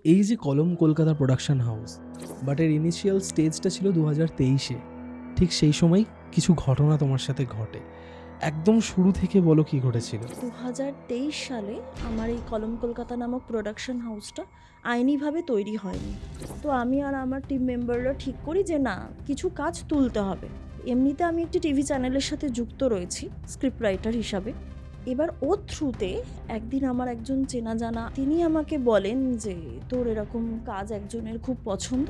এই যে কলম কলকাতা প্রোডাকশন হাউস, বাট এর ইনিশিয়াল স্টেজটা ছিল 2023-এ। ঠিক সেই সময় কিছু ঘটনা তোমার সাথে ঘটে। একদম শুরু থেকে বলো কি ঘটেছিল। 2023 সালে আমার এই কলম কলকাতা নামক প্রোডাকশন হাউসটা আইনিভাবে তৈরি হয়নি। তো আমি আর আমার টিম মেম্বাররা ঠিক করি যে না, কিছু কাজ তুলতে হবে। এমনিতে আমি একটি টিভি চ্যানেলের সাথে যুক্ত রয়েছি স্ক্রিপ্ট রাইটার হিসাবে। এবার ওর থ্রুতে একদিন আমার একজন চেনা জানা তিনি আমাকে বলেন যে তোর এরকম কাজ একজনের খুব পছন্দ,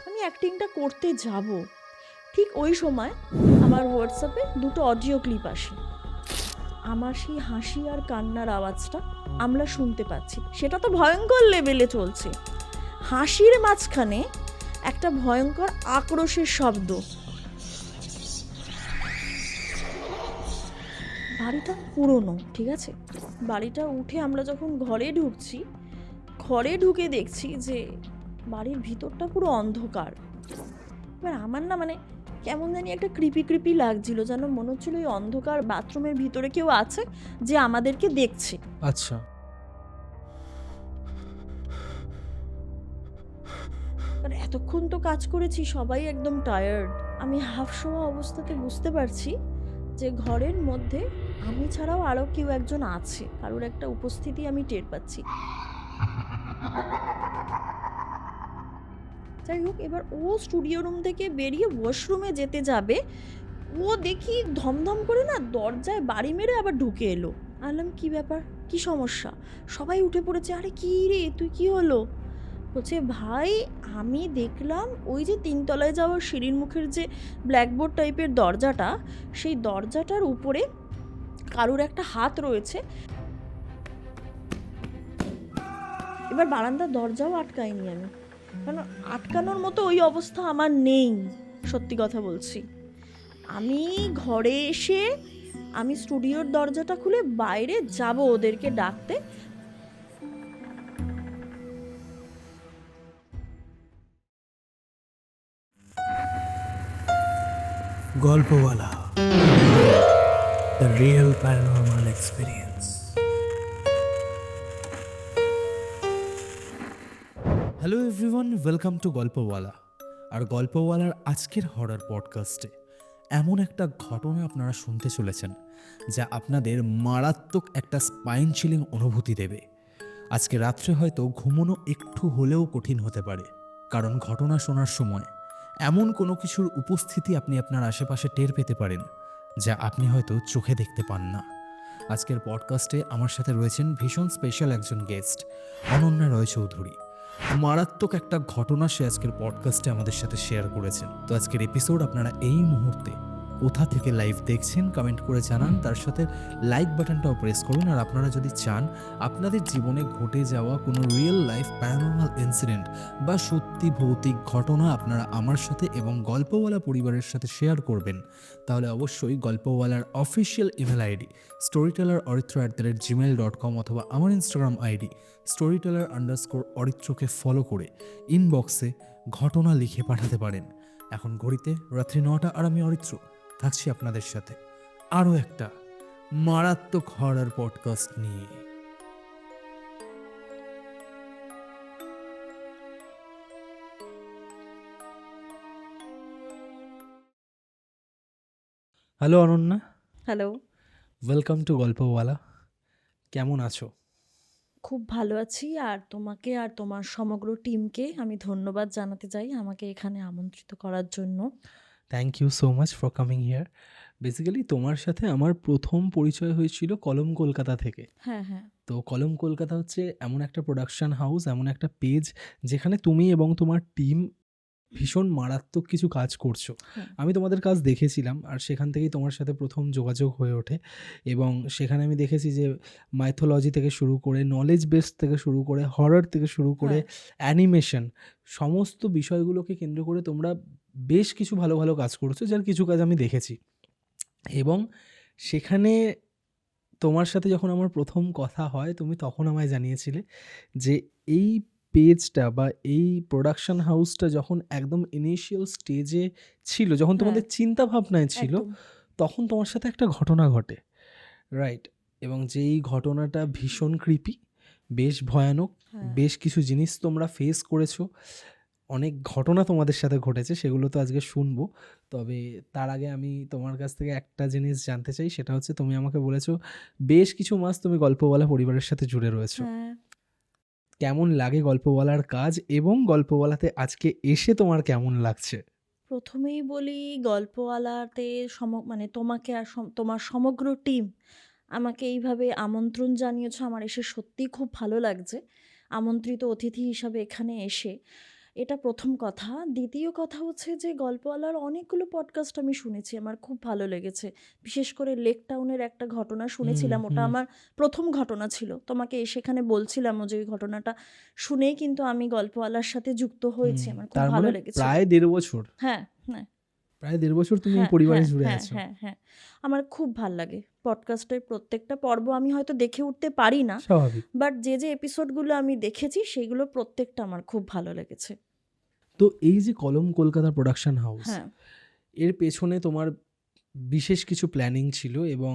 আমি অ্যাক্টিংটা করতে যাব। ঠিক ওই সময় আমার হোয়াটসঅ্যাপে দুটো অডিও ক্লিপ আসে। আমার সেই হাসি আর কান্নার আওয়াজটা আমরা শুনতে পাচ্ছি, সেটা তো ভয়ঙ্কর লেভেলে চলছে। হাসির মাঝখানে একটা ভয়ঙ্কর আক্রোশের শব্দ। বাড়িটা পুরনো, ঠিক আছে। বাড়িটা উঠে আমরা যখন ঘরে ঢুকছি, ঘরে ঢুকে দেখছি যে বাড়ির ভিতরটা পুরো অন্ধকার। এবার আমার না কেমন জানি একটা ক্রিপি লাগছিল, যেন মনে হচ্ছিল ওই অন্ধকার বাথরুমের ভিতরে কেউ আছে যে আমাদেরকে দেখছে। আচ্ছা, এতক্ষণ তো কাজ করেছি, সবাই একদম টায়ার্ড। আমি হাফ শোয়া অবস্থাতে বুঝতে পারছি যে ঘরের মধ্যে আমি ছাড়াও আরও কেউ একজন আছে, কারোর একটা উপস্থিতি আমি টের পাচ্ছি। যাই হোক, এবার ও স্টুডিও রুম থেকে বেরিয়ে ওয়াশরুমে যেতে যাবে, ও দেখি ধমধম করে না দরজায় বাড়ি মেরে আবার ঢুকে এলো। আনলাম কি ব্যাপার, কি সমস্যা? সবাই উঠে পড়েছে, আরে কি রে, তুই কি হলো? বলছে ভাই, আমি দেখলাম ওই যে 3 তলায় যাওয়ার সিঁড়ির মুখের যে ব্ল্যাকবোর্ড টাইপের দরজাটা, সেই দরজাটার উপরে কারুর একটা হাত রয়েছে। এবার বারান্দার দরজাও আটকাইনি আমি, কারণ আটকানোর মতো ওই অবস্থা আমার নেই। সত্যি কথা বলছি, আমি ঘরে এসে আমি স্টুডিওর দরজাটা খুলে বাইরে যাব ওদেরকে ডাকতে। Golpowala, the real paranormal experience. Hello everyone, welcome to Golpowala. আর গল্পওয়ালার আজকের হরর পডকাস্টে এমন একটা ঘটনা আপনারা শুনতে চলেছেন যা আপনাদের মারাত্মক একটা স্পাইন চিলিং অনুভূতি দেবে। আজকে রাত্রে হয়তো ঘুমানো একটু হলেও কঠিন হতে পারে, কারণ ঘটনা শোনার সময় এমন কোনো কিছুর উপস্থিতি আপনি আপনার আশেপাশে টের পেতে পারেন যা আপনি হয়তো চোখে দেখতে পান না। আজকের পডকাস্টে আমার সাথে রয়েছেন ভীষণ স্পেশাল একজন গেস্ট, অনন্যা রয় চৌধুরী। মারাত্মক একটা ঘটনা সে আজকের পডকাস্টে আমাদের সাথে শেয়ার করেছেন। তো আজকের এপিসোড আপনারা এই মুহূর্তে কোথা থেকে লাইভ দেখছেন কমেন্ট করে জানান, তার সাথে লাইক বাটনটাও প্রেস করুন। আর আপনারা যদি চান আপনাদের জীবনে ঘটে যাওয়া কোনো রিয়েল লাইফ প্যারানর্মাল ইনসিডেন্ট বা সত্যি ভৌতিক ঘটনা আপনারা আমার সাথে এবং গল্পওয়ালা পরিবারের সাথে শেয়ার করবেন, তাহলে অবশ্যই গল্পওয়ালার অফিসিয়াল ইমেল আইডি storyteller@gmail.com অথবা আমার ইনস্টাগ্রাম আইডি storyteller_অরিত্রকে ফলো করে ইনবক্সে ঘটনা লিখে পাঠাতে পারেন। এখন ঘড়িতে রাত্রি 9টা, আর আমি অরিত্র থাকছি আপনাদের সাথে আরও একটা মারাত্মক হরর পডকাস্ট নিয়ে। Hello Ananya, hello. Welcome to Golpowala. কেমন আছো? খুব ভালো আছি, আর তোমাকে আর তোমার সমগ্র টিমকে আমি ধন্যবাদ জানাতে চাই আমাকে এখানে আমন্ত্রিত করার জন্য। Thank you so much for coming here. Basically তোমার সাথে আমার প্রথম পরিচয় হয়েছিল কলম কলকাতা থেকে। হ্যাঁ, হ্যাঁ। তো কলম কলকাতা হচ্ছে এমন একটা প্রোডাকশন হাউস, এমন একটা পেজ যেখানে তুমি এবং তোমার টিম ভীষণ মারাত্মক কিছু কাজ করছো। হ্যাঁ। আমি তোমাদের কাজ দেখেছিলাম, আর সেখান থেকেই তোমার সাথে প্রথম যোগাযোগ হয়ে ওঠে। এবং সেখানে আমি দেখেছি যে মাইথোলজি থেকে শুরু করে, নলেজ বেস থেকে শুরু করে, হরর থেকে শুরু করে, হ্যাঁ। অ্যানিমেশন, সমস্ত বিষয়গুলোকে কেন্দ্র করে তোমরা বেশ কিছু ভালো ভালো কাজ করছো, যার কিছু কাজ আমি দেখেছি। এবং সেখানে তোমার সাথে যখন আমার প্রথম কথা হয়, তুমি তখন আমায় জানিয়েছিলে যে এই পেজটা বা এই প্রোডাকশন হাউসটা যখন একদম ইনিশিয়াল স্টেজে ছিল, যখন তোমাদের হ্যাঁ, চিন্তা ভাবনায় ছিল, একদম। তখন তোমার সাথে একটা ঘটনা ঘটে, রাইট? এবং যেই ঘটনাটা ভীষণ ক্রিপি, বেশ ভয়ানক, হ্যাঁ। বেশ কিছু জিনিস তোমরা ফেস করেছো, অনেক ঘটনা তোমাদের সাথে ঘটেছে, সেগুলো তো আজকে শুনবো। তবে তার আগে আমি তোমার কাছ থেকে একটা জিনিস জানতে চাই, সেটা হচ্ছে তুমি আমাকে বলেছো বেশ কিছু মাস তুমি গল্প বলা পরিবারের সাথে জুড়ে রয়েছো। হ্যাঁ, কেমন লাগে গল্প বলার কাজ, এবং গল্প বলাতে আজকে এসে তোমার কেমন লাগছে? প্রথমেই বলি গল্পওয়ালাতে মানে তোমাকে আর তোমার সমগ্র টিম আমাকে এইভাবে আমন্ত্রণ জানিয়েছো, আমার এসে সত্যিই খুব ভালো লাগছে আমন্ত্রিত অতিথি হিসাবে এখানে এসে। এটা প্রথম কথা। দ্বিতীয় কথা হচ্ছে যে গল্পওয়ালার অনেকগুলো পডকাস্ট আমি শুনেছি, আমার খুব ভালো লেগেছে। বিশেষ করে লেক টাউনের একটা ঘটনা শুনেছিলাম, ওটা আমার প্রথম ঘটনা ছিল। তোমাকে সেখানে বলছিলামও যে ওই ঘটনাটা শুনেই কিন্তু আমি গল্পওয়ালার সাথে যুক্ত হয়েছি, আমার খুব তার ভালো মানে লেগেছে। প্রায় 1.5 বছর, হ্যাঁ, হ্যাঁ, প্রায় 1.5 বছর তুমি এই হ্যাঁ, পরিবারে হ্যাঁ, জুড়ে হ্যাঁ, আছো। হ্যাঁ, হ্যাঁ। আমার খুব ভাল লাগে পডকাস্টের প্রত্যেকটা পর্ব। আমি হয়তো দেখে উঠতে পারি না, স্বাভাবিক। বাট যে এপিসোডগুলো আমি দেখেছি সেগুলো প্রত্যেকটা আমার খুব ভালো লেগেছে। তো এই যে কলম কলকাতা প্রোডাকশন হাউস, হ্যাঁ, এর পেছনে তোমার বিশেষ কিছু প্ল্যানিং ছিল, এবং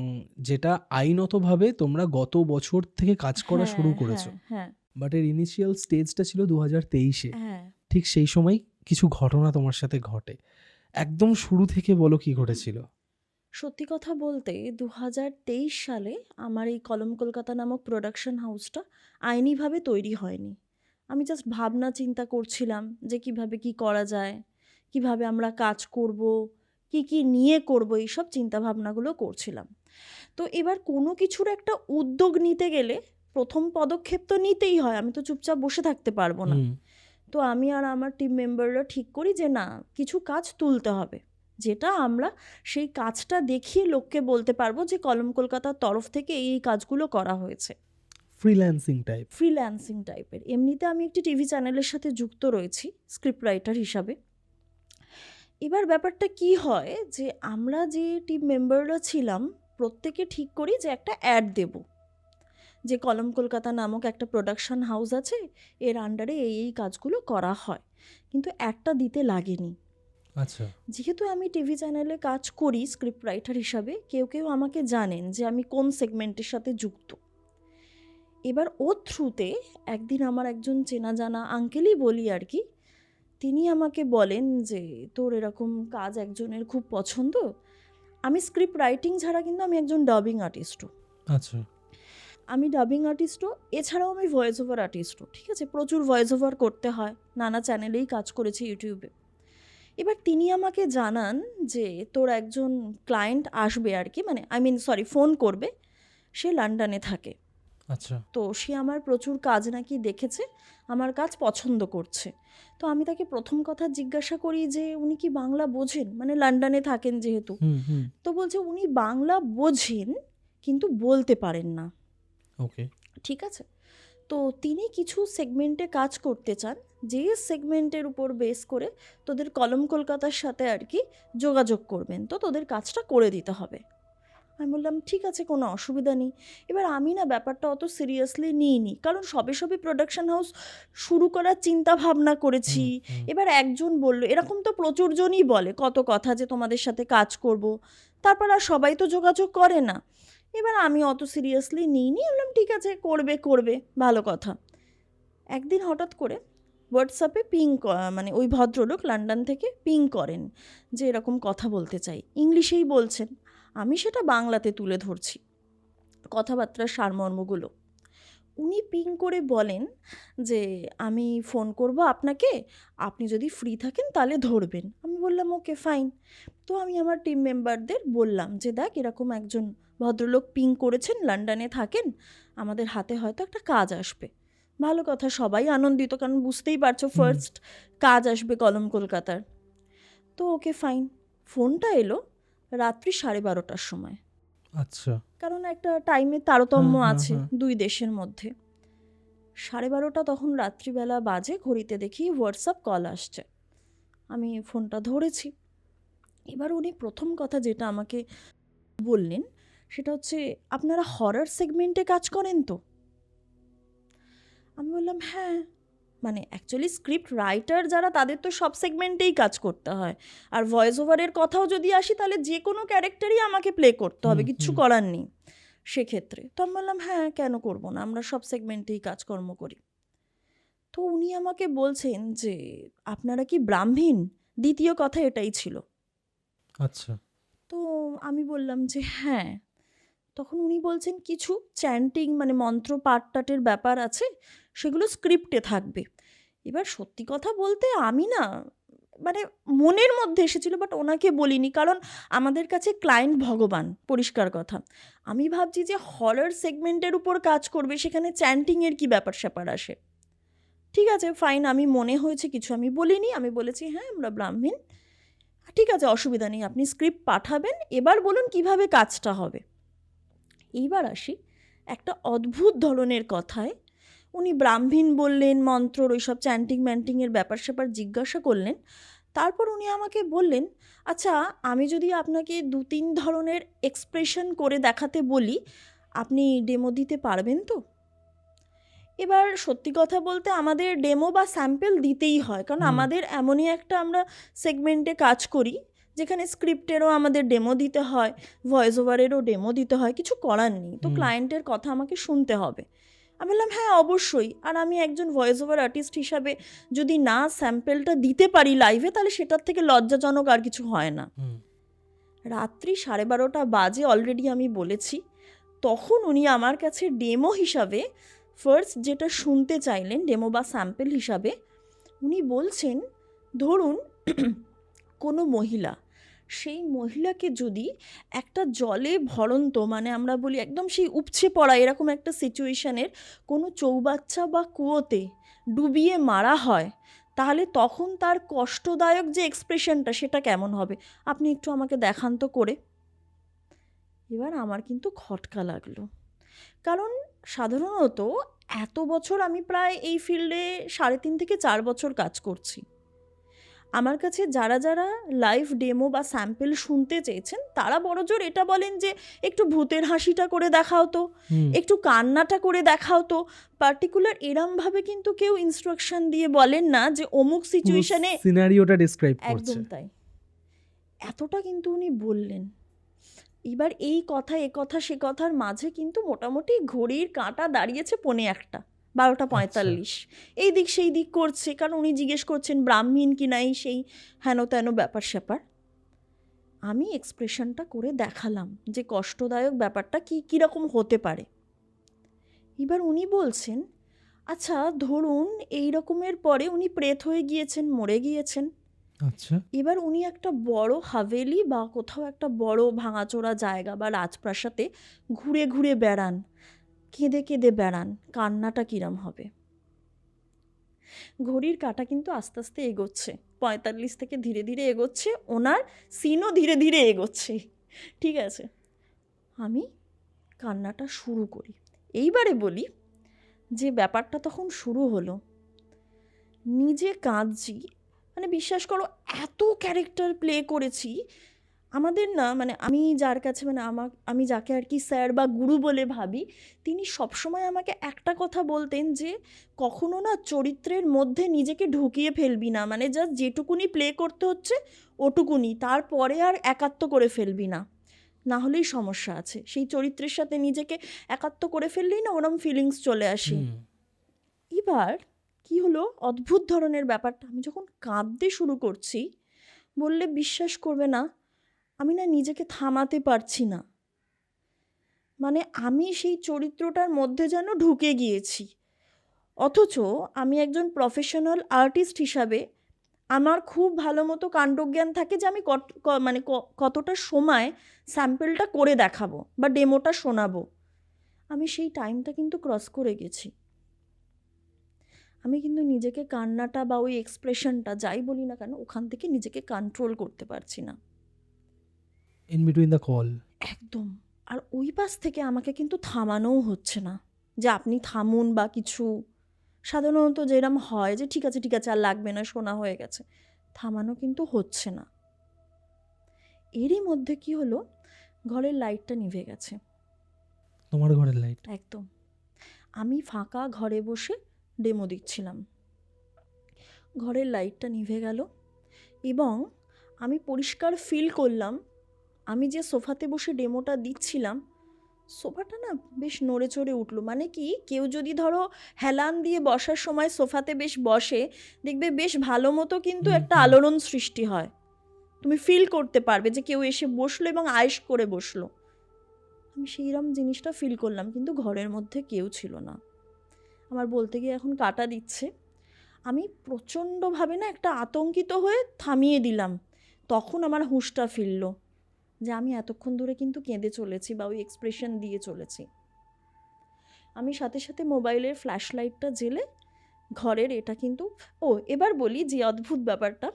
যেটা আইনতভাবে তোমরা গত বছর থেকে কাজ করা হ্যাঁ, শুরু হ্যাঁ, করেছো, হ্যাঁ, বাট এর ইনিশিয়াল স্টেজটা ছিল 2023-এ। হ্যাঁ। ঠিক সেই সময় কিছু ঘটনা তোমার সাথে ঘটে, একদম শুরু থেকে বলো কি ঘটেছিল। সত্যি কথা বলতে 2023 সালে আমার এই কলম কলকাতা নামক প্রোডাকশন হাউসটা আইনিভাবে তৈরি হয়নি। আমি জাস্ট ভাবনা চিন্তা করছিলাম যে কিভাবে কি করা যায়, কিভাবে আমরা কাজ করব, কি নিয়ে করব, এইসব চিন্তাভাবনাগুলো করছিলাম। তো এবার কোনো কিছুর একটা উদ্যোগ নিতে গেলে প্রথম পদক্ষেপ তো নিতেই হয়, আমি তো চুপচাপ বসে থাকতে পারবো না। তো আমি আর আমার টিম মেম্বাররা ঠিক করি যে না, কিছু কাজ তুলতে হবে, যেটা আমরা সেই কাজটা দেখিয়ে লোককে বলতে পারবো যে কলম কলকাতার তরফ থেকে এই কাজগুলো করা হয়েছে। Freelancing type. ফ্রিল্যান্সিং টাইপের। এমনিতে আমি একটি টিভি চ্যানেলের সাথে যুক্ত রয়েছি স্ক্রিপ্ট রাইটার হিসাবে। এবার ব্যাপারটা কি হয় যে আমরা যে টিম মেম্বাররা ছিলাম প্রত্যেকে ঠিক করি যে একটা অ্যাড দেব, যে কলম কলকাতা নামক একটা প্রোডাকশন হাউস আছে, এর আন্ডারে এই কাজগুলো করা হয়। কিন্তু একটা দিতে লাগেনি। আচ্ছা। যেহেতু আমি টিভি চ্যানেলে কাজ করি স্ক্রিপ্ট রাইটার হিসাবে, কেউ আমাকে জানেন যে আমি কোন সেগমেন্টের সাথে যুক্ত। এবার ওর থ্রুতে একদিন আমার একজন চেনা জানা আঙ্কেলই বলি আর কি, তিনি আমাকে বলেন যে তোর এরকম কাজ একজনের খুব পছন্দ। আমি স্ক্রিপ্ট রাইটিং ছাড়া কিন্তু আমি একজন ডাবিং আর্টিস্টও। আচ্ছা। আমি ডাবিং আর্টিস্টও, এছাড়াও আমি ভয়েস ওভার আর্টিস্টও। ঠিক আছে, প্রচুর ভয়েস ওভার করতে হয়, নানা চ্যানেলেই কাজ করেছি ইউটিউবে। এবার তিনি আমাকে জানান যে তোর একজন ক্লায়েন্ট আসবে আর কি, মানে ফোন করবে, সে লন্ডনে থাকে। আচ্ছা। তো সে আমার প্রচুর কাজ নাকি দেখেছে, আমার কাজ পছন্দ করছে। তো আমি তাকে প্রথম কথা জিজ্ঞাসা করি যে উনি কি বাংলা বোঝেন, মানে লন্ডনে থাকেন যেহেতু। তো বলছে উনি বাংলা বোঝেন কিন্তু বলতে পারেন না। ওকে। ঠিক আছে, তো তিনি কিছু সেগমেন্টে কাজ করতে চান, যে সেগমেন্টের উপর বেস করে তোদের কলম কলকাতার সাথে আর কি যোগাযোগ করবেন, তো তোদের কাজটা করে দিতে হবে। আমি বললাম ঠিক আছে, কোনো অসুবিধা নেই। এবার আমি না ব্যাপারটা অত সিরিয়াসলি নিইনি, কারণ সবে প্রোডাকশন হাউস শুরু করার চিন্তা ভাবনা করেছি। এবার একজন বলল, এরকম তো প্রচুর জনই বলে কত কথা যে তোমাদের সাথে কাজ করব, তারপর আর সবাই তো যোগাযোগ করে না। এবার আমি অত সিরিয়াসলি নিইনি, বললাম ঠিক আছে, করবে, ভালো কথা। একদিন হঠাৎ করে হোয়াটসঅ্যাপে মানে ওই ভদ্রলোক লন্ডন থেকে পিং করেন যে এরকম কথা বলতে চাই, ইংলিশেই বলছেন, আমি সেটা বাংলাতে তুলে ধরছি কথাবার্তার সারমর্মগুলো। উনি পিং করে বলেন যে আমি ফোন করব আপনাকে, আপনি যদি ফ্রি থাকেন তাহলে ধরবেন। আমি বললাম ওকে ফাইন। তো আমি আমার টিম মেম্বারদের বললাম যে দেখ, এরকম একজন ভদ্রলোক পিং করেছেন, লন্ডনে থাকেন, আমাদের হাতে হয়তো একটা কাজ আসবে। ভালো কথা, সবাই আনন্দিত, কারণ বুঝতেই পারছো ফার্স্ট কাজ আসবে কলম কলকাতার। তো ওকে ফাইন। ফোনটা এলো রাত্রি 12:30টার সময়। আচ্ছা। কারণ একটা টাইমের তারতম্য আছে দুই দেশের মধ্যে। 12:30 তখন রাত্রিবেলা বাজে, ঘড়িতে দেখি হোয়াটসঅ্যাপ কল আসছে। আমি ফোনটা ধরেছি। এবার উনি প্রথম কথা যেটা আমাকে বললেন সেটা হচ্ছে, আপনারা হরর সেগমেন্টে কাজ করেন তো? আমি বললাম হ্যাঁ। মানে অ্যাকচুয়ালি স্ক্রিপ্ট রাইটার যারা, তাদের তো সব সেগমেন্টেই কাজ করতে হয়। আর ভয়েস ওভারের কথাও যদি আসি, তাহলে যে কোনো ক্যারেক্টারই আমাকে প্লে করতে হবে, কিচ্ছু করার নেই। সেক্ষেত্রে। তো আমি বললাম, হ্যাঁ, কেন করব না? আমরা সব সেগমেন্টেই কাজকর্ম করি। তো উনি আমাকে বলছেন যে, "আপনারা কি ব্রাহ্মীণ?" দ্বিতীয় কথা এটাই ছিল। আচ্ছা। তো আমি বললাম যে, "হ্যাঁ।" তখন উনি বলছেন, "কিছু চ্যান্টিং মানে মন্ত্র পাঠ-টাঠের ব্যাপার আছে, সেগুলো স্ক্রিপ্টে থাকবে।" এবার সত্যি কথা বলতে আমি না মানে মনের মধ্যে এসেছিল, বাট ওনাকে বলিনি। কারণ আমাদের কাছে ক্লায়েন্ট ভগবান, পরিষ্কার কথা। আমি ভাবছি যে হরর সেগমেন্টের উপর কাজ করবে, সেখানে চ্যান্টিংয়ের কী ব্যাপার-স্যাপার আসে? ঠিক আছে, ফাইন, আমি মনে হয়েছে কিছু আমি বলিনি। আমি বলেছি, "হ্যাঁ, আমরা ব্রাহ্মীণ।" ঠিক আছে, অসুবিধা নেই। আপনি স্ক্রিপ্ট পাঠাবেন। এবার বলুন কিভাবে কাজটা হবে। এইবার আসি একটা অদ্ভুত ধরনের কথায়। উনি ব্রাহ্মীণ বললেন, মন্ত্রর ওইসব চ্যান্টিং-ম্যান্টিংয়ের ব্যাপার-স্যাপার জিজ্ঞাসা করলেন। তারপর উনি আমাকে বললেন, "আচ্ছা, আমি যদি আপনাকে ২-৩ ধরনের এক্সপ্রেশন করে দেখাতে বলি, আপনি ডেমো দিতে পারবেন তো?" এবার সত্যি কথা বলতে আমাদের ডেমো বা স্যাম্পল দিতেই হয়। কারণ আমাদের এমনই একটা আমরা সেগমেন্টে কাজ করি, যেখানে স্ক্রিপ্টেরও আমাদের ডেমো দিতে হয়, ভয়েস ওভারেরও ডেমো দিতে হয়। কিছু করার নেই। তো ক্লায়েন্টের কথা আমাকে শুনতে হবে। আমি বললাম, "হ্যাঁ, অবশ্যই।" আর আমি একজন ভয়েস ওভার আর্টিস্ট হিসাবে যদি না স্যাম্পলটা দিতে পারি লাইভে, তাহলে সেটার থেকে লজ্জাজনক আর কিছু হয় না। রাত্রি 12:30 বাজে, অলরেডি আমি বলেছি। তখন উনি আমার কাছে ডেমো হিসাবে ফার্স্ট যেটা শুনতে চাইলেন, ডেমো বা স্যাম্পল হিসাবে, উনি বলছেন, ধরুন কোনো মহিলা, সেই মহিলাকে যদি একটা জলে ভরন্ত মানে আমরা বলি একদম সেই উপচে পড়া এরকম একটা সিচুয়েশনের কোনো চৌবাচ্চা বা কুয়োতে ডুবিয়ে মারা হয়, তাহলে তখন তার কষ্টদায়ক যে এক্সপ্রেশনটা সেটা কেমন হবে? আপনি একটু আমাকে দেখান তো করে। এবার আমার কিন্তু খটকা লাগলো। কারণ সাধারণত এত বছর আমি প্রায় এই ফিল্ডে ৩.৫ থেকে ৪ বছর কাজ করছি। আমার কাছে যারা লাইভ ডেমো বা স্যাম্পল শুনতে চেয়েছেন, তারা বড়জোর এটা বলেন যে, "একটু ভূতের হাসিটা করে দেখাও তো, একটু কান্নাটা করে দেখাও তো।" পার্টিকুলার এরমভাবে কিন্তু কেউ ইনস্ট্রাকশন দিয়ে বলেন না যে অমুক সিচুয়েশনে। সিনারিওটা ডিসক্রাইব করছে। একদম তাই। এতটা কিন্তু উনি বললেন। এবার এই কথা এ কথা সে কথার মাঝে কিন্তু মোটামুটি ঘড়ির কাঁটা দাঁড়িয়েছে ১:৪, ১২:৪৫। এই দিক সেই দিক করছে, কারণ উনি জিজ্ঞেস করছেন ব্রাহ্মীণ কি নাই, সেই হেন তেন ব্যাপার স্যাপার। আমি এক্সপ্রেশনটা করে দেখালাম যে কষ্টদায়ক ব্যাপারটা কীরকম হতে পারে। এবার উনি বলছেন, "আচ্ছা, ধরুন এই রকমের পরে উনি প্রেত হয়ে গিয়েছেন, মরে গিয়েছেন। আচ্ছা। এবার উনি একটা বড় হাভেলি বা কোথাও একটা বড় ভাঙাচোরা জায়গা বা রাজপ্রাসাদে ঘুরে ঘুরে বেড়ান, কেঁদে কেঁদে বেড়ান, কান্নাটা কিরম হবে?" ঘড়ির কাঁটা কিন্তু আস্তে আস্তে এগোচ্ছে, ৪৫ থেকে ধীরে ধীরে এগোচ্ছে, ওনার সিনও ধীরে ধীরে এগোচ্ছে। ঠিক আছে, আমি কান্নাটা শুরু করি। এইবারে বলি যে ব্যাপারটা তখন শুরু হলো, নিজে কাঁদছি, মানে বিশ্বাস করো এত ক্যারেক্টার প্লে করেছি। আমাদের না মানে আমি যার কাছে মানে আমি যাকে আর কি স্যার বা গুরু বলে ভাবি, তিনি সবসময় আমাকে একটা কথা বলতেন যে, "কখনো না চরিত্রের মধ্যে নিজেকে ঢুকিয়ে ফেলবি না, মানে জাস্ট যেটুকুনি প্লে করতে হচ্ছে ওটুকুনি, তারপরে আর একাত্ম করে ফেলবি না, না হলেই সমস্যা আছে। সেই চরিত্রের সাথে নিজেকে একাত্ম করে ফেললেই না ওরম ফিলিংস চলে আসে।" এবার কি হলো, অদ্ভুত ধরনের ব্যাপারটা, আমি যখন কাঁদতে শুরু করছি, বললে বিশ্বাস করবে না, আমি না নিজেকে থামাতে পারছি না। মানে আমি সেই চরিত্রটার মধ্যে যেন ঢুকে গিয়েছি। অথচ আমি একজন প্রফেশনাল আর্টিস্ট হিসাবে আমার খুব ভালো মতো কাণ্ডজ্ঞান থাকে যে আমি মানে কতটা সময় স্যাম্পলটা করে দেখাবো বা ডেমোটা শোনাবো। আমি সেই টাইমটা কিন্তু ক্রস করে গেছি। আমি কিন্তু নিজেকে কান্নাটা বা ওই এক্সপ্রেশনটা যাই বলি না কেন, ওখান থেকে নিজেকে কন্ট্রোল করতে পারছি না। In between the call. একদম। আর ওই পাশ থেকে আমাকে কিন্তু থামানোও হচ্ছে না যে আপনি থামুন বা কিছু। সাধারণত যেরম হয় যে ঠিক আছে আর লাগবে না, শোনা হয়ে গেছে, থামানো কিন্তু হচ্ছে না। এরই মধ্যে কি হলো, ঘরের লাইটটা নিভে গেছে। তোমার ঘরের লাইট? একদম। আমি ফাঁকা ঘরে বসে ডেমো দিচ্ছিলাম, ঘরের লাইটটা নিভে গেল এবং আমি পরিষ্কার ফিল করলাম আমি যে সোফাতে বসে ডেমোটা দিচ্ছিলাম, সোফাটা না বেশ নড়ে চড়ে উঠলো, মানে কি কেউ যদি ধরো হেলান দিয়ে বসার সময় সোফাতে বেশ বসে, দেখবে বেশ ভালো মতো কিন্তু একটা আলোড়ন সৃষ্টি হয়, তুমি ফিল করতে পারবে যে কেউ এসে বসলো এবং আয়েশ করে বসলো। আমি সেইরকম জিনিসটা ফিল করলাম, কিন্তু ঘরের মধ্যে কেউ ছিল না। আমার বলতে গিয়ে এখন কাটা দিচ্ছে। আমি প্রচণ্ডভাবে না একটা আতঙ্কিত হয়ে থামিয়ে দিলাম। তখন আমার হুঁশটা ফিরল যে আমি এতক্ষণ ধরে কিন্তু কেঁদে চলেছি বা ওই এক্সপ্রেশন দিয়ে চলেছি। আমি সাথে সাথে মোবাইলের ফ্ল্যাশ লাইটটা জ্বেলে ঘরের এটা কিন্তু, এবার বলি যে অদ্ভুত ব্যাপারটা,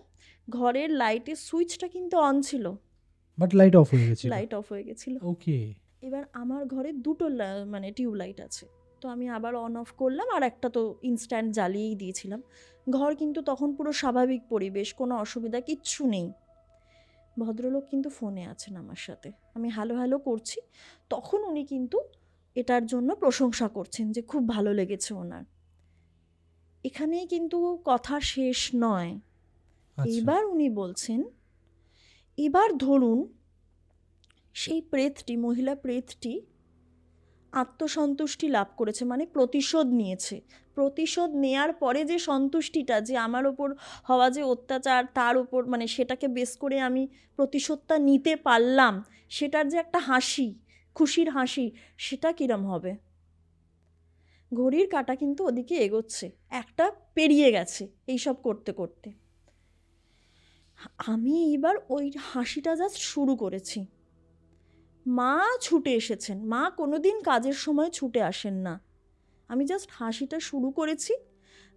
ঘরের লাইটের সুইচটা কিন্তু অন ছিল, বাট লাইট অফ হয়ে গেছিল। লাইট অফ হয়ে গেছিল। ওকে। এবার আমার ঘরে দুটো মানে টিউবলাইট আছে, তো আমি আবার অন অফ করলাম, আর একটা তো ইনস্ট্যান্ট জ্বালিয়েই দিয়েছিলাম। ঘর কিন্তু তখন পুরো স্বাভাবিক পরিবেশ, কোনো অসুবিধা কিচ্ছু নেই। ভদ্রলোক কিন্তু ফোনে আছেন আমার সাথে, আমি হ্যালো হ্যালো করছি, তখন উনি কিন্তু এটার জন্য প্রশংসা করছেন যে খুব ভালো লেগেছে ওনার। এখানেই কিন্তু কথা শেষ নয়। এবার উনি বলছেন, এবার ধরুন সেই প্রেতটি, মহিলা প্রেতটি আত্মসন্তুষ্টি লাভ করেছে, মানে প্রতিশোধ নিয়েছে। প্রতিশোধ নেয়ার পরে যে সন্তুষ্টিটা, যে আমার ওপর হওয়া যে অত্যাচার তার ওপর, মানে সেটাকে বেস করে আমি প্রতিশোধটা নিতে পারলাম, সেটার যে একটা হাসি, খুশির হাসি, সেটা কিরম হবে। ঘড়ির কাঁটা কিন্তু ওদিকে এগোচ্ছে, একটা পেরিয়ে গেছে এইসব করতে করতে। আমি এইবার ওই হাসিটা জাস্ট শুরু করেছি। মা ছুটে এসেছেন, মা কোনোদিন কাজের সময় ছুটে আসেন না। আমি জাস্ট হাসিটা শুরু করেছি,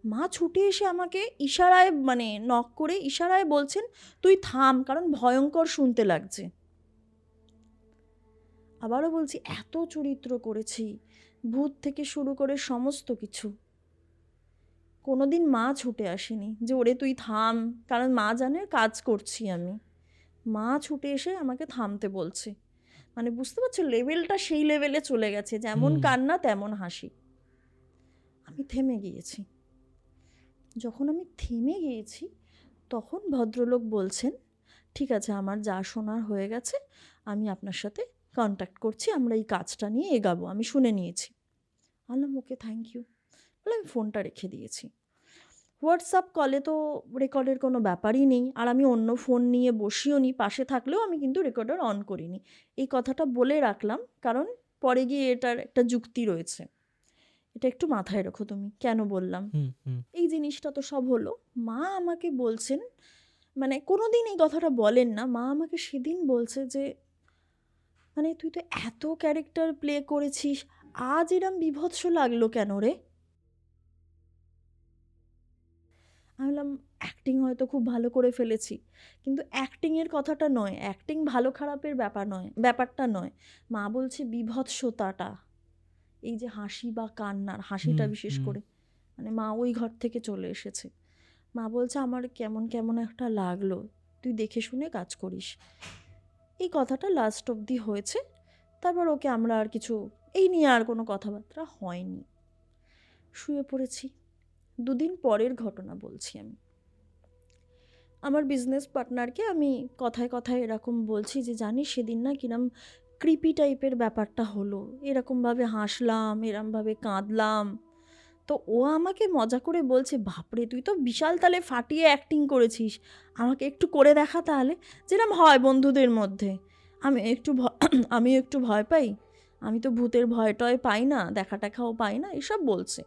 মা ছুটে এসে আমাকে ইশারায়, মানে নক করে ইশারায় বলছেন তুই থাম, কারণ ভয়ঙ্কর শুনতে লাগছে। আবারও বলছি, এত চরিত্র করেছি, ভূত থেকে শুরু করে সমস্ত কিছু, কোনোদিন মা ছুটে আসেনি যে ওরে তুই থাম, কারণ মা জানে কাজ করছি আমি। মা ছুটে এসে আমাকে থামতে বলছে, মানে বুঝতে পারছো লেভেলটা সেই লেভেলে চলে গেছে, যেমন কান্না তেমন হাসি। আমি থেমে গিয়েছি। যখন আমি থেমে গিয়েছি তখন ভদ্রলোক বলছেন, ঠিক আছে আমার যা শোনার হয়ে গেছে, আমি আপনার সাথে কন্ট্যাক্ট করছি, আমরা এই কাজটা নিয়ে এগাবো, আমি শুনে নিয়েছি। বললাম ওকে থ্যাংক ইউ, বলে আমি ফোনটা রেখে দিয়েছি। হোয়াটসঅ্যাপ কলে তো রেকর্ডের কোনো ব্যাপারই নেই, আর আমি অন্য ফোন নিয়ে বসিও নি, পাশে থাকলেও আমি কিন্তু রেকর্ডার অন করিনি। এই কথাটা বলে রাখলাম, কারণ পরে গিয়ে এটার একটা যুক্তি রয়েছে, এটা একটু মাথায় রেখো তুমি কেন বললাম। এই জিনিসটা তো সব হলো। মা আমাকে বলছেন, মানে কোনো দিন এই কথাটা বলেন না, মা আমাকে সেদিন বলছে যে মানে তুই তো এত ক্যারেক্টার প্লে করেছিস, আজ এরম বীভৎস লাগলো কেন রে। আমি বললাম অ্যাক্টিং হয়তো খুব ভালো করে ফেলেছি, কিন্তু অ্যাক্টিংয়ের কথাটা নয়, অ্যাক্টিং ভালো খারাপের ব্যাপারটা নয়। মা বলছে বীভৎসতাটা, এই যে হাসি বা কান্নার হাসিটা বিশেষ করে, মানে মা ওই ঘর থেকে চলে এসেছে। মা বলছে আমার কেমন কেমন একটা লাগলো, তুই দেখে শুনে কাজ করিস। এই কথাটা লাস্ট অবধি হয়েছে, তারপর ওকে আমরা আর কিছু, এই নিয়ে আর কোনো কথাবার্তা হয়নি। শুয়ে পড়েছি। দুদিন পরের ঘটনা বলছি আমি। আমার বিজনেস পার্টনারকে আমি কথায় কথায় এরকম বলছি যে জানিস সেদিন না কিরম ক্রিপি টাইপের ব্যাপারটা হলো, এরকমভাবে হাসলাম, এরমভাবে কাঁদলাম। তো ও আমাকে মজা করে বলছে, বাপরে তুই তো বিশাল তালে ফাটিয়ে অ্যাক্টিং করেছিস, আমাকে একটু করে দেখা তাহলে, যেরকম হয় বন্ধুদের মধ্যে। আমি একটু ভয় পাই, আমি তো ভূতের ভয় টয় পাই না, দেখা টেখাও পাই না, এসব বলছে,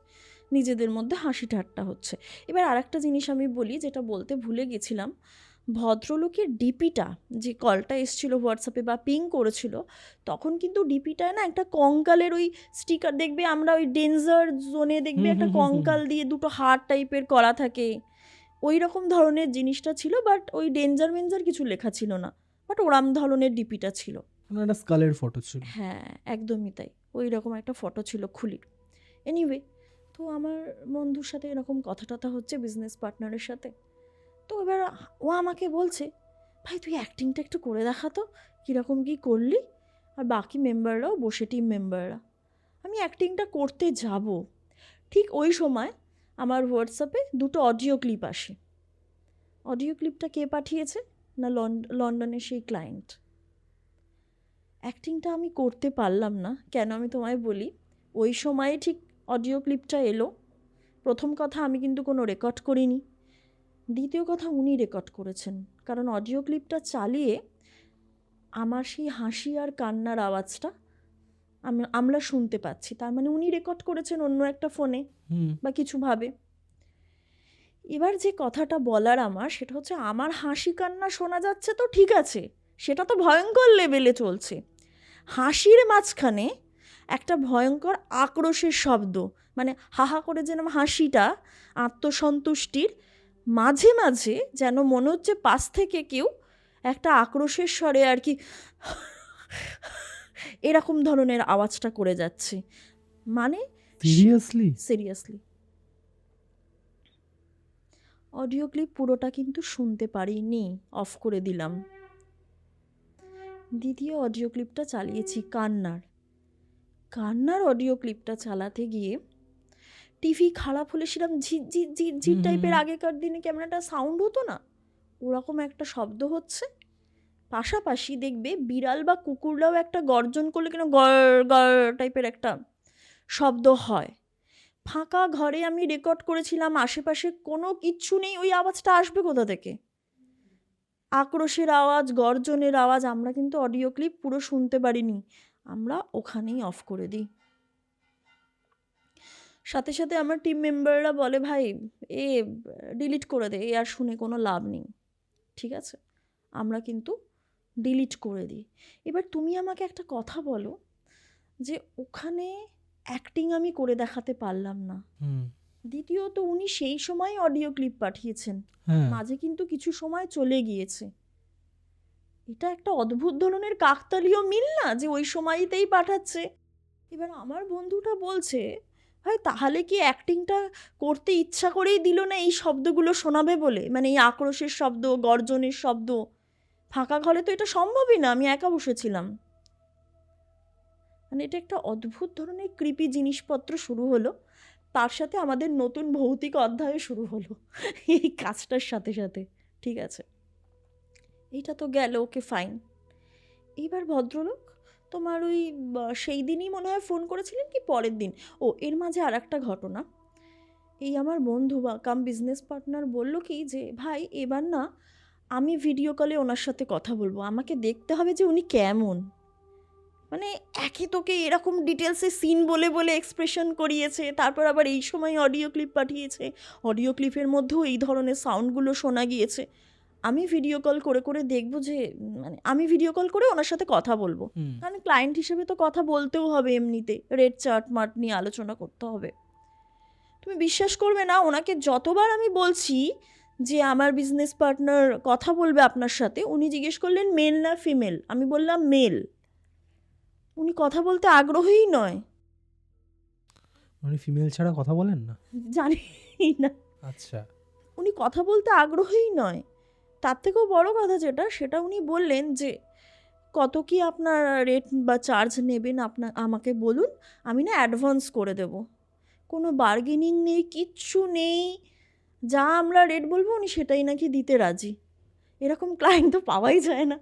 নিজেদের মধ্যে হাসি ঠাট্টা হচ্ছে। এবার আরেকটা জিনিস আমি বলি, যেটা বলতে ভুলে গেছিলাম, ভদ্রলোকের ডিপিটা, যে কলটা এসেছিলো হোয়াটসঅ্যাপে বা পিং করেছিল, তখন কিন্তু ডিপিটায় না একটা কঙ্কালের ওই স্টিকার, দেখবে আমরা ওই ডেঞ্জার জোনে দেখবে একটা কঙ্কাল দিয়ে দুটো হার্ট টাইপের করা থাকে, ওই রকম ধরনের জিনিসটা ছিল, বাট ওই ডেঞ্জার মেঞ্জার কিছু লেখা ছিল না, বাট ওরম ধরনের ডিপিটা ছিল। একটা স্কালের ফটো ছিল। হ্যাঁ একদমই তাই, ওই রকম একটা ফটো ছিল খুলির। এনিওয়ে, তো আমার বন্ধুর সাথে এরকম কথা টথা হচ্ছে, বিজনেস পার্টনারের সাথে। তো এবার ও আমাকে বলছে, ভাই তুই অ্যাক্টিংটা একটু করে দেখা তো, কীরকম কী করলি। আর বাকি মেম্বাররাও বসে, টিম মেম্বাররা, আমি অ্যাক্টিংটা করতে যাব, ঠিক ওই সময় আমার হোয়াটসঅ্যাপে দুটো অডিও ক্লিপ আসে। অডিও ক্লিপটা কে পাঠিয়েছে না, লন্ডনের সেই ক্লায়েন্ট। অ্যাক্টিংটা আমি করতে পারলাম না। কেন আমি তোমায় বলি, ওই সময়ে ঠিক অডিও ক্লিপটা এলো। প্রথম কথা, আমি কিন্তু কোনো রেকর্ড করিনি। দ্বিতীয় কথা, উনি রেকর্ড করেছেন, কারণ অডিও ক্লিপটা চালিয়ে আমার সেই হাসি আর কান্নার আওয়াজটা আমরা শুনতে পাচ্ছি। তার মানে উনি রেকর্ড করেছেন অন্য একটা ফোনে বা কিছুভাবে। এবার যে কথাটা বলার আমার, সেটা হচ্ছে আমার হাসি কান্না শোনা যাচ্ছে তো ঠিক আছে, সেটা তো ভয়ঙ্কর লেভেলে চলছে। হাসির মাঝখানে একটা ভয়ঙ্কর আক্রোশের শব্দ, মানে হাহা করে যেন হাসিটা আত্মসন্তুষ্টির, মাঝে মাঝে যেন মনে হচ্ছে পাশ থেকে কেউ একটা আক্রোশের স্বরে আর কি এরকম ধরনের আওয়াজটা করে যাচ্ছে। মানে সিরিয়াসলি অডিও ক্লিপ পুরোটা কিন্তু শুনতে পারিনি, অফ করে দিলাম। দ্বিতীয় অডিও ক্লিপটা চালিয়েছি কান্নার অডিও ক্লিপটা চালাতে গিয়ে টিভি খারাপ হলে সেরকম ঝিট ঝিট ঝিট ঝিট টাইপের আগেকার দিনে কেমন একটা সাউন্ড হতো না, ওরকম একটা শব্দ হচ্ছে। পাশাপাশি দেখবে বিড়াল বা কুকুররাও একটা গর্জন করলে কিনা গড় গড় টাইপের একটা শব্দ হয়। ফাঁকা ঘরে আমি রেকর্ড করেছিলাম, আশেপাশে কোনো কিচ্ছু নেই, ওই আওয়াজটা আসবে কোথা থেকে? আক্রোশের আওয়াজ, গর্জনের আওয়াজ। আমরা কিন্তু অডিও ক্লিপ পুরো শুনতে পারিনি, আমরা ওখানেই অফ করে দিই। সাথে সাথে আমার টিম মেম্বাররা বলে, ভাই এ ডিলিট করে দে, এ আর শুনে কোনো লাভ নেই। ঠিক আছে, আমরা কিন্তু ডিলিট করে দিই। এবার তুমি আমাকে একটা কথা বলো, যে ওখানে অ্যাক্টিং আমি করে দেখাতে পারলাম না। দ্বিতীয়ত, উনি সেই সময় অডিও ক্লিপ পাঠিয়েছেন, মাঝে কিন্তু কিছু সময় চলে গিয়েছে। এটা একটা অদ্ভুত ধরনের কাকতালীয় মিল না, যে ওই সময়তেই পাঠাচ্ছে। এবার আমার বন্ধুটা বলছে, ভাই তাহলে কি অ্যাক্টিংটা করতে ইচ্ছা করেই দিল না এই শব্দগুলো শোনাবে বলে? মানে এই আক্রোশের শব্দ, গর্জনের শব্দ। ফাঁকা ঘরে তো এটা সম্ভবই না, আমি একা বসেছিলাম। মানে এটা একটা অদ্ভুত ধরনের কৃপি জিনিসপত্র শুরু হলো। তার সাথে আমাদের নতুন ভৌতিক অধ্যায় শুরু হলো এই কাজটার সাথে সাথে। ঠিক আছে, এইটা তো গেল, ওকে ফাইন। এইবার ভদ্রলোক তোমার ওই সেই দিনই মনে হয় ফোন করেছিলেন কি পরের দিন। ও, এর মাঝে আর একটা ঘটনা। এই আমার বন্ধু বা কাম বিজনেস পার্টনার বলল কি, যে ভাই এবার না আমি ভিডিও কলে ওনার সাথে কথা বলবো, আমাকে দেখতে হবে যে উনি কেমন। মানে একে তোকে এরকম ডিটেলসে সিন বলে বলে এক্সপ্রেশন করিয়েছে, তারপর আবার এই সময় অডিও ক্লিপ পাঠিয়েছে, অডিও ক্লিপের মধ্যেও এই ধরনের সাউন্ডগুলো শোনা গিয়েছে। আমি ভিডিও কল করে করে দেখবো যে, মানে আমি ভিডিও কল করে ওনার সাথে কথা বলবো, কারণ ক্লায়েন্ট হিসেবে তো কথা বলতেও হবে, এমনিতে রেট চার্ট মার্ট নিয়ে আলোচনা করতে হবে। তুমি বিশ্বাস করবে না, ওনাকে যতবার আমি বলছি যে আমার বিজনেস পার্টনার কথা বলবে আপনার সাথে, উনি জিজ্ঞেস করলেন মেল না ফিমেল। আমি বললাম মেল। উনি কথা বলতে আগ্রহীই নয়। মানে ফিমেল ছাড়া কথা বলেন না? জানি না। আচ্ছা। উনি কথা বলতে আগ্রহীই নয়। তার থেকেও বড় কথা যেটা, সেটা উনি বললেন যে কত কি আপনার রেট বা চার্জ নেবেন আমাকে বলুন, আমি না অ্যাডভান্স করে দেব। কোনো বার্গেনিং নেই, কিচ্ছু নেই, যা আমরা রেট বলবো উনি সেটাই নাকি দিতে রাজি। এরকম ক্লায়েন্ট তো পাওয়াই যায় না।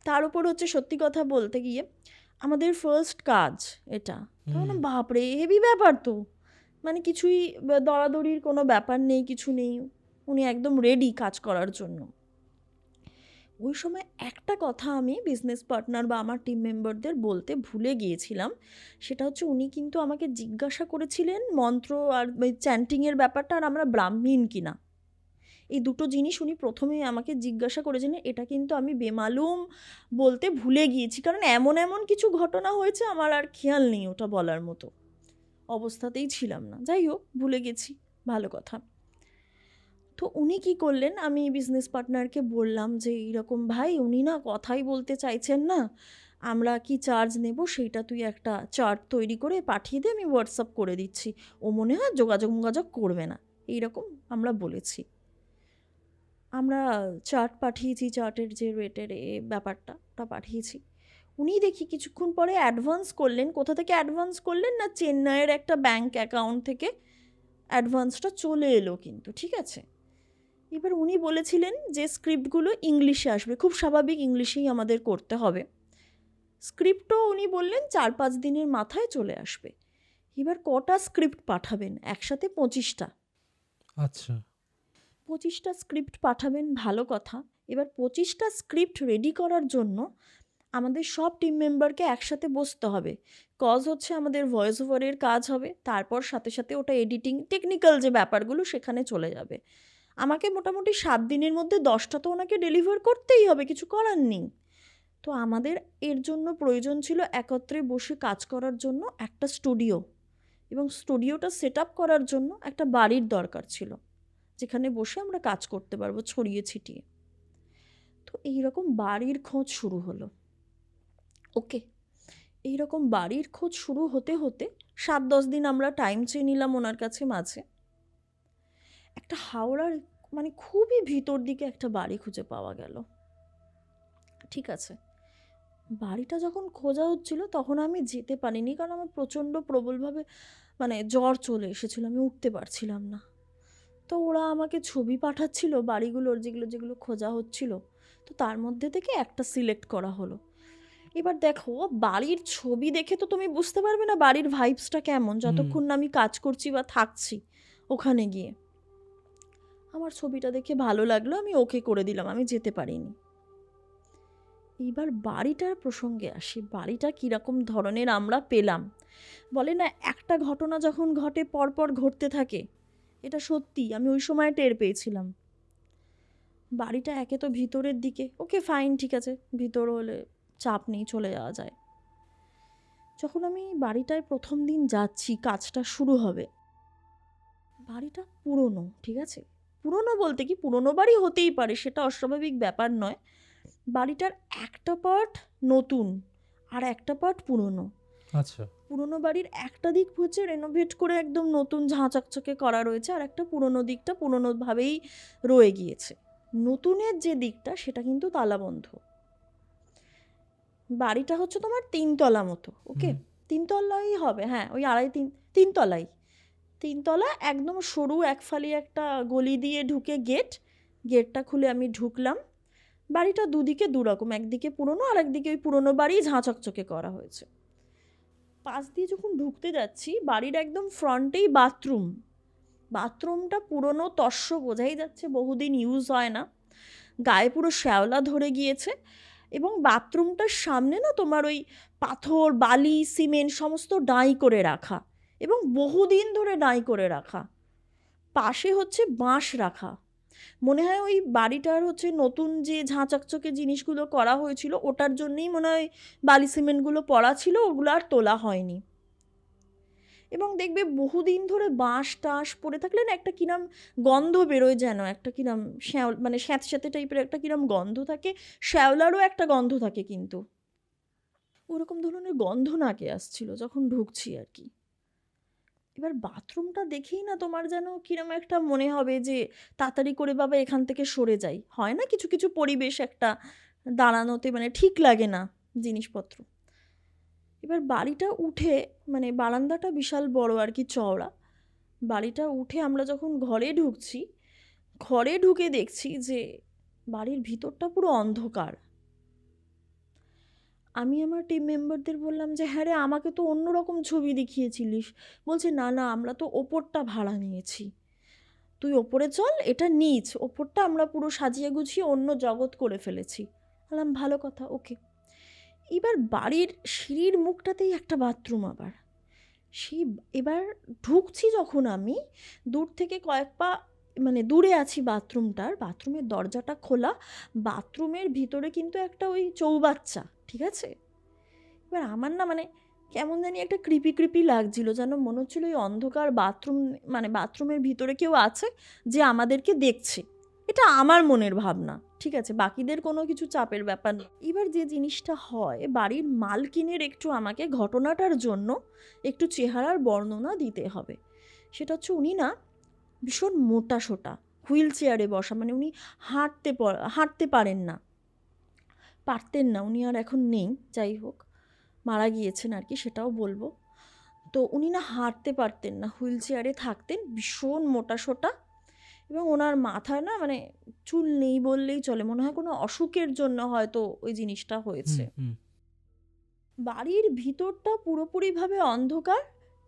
তার উপর হচ্ছে সত্যি কথা বলতে গিয়ে আমাদের ফার্স্ট কাজ এটা। মানে বাপরে, হেভি ব্যাপার তো। মানে কিছুই দরাদরির কোনো ব্যাপার নেই, কিছু নেই, উনি একদম রেডি কাজ করার জন্য। ওই সময় একটা কথা আমি বিজনেস পার্টনার বা আমার টিম মেম্বারদের বলতে ভুলে গিয়েছিলাম। সেটা হচ্ছে, উনি কিন্তু আমাকে জিজ্ঞাসা করেছিলেন মন্ত্র আর চ্যান্টিংয়ের ব্যাপারটা, আর আমরা ব্রাহ্মীণ কিনা। এই দুটো জিনিস উনি প্রথমে আমাকে জিজ্ঞাসা করেছিলেন। এটা কিন্তু আমি বেমালুম বলতে ভুলে গিয়েছি, কারণ এমন এমন কিছু ঘটনা হয়েছে আমার আর খেয়াল নেই ওটা বলার মতো অবস্থাতেই ছিলাম না। যাই হোক, ভুলে গেছি, ভালো কথা। তো উনি কি করলেন, আমি বিজনেস পার্টনারকে বললাম যে এইরকম ভাই, উনি না কথাই বলতে চাইছেন না, আমরা কি চার্জ নেব সেইটা তুই একটা চার্ট তৈরি করে পাঠিয়ে দে, আমি হোয়াটসঅ্যাপ করে দিচ্ছি, ও মনে হয় যোগাযোগ করবে না, এইরকম আমরা বলেছি। আমরা চার্ট পাঠিয়েছি, চার্টের যে রেটের ব্যাপারটা ওটা পাঠিয়েছি। উনি দেখি কিছুক্ষণ পরে অ্যাডভান্স করলেন। কোথা থেকে অ্যাডভান্স করলেন না, চেন্নাইয়ের একটা ব্যাঙ্ক অ্যাকাউন্ট থেকে অ্যাডভান্সটা চলে এলো কিন্তু। ঠিক আছে, এবার উনি বলেছিলেন যে স্ক্রিপ্টগুলো ইংলিশে আসবে, খুব স্বাভাবিক, ইংলিশেই আমাদের করতে হবে। স্ক্রিপ্টও উনি বললেন 4-5 দিনের মাথায় চলে আসবে। এবার কটা স্ক্রিপ্ট পাঠাবেন? একসাথে 25টা। আচ্ছা। 25টা স্ক্রিপ্ট পাঠাবেন, ভালো কথা। এবার 25টা স্ক্রিপ্ট রেডি করার জন্য আমাদের সব টিম মেম্বারকে একসাথে বসতে হবে। কজ হচ্ছে আমাদের ভয়েস ওভারের কাজ হবে, তারপর সাথে সাথে ওটা এডিটিং টেকনিক্যাল যে ব্যাপারগুলো সেখানে চলে যাবে। আমাকে মোটামুটি 7 দিনের মধ্যে 10টা তো ওনাকে ডেলিভার করতেই হবে, কিছু করার নেই। তো আমাদের এর জন্য প্রয়োজন ছিল একত্রে বসে কাজ করার জন্য একটা স্টুডিও, এবং স্টুডিওটা সেট আপ করার জন্য একটা বাড়ির দরকার ছিল, যেখানে বসে আমরা কাজ করতে পারবো ছড়িয়ে ছিটিয়ে। তো এইরকম বাড়ির খোঁজ শুরু হলো। ওকে, এইরকম বাড়ির খোঁজ শুরু হতে হতে 7-10 দিন আমরা টাইম চেয়ে নিলাম ওনার কাছে। মাঝে একটা হাওড়ার মানে খুবই ভিতর দিকে একটা বাড়ি খুঁজে পাওয়া গেল। ঠিক আছে, বাড়িটা যখন খোঁজা হচ্ছিল তখন আমি যেতে পারিনি, কারণ আমার প্রচণ্ড প্রবলভাবে মানে জ্বর চলে এসেছিল, আমি উঠতে পারছিলাম না। তো ওরা আমাকে ছবি পাঠাচ্ছিল বাড়িগুলোর, যেগুলো যেগুলো খোঁজা হচ্ছিল। তো তার মধ্যে থেকে একটা সিলেক্ট করা হলো। এবার দেখো, বাড়ির ছবি দেখে তো তুমি বুঝতে পারবে না বাড়ির ভাইবসটা কেমন যতক্ষণ না আমি কাজ করছি বা থাকছি ওখানে গিয়ে। আমার ছবিটা দেখে ভালো লাগলো, আমি ওকে করে দিলাম, আমি যেতে পারিনি। এইবার বাড়িটার প্রসঙ্গে আসি, বাড়িটা কীরকম ধরনের আমরা পেলাম। বলে না, একটা ঘটনা যখন ঘটে পরপর ঘটতে থাকে, এটা সত্যি, আমি ওই সময় টের পেয়েছিলাম। বাড়িটা একে তো ভিতরের দিকে, ওকে ফাইন, ঠিক আছে, ভিতর হলে চাপ নেই, চলে যাওয়া যায়। যখন আমি বাড়িটায় প্রথম দিন যাচ্ছি, কাজটা শুরু হবে, বাড়িটা পুরনো, ঠিক আছে, পুরনো বলতে কি, পুরনো বাড়ি হতেই পারে, সেটা অস্বাভাবিক ব্যাপার নয়। বাড়িটার একটা পার্ট নতুন আর একটা পার্ট পুরনো। আচ্ছা। পুরনো বাড়ির একটা দিক হচ্ছে রেনোভেট করে একদম নতুন ঝাঁ চকচকে করা রয়েছে, আর একটা পুরনো দিকটা পুরনোভাবেই রয়ে গিয়েছে। নতুনের যে দিকটা সেটা কিন্তু তালাবন্ধ। বাড়িটা হচ্ছে তোমার 3 তলা মতো, ওকে, 3 তলাই হবে, হ্যাঁ, ওই 3 তলাই। 3 তলা, একদম সরু একফালি একটা গলি দিয়ে ঢুকে গেটটা খুলে আমি ঢুকলাম। বাড়িটা দুদিকে দুরকম, একদিকে পুরনো আর একদিকে ওই পুরনো বাড়ি ঝাঁ চকচকে করা হয়েছে। পাশ দিয়ে যখন ঢুকতে যাচ্ছি, বাড়ির একদম ফ্রন্টেই বাথরুমটা পুরনো তস্য, বোঝাই যাচ্ছে বহুদিন ইউজ হয় না, গায়ে পুরো শ্যাওলা ধরে গিয়েছে। এবং বাথরুমটার সামনে না তোমার ওই পাথর বালি সিমেন্ট সমস্ত ডাই করে রাখা, এবং বহুদিন ধরে ডাই করে রাখা। পাশে হচ্ছে বাঁশ রাখা, মনে হয় ওই বাড়িটার হচ্ছে নতুন যে ঝাঁ চকচকে জিনিসগুলো করা হয়েছিল ওটার জন্যেই মনে হয় বালি সিমেন্টগুলো পড়া ছিল, ওগুলো আর তোলা হয়নি। এবং দেখবে বহুদিন ধরে বাঁশ টাঁশ পড়ে থাকলে না একটা কিরম গন্ধ বেরোয়, যেন একটা কিরম মানে স্যাঁতস্যাঁতে টাইপের একটা কিরম গন্ধ থাকে। শ্যাওলারও একটা গন্ধ থাকে, কিন্তু ওরকম ধরনের গন্ধ নাকে আসছিল যখন ঢুকছি আর কি। এবার বাথরুমটা দেখেই না তোমার যেন কিরম একটা মনে হবে যে তাড়াতাড়ি করে বাবা এখান থেকে সরে যাই, হয় না কিছু কিছু পরিবেশ একটা দাঁড়ানোতে মানে ঠিক লাগে না জিনিসপত্র। এবার বাড়িটা উঠে, মানে বারান্দাটা বিশাল বড় আর কি, চওড়া। বাড়িটা উঠে আমরা যখন ঘরে ঢুকছি, ঘরে ঢুকে দেখছি যে বাড়ির ভিতরটা পুরো অন্ধকার। আমি আমার টিম মেম্বারদের বললাম যে হ্যাঁ রে, আমাকে তো অন্যরকম ছবি দেখিয়েছিলিস। বলছে না না, আমরা তো ওপরটা ভাড়া নিয়েছি, তুই ওপরে চল, এটা নিচ, ওপরটা আমরা পুরো সাজিয়ে গুছিয়ে অন্য জগৎ করে ফেলেছি। বললাম ভালো কথা, ওকে। এবার বাড়ির সিঁড়ির মুখটাতেই একটা বাথরুম, আবার সেই, এবার ঢুকছি যখন আমি, দূর থেকে কয়েক পা মানে দূরে আছি বাথরুমটার, বাথরুমের দরজাটা খোলা, বাথরুমের ভিতরে কিন্তু একটা ওই চৌবাচ্চা, ঠিক আছে। এবার আমার না মানে কেমন জানি একটা ক্রিপি ক্রিপি লাগছিল, যেন মনে হচ্ছিল ওই অন্ধকার বাথরুম, মানে বাথরুমের ভিতরে কেউ আছে যে আমাদেরকে দেখছে। এটা আমার মনের ভাবনা, ঠিক আছে, বাকিদের কোনো কিছু চাপের ব্যাপার না। এবার যে জিনিসটা হয়, বাড়ির মালকিনের একটু আমাকে ঘটনাটার জন্য একটু চেহারার বর্ণনা দিতে হবে। সেটা হচ্ছে, উনি না ভীষণ মোটা সোটা, হুইল চেয়ারে বসা, মানে উনি হাঁটতে পারতেন না, উনি আর এখন নেই, যাই হোক, মারা গিয়েছেন আর কি, সেটাও বলবো। তো উনি না হাঁটতে পারতেন না, হুইল চেয়ারে থাকতেন, ভীষণ মোটা সোটা, এবং ওনার মাথায় না মানে চুল নেই বললেই চলে, মনে হয় কোনো অসুখের জন্য হয়তো ওই জিনিসটা হয়েছে। বাড়ির ভিতরটা পুরোপুরিভাবে অন্ধকার,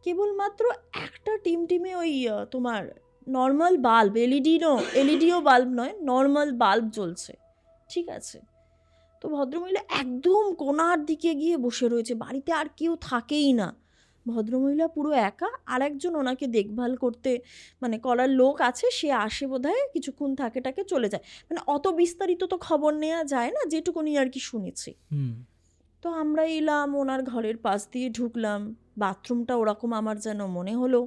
কেবলমাত্র একটা টিমটিমে ওই তোমার নর্মাল বাল্ব, এলইডিও বাল্ব নয়, নর্মাল বাল্ব জ্বলছে, ঠিক আছে। তো ভদ্রমহিলা একদম কোণার দিকে গিয়ে বসে রয়েছে, বাড়িতে আর কেউ থাকেই না, ভদ্রমহিলা পুরো একা, আর একজন ওনাকে দেখভাল করতে মানে করার লোক আছে, সে আসে বোধহয়, কিছুক্ষণ থাকে টাকে চলে যায়, মানে অত বিস্তারিত তো খবর নেওয়া যায় না, যেটুকুনি আর কি শুনেছি। তো আমরা এলাম, ওনার ঘরের পাশ দিয়ে ঢুকলাম, বাথরুমটা ওরকম আমার যেন মনে হলো।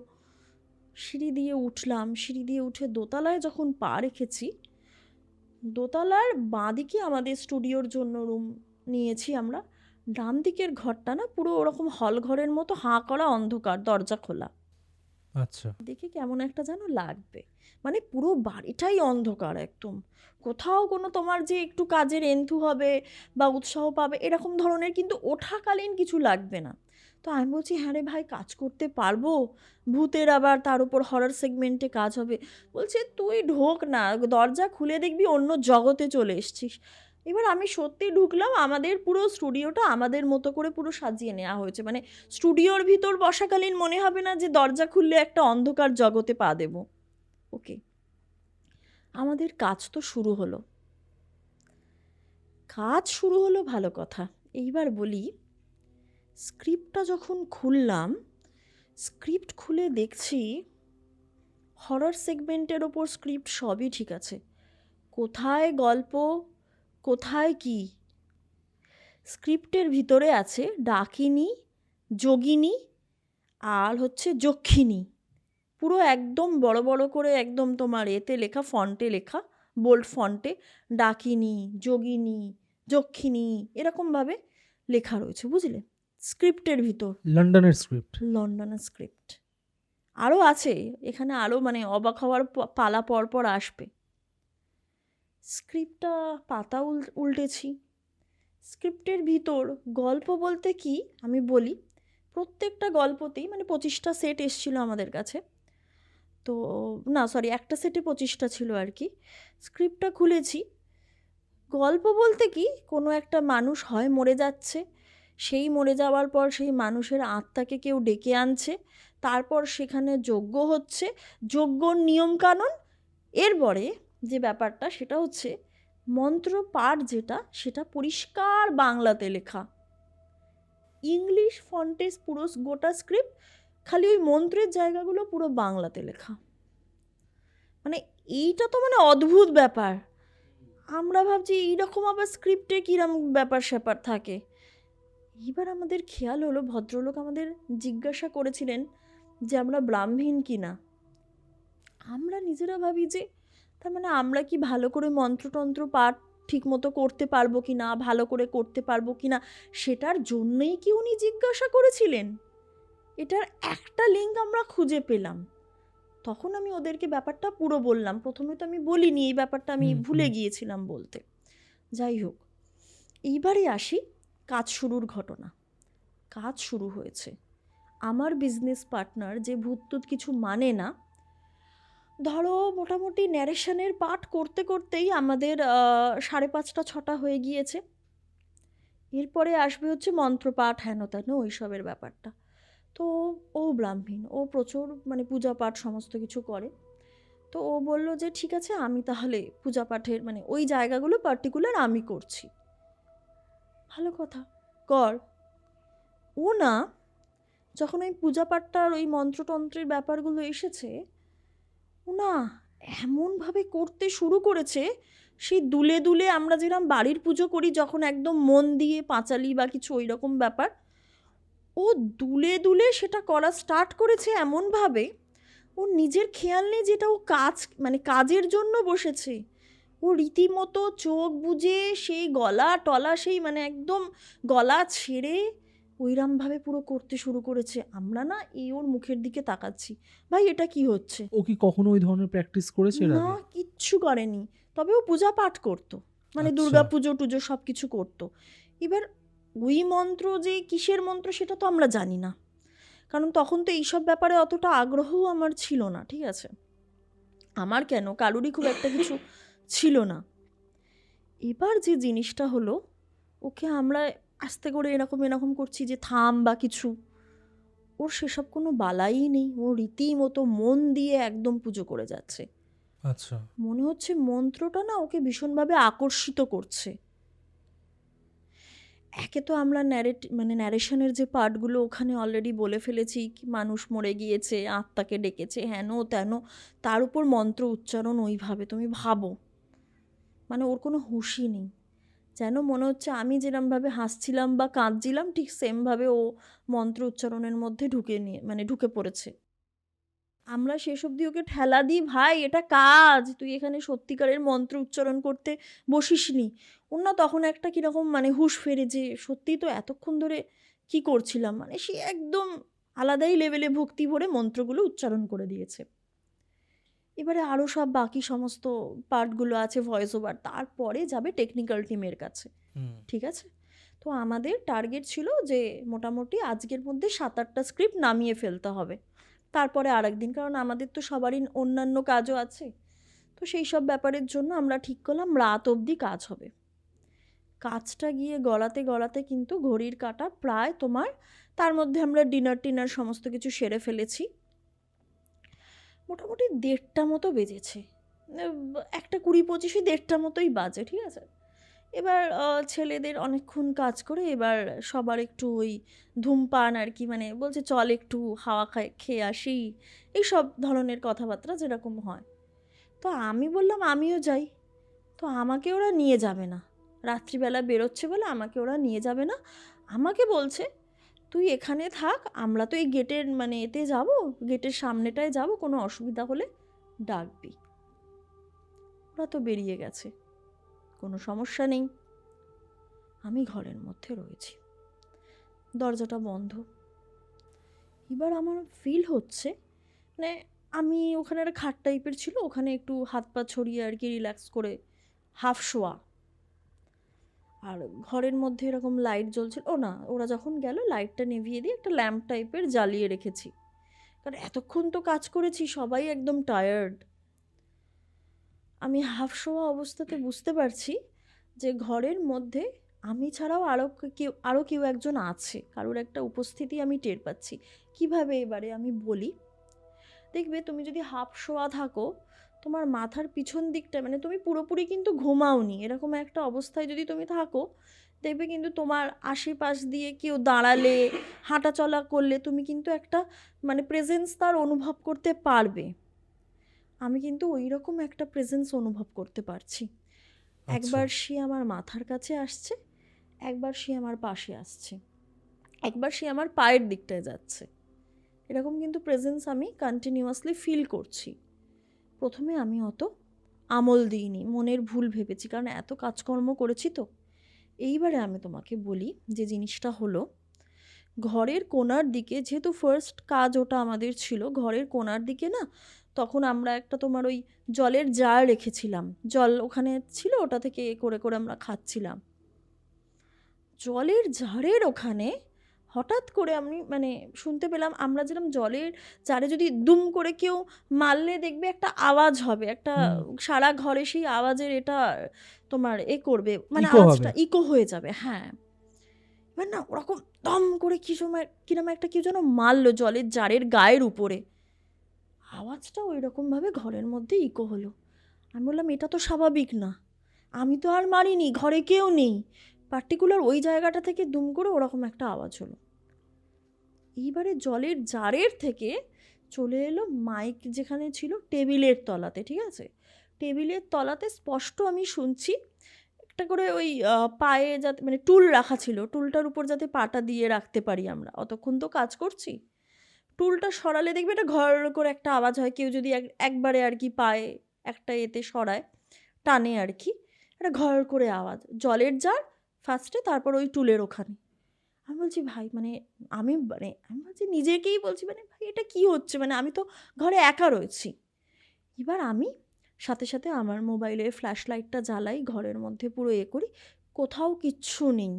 সিঁড়ি দিয়ে উঠলাম, সিঁড়ি দিয়ে উঠে দোতলায় যখন পা রেখেছি, দোতলার বাঁদিকে আমাদের স্টুডিওর জন্য রুম নিয়েছি আমরা, ডান দিকের ঘরটা না পুরো ওরকম হল ঘরের মতো, হাঁ করা, অন্ধকার, দরজা খোলা। আচ্ছা। দেখে কেমন একটা যেন লাগবে, মানে পুরো বাড়িটাই অন্ধকার একদম, কোথাও কোনো তোমার যে একটু কাজের এন্থু হবে বা উৎসাহ পাবে এরকম ধরনের কিন্তু ওঠাকালীন কিছু লাগবে না। তো আমি বলছি, হ্যাঁ রে ভাই, কাজ করতে পারবো, ভূতের আবার তার উপর হরর সেগমেন্টে কাজ হবে। বলছে তুই ঢোক না, দরজা খুলে দেখবি অন্য জগতে চলে এসছিস। এবার আমি সত্যি ঢুকলাম, আমাদের পুরো স্টুডিওটা আমাদের মতো করে পুরো সাজিয়ে নেওয়া হয়েছে, মানে স্টুডিওর ভিতর বসাকালীন মনে হবে না যে দরজা খুললে একটা অন্ধকার জগতে পা দেব। ওকে, আমাদের কাজ তো শুরু হলো, ভালো কথা। এইবার বলি, স্ক্রিপ্টটা যখন খুললাম, স্ক্রিপ্ট খুলে দেখছি হরর সেগমেন্টের ওপর স্ক্রিপ্ট, সবই ঠিক আছে, কোথায় গল্প, কোথায় কি। স্ক্রিপ্টের ভিতরে আছে ডাকিনী, যোগিনী, আর হচ্ছে যক্ষিণী, পুরো একদম বড় বড় করে একদম তোমার এতে লেখা, ফন্টে লেখা, বোল্ড ফন্টে, ডাকিনী, যোগিনী, যক্ষিণী, এরকমভাবে লেখা রয়েছে, বুঝলে, স্ক্রিপ্টের ভিতর। লন্ডনের স্ক্রিপ্ট। লন্ডনের স্ক্রিপ্ট আরও আছে এখানে, আরও মানে অবাক হওয়ার পালা পরপর আসবে। স্ক্রিপ্টটা পাতা উল্টেছি, স্ক্রিপ্টের ভিতর গল্প বলতে কি আমি বলি, প্রত্যেকটা গল্পতেই মানে 25টা সেট এসেছিলো আমাদের কাছে, তো না সরি, একটা সেটে 25টা ছিল আর কি। স্ক্রিপ্টটা খুলেছি, গল্প বলতে কি, কোনো একটা মানুষ হয় মরে যাচ্ছে, সেই মরে যাওয়ার পর সেই মানুষের আত্মাকে কেউ ডেকে আনছে, তারপর সেখানে যজ্ঞ হচ্ছে, যজ্ঞর নিয়মকানুন, এরপরে যে ব্যাপারটা সেটা হচ্ছে মন্ত্র পাঠ, যেটা সেটা পরিষ্কার বাংলাতে লেখা, ইংলিশ ফন্টে পুরো গোটা স্ক্রিপ্ট, খালি ওই মন্ত্রের জায়গাগুলো পুরো বাংলাতে লেখা। মানে এইটা তো মানে অদ্ভুত ব্যাপার, আমরা ভাবছি এইরকম আবার স্ক্রিপ্টে কীরকম ব্যাপার স্যাপার থাকে। এবার আমাদের খেয়াল হলো, ভদ্রলোক আমাদের জিজ্ঞাসা করেছিলেন যে আমরা ব্রাহ্মণ কি না। আমরা নিজেরা ভাবি যে তার মানে আমরা কি ভালো করে মন্ত্রতন্ত্র পাঠ ঠিক মতো করতে পারবো কি না, ভালো করে করতে পারবো কি না, সেটার জন্যই কি উনি জিজ্ঞাসা করেছিলেন। এটার একটা লিঙ্ক আমরা খুঁজে পেলাম, তখন আমি ওদেরকে ব্যাপারটা পুরো বললাম, প্রথমে তো আমি বলিনি, এই ব্যাপারটা আমি ভুলে গিয়েছিলাম বলতে। যাই হোক, এইবারে আসি কাজ শুরুর ঘটনা। কাজ শুরু হয়েছে, আমার বিজনেস পার্টনার যে ভূত কিছু মানে না, ধরো মোটামুটি ন্যারেশনের পাঠ করতে করতেই আমাদের 5:30 6টা হয়ে গিয়েছে। এরপরে আসবে হচ্ছে মন্ত্রপাঠ, হেন তেন ওইসবের ব্যাপারটা। তো ও ব্রাহ্মণ, ও প্রচুর মানে পূজা পাঠ সমস্ত কিছু করে। তো ও বলল যে ঠিক আছে, আমি তাহলে পূজা পাঠের মানে ওই জায়গাগুলো পার্টিকুলার আমি করছি। ভালো কথা, কর। ও না, যখন ওই পূজা পাঠটার ওই মন্ত্রতন্ত্রের ব্যাপারগুলো এসেছে, ও না এমনভাবে করতে শুরু করেছে, সেই দুলে দুলে আমরা যেরকম বাড়ির পুজো করি যখন একদম মন দিয়ে পাঁচালি বা কিছু ওই রকম ব্যাপার, ও দুলে দুলে সেটা করা স্টার্ট করেছে এমনভাবে, ওর নিজের খেয়াল নেই যেটা ও কাজ মানে কাজের জন্য বসেছে। ও রীতিমতো চোখ বুজে সেই গলা টলা, সেই মানে একদম গলা ছেড়ে ওইরমভাবে পুরো করতে শুরু করেছে। আমরা না এই ওর মুখের দিকে তাকাচ্ছি, ভাই এটা কি হচ্ছে। ও কি কখনো ওই ধরনের প্র্যাকটিস করেছে এর না, আগে? কিচ্ছু করেনি, তবে ও পূজা পাঠ করতো, মানে আচ্ছা। দুর্গা পুজো টুজো সব কিছু করতো। এবার ওই মন্ত্র যে কিসের মন্ত্র সেটা তো আমরা জানি না, কারণ তখন তো এইসব ব্যাপারে অতটা আগ্রহও আমার ছিল না, ঠিক আছে, আমার কেন কারুরই খুব একটা কিছু ছিল না। এবার যে জিনিসটা হলো, ওকে আমরা আস্তে করে এরকম এরকম করছি যে থাম বা কিছু, ওর সেসব কোনো বালাই নেই। ও রীতিমতো মন দিয়ে একদম পুজো করে যাচ্ছে। আচ্ছা। মনে হচ্ছে মন্ত্রটা না ওকে ভীষণভাবে আকর্ষিত করছে। একে তো আমরা ন্যারেশনের যে পার্টগুলো ওখানে অলরেডি বলে ফেলেছি, কি মানুষ মরে গিয়েছে, আত্মাকে ডেকেছে, হেন তেন, তার উপর মন্ত্র উচ্চারণ ওইভাবে তুমি ভাবো। মানে ওর কোনো হুঁশই নেই। যেন মনে হচ্ছে আমি যেরমভাবে হাসছিলাম বা কাঁদছিলাম ঠিক সেমভাবে ও মন্ত্র উচ্চারণের মধ্যে ঢুকে পড়েছে। আমরা শেষ অবধি ওকে ঠেলা দিই, ভাই এটা কাজ, তুই এখানে সত্যিকারের মন্ত্র উচ্চারণ করতে বসিসনি। ওর না তখন একটা কীরকম হুঁশ ফেরে যে সত্যিই তো এতক্ষণ ধরে কি করছিলাম, সে একদম আলাদাই লেভেলে ভক্তি ভরে মন্ত্রগুলো উচ্চারণ করে দিয়েছে। এবারে আরও সব বাকি সমস্ত পার্টগুলো আছে, ভয়েস ওভার, তারপরে যাবে টেকনিক্যাল টিমের কাছে। ঠিক আছে, তো আমাদের টার্গেট ছিল যে মোটামুটি আজকের মধ্যে 7-8টা স্ক্রিপ্ট নামিয়ে ফেলতে হবে, তারপরে আরেকদিন, কারণ আমাদের তো সবারই অন্যান্য কাজও আছে। তো সেই সব ব্যাপারের জন্য আমরা ঠিক করলাম রাত অবধি কাজ হবে। কাজটা গিয়ে গড়াতে গড়াতে কিন্তু ঘড়ির কাঁটা প্রায় তোমার, তার মধ্যে আমরা ডিনার সমস্ত কিছু সেরে ফেলেছি, মোটামুটি 1:30টা মতো বেজেছে। 1:20-25, 1:30টা মতোই বাজে, ঠিক আছে। এবার ছেলেদের অনেকক্ষণ কাজ করে এবার সবার একটু ওই ধূমপান আর কি, বলছে চল একটু হাওয়া খেয়ে আসি, এইসব ধরনের কথাবার্তা যেরকম হয়। তো আমি বললাম আমিও যাই। তো আমাকে ওরা নিয়ে যাবে না, রাত্রিবেলা বেরোচ্ছে বলে আমাকে ওরা নিয়ে যাবে না। আমাকে বলছে তুই এখানে থাক, আমরা তো এই গেটের এতে যাব, গেটের সামনেটায় যাব, কোনো অসুবিধা হলে ডাকবি। ওরা তো বেরিয়ে গেছে, কোনো সমস্যা নেই। আমি ঘরের মধ্যে রয়েছি, দরজাটা বন্ধ। এবার আমার ফিল হচ্ছে আমি ওখানে একটা খাট টাইপের ছিল, ওখানে একটু হাত পা ছড়িয়ে আর কি রিল্যাক্স করে হাফ শোয়া। আর ঘরের মধ্যে এরকম লাইট জ্বলছিল, ও না, ওরা যখন গেল লাইটটা নিভিয়ে দিয়ে একটা ল্যাম্প টাইপের জ্বালিয়ে রেখেছি, কারণ এতক্ষণ তো কাজ করেছি, সবাই একদম টায়ার্ড। আমি হাফ শোয়া অবস্থাতে বুঝতে পারছি যে ঘরের মধ্যে আমি ছাড়াও আরও কেউ একজন আছে, কারোর একটা উপস্থিতি আমি টের পাচ্ছি। কিভাবে এবারে আমি বলি, দেখবে তুমি যদি হাফ শোয়া থাকো, তোমার মাথার পিছন দিকটা তুমি পুরোপুরি কিন্তু ঘুমাওনি, এরকম একটা অবস্থায় যদি তুমি থাকো, দেখবে কিন্তু তোমার আশেপাশ দিয়ে কেউ দাঁড়ালে, হাঁটা চলা করলে তুমি কিন্তু একটা প্রেজেন্স তার অনুভব করতে পারবে। আমি কিন্তু ওই রকম একটা প্রেজেন্স অনুভব করতে পারছি। একবার সে আমার মাথার কাছে আসছে, একবার সে আমার পাশে আসছে, একবার সে আমার পায়ের দিকটায় যাচ্ছে, এরকম কিন্তু প্রেজেন্স আমি কন্টিনিউয়াসলি ফিল করছি। প্রথমে আমি অত আমল দিইনি, মনের ভুল ভেবেছি, কারণ এত কাজকর্ম করেছি তো। এইবারে আমি তোমাকে বলি যে জিনিসটা হলো, ঘরের কোণার দিকে, যেহেতু ফার্স্ট কাজ ওটা আমাদের ছিল, ঘরের কোণার দিকে না, তখন আমরা একটা তোমার ওই জলের জার রেখেছিলাম, জল ওখানে ছিল, ওটা থেকে করে করে আমরা খাচ্ছিলাম। জলের জারের ওখানে হঠাৎ করে আমি শুনতে পেলাম, আমরা যেরকম জলের জারে যদি দুম করে কেউ মারলে দেখবে একটা আওয়াজ হবে, একটা সারা ঘরে সেই আওয়াজের এটা তোমার করবে, আওয়াজটা ইকো হয়ে যাবে। হ্যাঁ, এবার না ওরকম দম করে কিরম একটা কেউ যেন মারলো জলের জারের গায়ের উপরে, আওয়াজটা ওই রকমভাবে ঘরের মধ্যে ইকো হলো। আমি বললাম এটা তো স্বাভাবিক না, আমি তো আর মারিনি, ঘরে কেউ নেই, পার্টিকুলার ওই জায়গাটা থেকে দুম করে ওরকম একটা আওয়াজ হলো। এইবারে জলের জারের থেকে চলে এলো মাইক যেখানে ছিল টেবিলের তলাতে, ঠিক আছে, টেবিলের তলাতে স্পষ্ট আমি শুনছি একটা করে ওই পায়ে যাতে টুল রাখা ছিল, টুলটার উপর যাতে পাটা দিয়ে রাখতে পারি আমরা, অতক্ষণ তো কাজ করছি। টুলটা সরালে দেখবে এটা ঘর করে একটা আওয়াজ হয়, কেউ যদি একবারে আর কি পায়ে একটা এতে সরায়, টানে আর কি, একটা ঘর করে আওয়াজ, জলের জার ফার্স্টে, তারপর ওই টুলের ওখানে। আমি বলছি ভাই আমি আমি বলছি নিজেকেই বলছি ভাই এটা কি হচ্ছে, আমি তো ঘরে একা রয়েছি। এবার আমি সাথে সাথে আমার মোবাইলের ফ্ল্যাশ লাইটটা জ্বালাই, ঘরের মধ্যে পুরো করি, কোথাও কিচ্ছু নেই।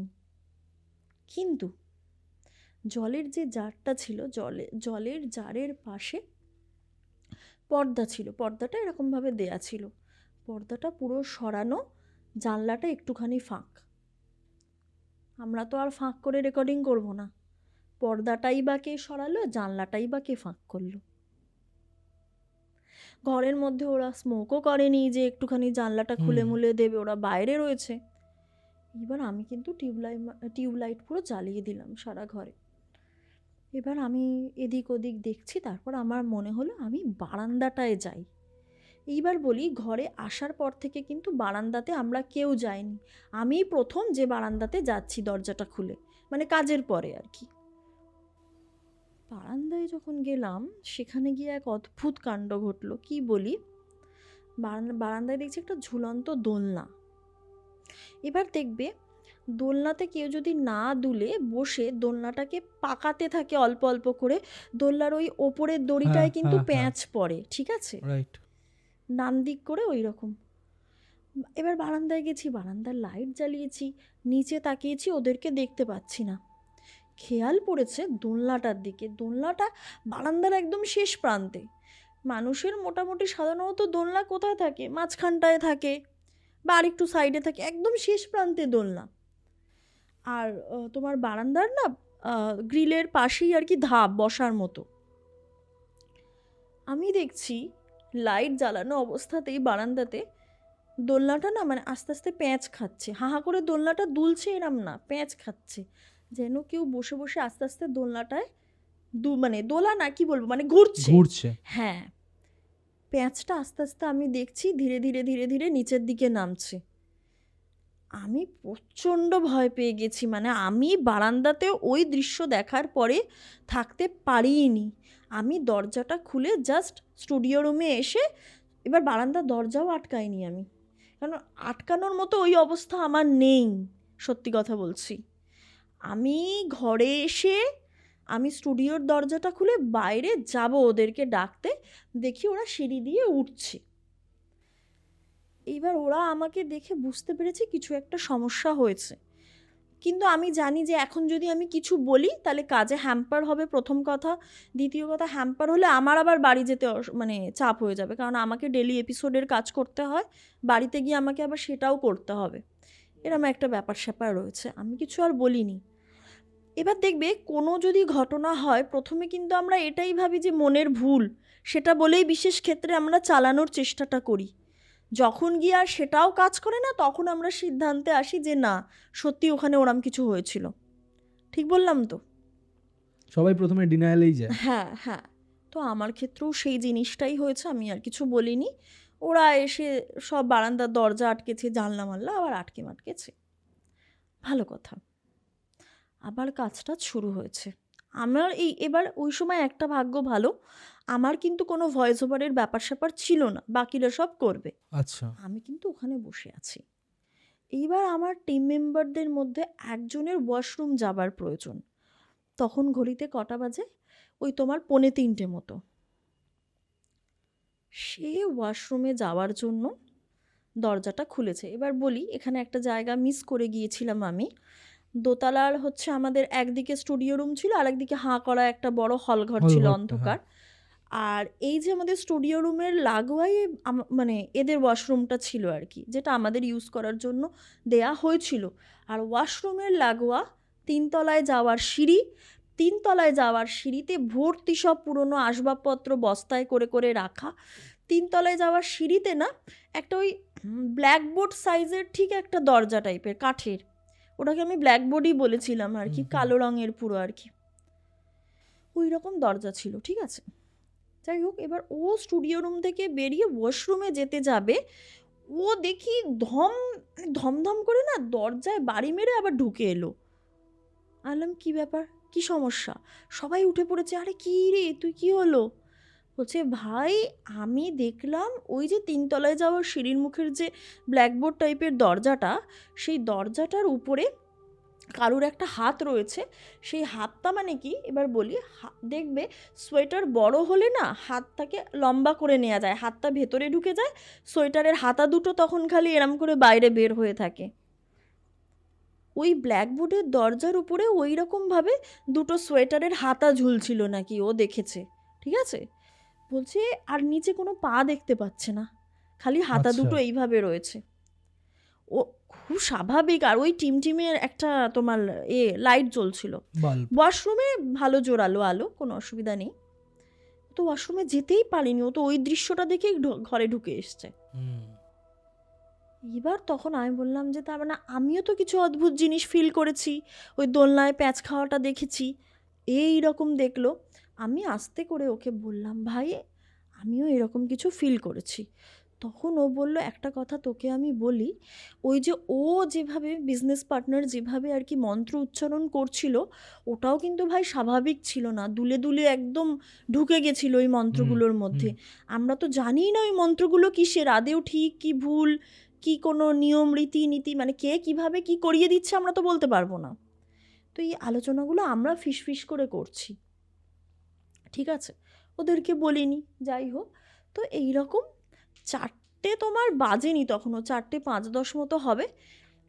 কিন্তু জলের যে জারটা ছিল, জলের জারের পাশে পর্দা ছিল, পর্দাটা এরকমভাবে দেয়া ছিল, পর্দাটা পুরো সরানো, জানলাটা একটুখানি ফাঁক। আমরা তো আর ফাঁক করে রেকর্ডিং করব না। পর্দাটাই বা কে সরালো, জানলাটাই বা কে ফাঁক করলো। ঘরের মধ্যে ওরা স্মোকও করেনি যে একটুখানি জানলাটা খুলে মুলে দেবে, ওরা বাইরে রয়েছে। এবার আমি কিন্তু টিউবলাইট পুরো জ্বালিয়ে দিলাম সারা ঘরে। এবার আমি এদিক ওদিক দেখছি, তারপর আমার মনে হলো আমি বারান্দাটায় যাই। এইবার বলি, ঘরে আসার পর থেকে কিন্তু বারান্দাতে আমরা কেউ যাইনি। আমি প্রথম যে বারান্দাতে যাচ্ছি দরজাটা খুলে, মানে কাজের পরে আর কি। বারান্দায় যখন গেলাম, সেখানে গিয়ে এক অদ্ভুত কাণ্ড ঘটলো। কি বলি, বারান্দায় দেখছি একটা ঝুলন্ত দোলনা। এবার দেখবে, দোলনাতে কেউ যদি না দুলে বসে দোলনাটাকে পাকাতে থাকে অল্প অল্প করে, দোলনার ওই ওপরের দড়িটায় কিন্তু প্যাঁচ পড়ে, ঠিক আছে, রাইট। ডান দিক করে ওই রকম। এবার বারান্দায় গেছি, বারান্দার লাইট জ্বালিয়েছি, নিচে তাকিয়েছি, ওদেরকে দেখতে পাচ্ছি না। খেয়াল পড়েছে দোলনাটার দিকে। দোলনাটা বারান্দার একদম শেষ প্রান্তে। মানুষের মোটামুটি সাধারণত দোলনা কোথায় থাকে, মাঝখানটায় থাকে বা আর একটু সাইডে থাকে, একদম শেষ প্রান্তে দোলনা। আর তোমার বারান্দার না গ্রিলের পাশেই আর কি ধাপ বসার মতো। আমি দেখছি লাইট জ্বালানো অবস্থাতেই বারান্দাতে দোলনাটা না মানে আস্তে আস্তে প্যাঁচ খাচ্ছে। হাঁ করে দোলনাটা দুলছে এরম না, প্যাঁচ খাচ্ছে, যেন কেউ বসে বসে আস্তে আস্তে দোলনাটায় মানে দোলা না, কি বলবো, মানে ঘুরছে। হ্যাঁ, প্যাঁচটা আস্তে আস্তে আমি দেখছি ধীরে ধীরে ধীরে ধীরে নিচের দিকে নামছে। আমি প্রচণ্ড ভয় পেয়ে গেছি। মানে আমি বারান্দাতে ওই দৃশ্য দেখার পরে থাকতে পারিনি। আমি দরজাটা খুলে জাস্ট স্টুডিও রুমে এসে, এবার বারান্দার দরজাও আটকাইনি আমি, কারণ আটকানোর মতো ওই অবস্থা আমার নেই, সত্যি কথা বলছি। আমি ঘরে এসে আমি স্টুডিওর দরজাটা খুলে বাইরে যাব ওদেরকে ডাকতে, দেখি ওরা সিঁড়ি দিয়ে উঠছে। এইবার ওরা আমাকে দেখে বুঝতে পেরেছে কিছু একটা সমস্যা হয়েছে। কিন্তু আমি জানি যে এখন যদি আমি কিছু বলি তাহলে কাজে হ্যাম্পার হবে, প্রথম কথা। দ্বিতীয় কথা, হ্যাম্পার হলে আমার আবার বাড়ি যেতে মানে চাপ হয়ে যাবে, কারণ আমাকে ডেলি এপিসোডের কাজ করতে হয়, বাড়িতে গিয়ে আমাকে আবার সেটাও করতে হবে। এরম একটা ব্যাপার স্যাপার রয়েছে। আমি কিছু আর বলিনি। এবার দেখবে কোনো যদি ঘটনা হয়, প্রথমে কিন্তু আমরা এটাই ভাবি যে মনের ভুল, সেটা বলেই বিশেষ ক্ষেত্রে আমরা চালানোর চেষ্টাটা করি। যখন গিয়ে আর সেটাও কাজ করে না, তখন আমরা সিদ্ধান্তে আসি যে না, সত্যি ওখানে ওরম কিছু হয়েছিল। ঠিক বললাম তো? সবাই প্রথমে ডিনায়ালেই যায়। হ্যাঁ হ্যাঁ, তো আমার ক্ষেত্রেও সেই জিনিসটাই হয়েছে। আমি আর কিছু বলিনি। ওরা এসে সব বারান্দার দরজা আটকেছে, জানলা মাল্লা আবার আটকে মাটকেছে। ভালো কথা, আবার কাজটা শুরু হয়েছে। আমার এবার ওই সময় একটা ভাগ্য ভালো, আমার কিন্তু কোনো ভয়েস ওভারের ব্যাপার স্যাপার ছিল না, বাকিরা সব করবে। আচ্ছা। আমি কিন্তু ওখানে বসে আছি। এইবার আমার টিম মেম্বারদের মধ্যে একজনের ওয়াশরুম যাবার প্রয়োজন। তখন ঘড়িতে কটা বাজে, ওই তোমার 2:45 মতো। সে ওয়াশরুমে যাওয়ার জন্য দরজাটা খুলেছে। এবার বলি, এখানে একটা জায়গা মিস করে গিয়েছিলাম আমি। দোতলার হচ্ছে আমাদের একদিকে স্টুডিও রুম ছিল, আর একদিকে হাঁ করা একটা বড় হলঘর ছিল, অন্ধকার। আর এই যে আমাদের স্টুডিও রুমের লাগোয়াই মানে এদের ওয়াশরুমটা ছিল আর কি, যেটা আমাদের ইউজ করার জন্য দেয়া হয়েছিল। আর ওয়াশরুমের লাগোয়া 3 তলায় যাওয়ার সিঁড়ি। 3 তলায় যাওয়ার সিঁড়িতে ভর্তি সব পুরনো আসবাবপত্র বস্তায় করে করে রাখা। 3 তলায় যাওয়ার সিঁড়িতে না একটা ওই ব্ল্যাকবোর্ড সাইজের ঠিক একটা দরজা টাইপের, কাঠের। ওটাকে আমি ব্ল্যাকবোর্ডই বলেছিলাম আর কি, কালো রঙের পুরো আর কি, ওই রকম দরজা ছিল, ঠিক আছে। যাই হোক, এবার ও স্টুডিও রুম থেকে বেরিয়ে ওয়াশরুমে যেতে যাবে, ও দেখি ধমধম করে না দরজায় বাড়ি মেরে আবার ঢুকে এলো। আনলাম কি ব্যাপার, কি সমস্যা? সবাই উঠে পড়েছে, আরে কি রে, তুই কি হলো? বলছে, ভাই আমি দেখলাম ওই যে 3 তলায় যাওয়ার সিঁড়ির মুখের যে ব্ল্যাকবোর্ড টাইপের দরজাটা, সেই দরজাটার উপরে কারুর একটা হাত রয়েছে। সেই হাতটা মানে কি, এবার বলি, দেখবে সোয়েটার বড় হলে না হাতটাকে লম্বা করে নেওয়া যায়, হাতটা ভেতরে ঢুকে যায়, সোয়েটারের হাতা দুটো তখন খালি এরম করে বাইরে বের হয়ে থাকে। ওই ব্ল্যাকবোর্ডের দরজার উপরে ওই রকমভাবে দুটো সোয়েটারের হাতা ঝুলছিল নাকি, ও দেখেছে, ঠিক আছে। বলছে আর নিচে কোনো পা দেখতে পাচ্ছে না, খালি হাতা দুটো এইভাবে রয়েছে। ও খুব স্বাভাবিক। আর ওই টিমের একটা তোমার লাইট জ্বলছিল বাল্ব। ওয়াশরুমে, ভালো জোরালো আলো, কোনো অসুবিধা নেই। তো ওয়াশরুমে যেতেই পারিনি, ও তো ওই দৃশ্যটা দেখেই ঘরে ঢুকে এসছে। এবার তখন আমি বললাম যে তার মানে আমিও তো কিছু অদ্ভুত জিনিস ফিল করেছি, ওই দোলনায় প্যাঁচ খাওয়াটা দেখেছি, এই রকম দেখলো। আমি আস্তে করে ওকে বললাম, ভাই আমিও এরকম কিছু ফিল করেছি। তখন ও বলল, একটা কথা তোকে আমি বলি, ওই যে ও যেভাবে বিজনেস পার্টনার যেভাবে আর কি মন্ত্র উচ্চারণ করছিল, ওটাও কিন্তু ভাই স্বাভাবিক ছিল না, দুলে দুলে একদম ঢুকে গেছিল ওই মন্ত্রগুলোর মধ্যে। আমরা তো জানিই না ওই মন্ত্রগুলো কিসের, আদেও ঠিক কি ভুল, কি কোনো নিয়ম রীতিনীতি, মানে কে কিভাবে কি করিয়ে দিচ্ছে আমরা তো বলতে পারবো না। তো এই আলোচনাগুলো আমরা ফিসফিস করে করছি, ঠিক আছে, ওদেরকে বলিনি। যাই হোক, তো এই রকম 4টে তোমার বাজেনি তখনও, 4:05-10 মতো হবে।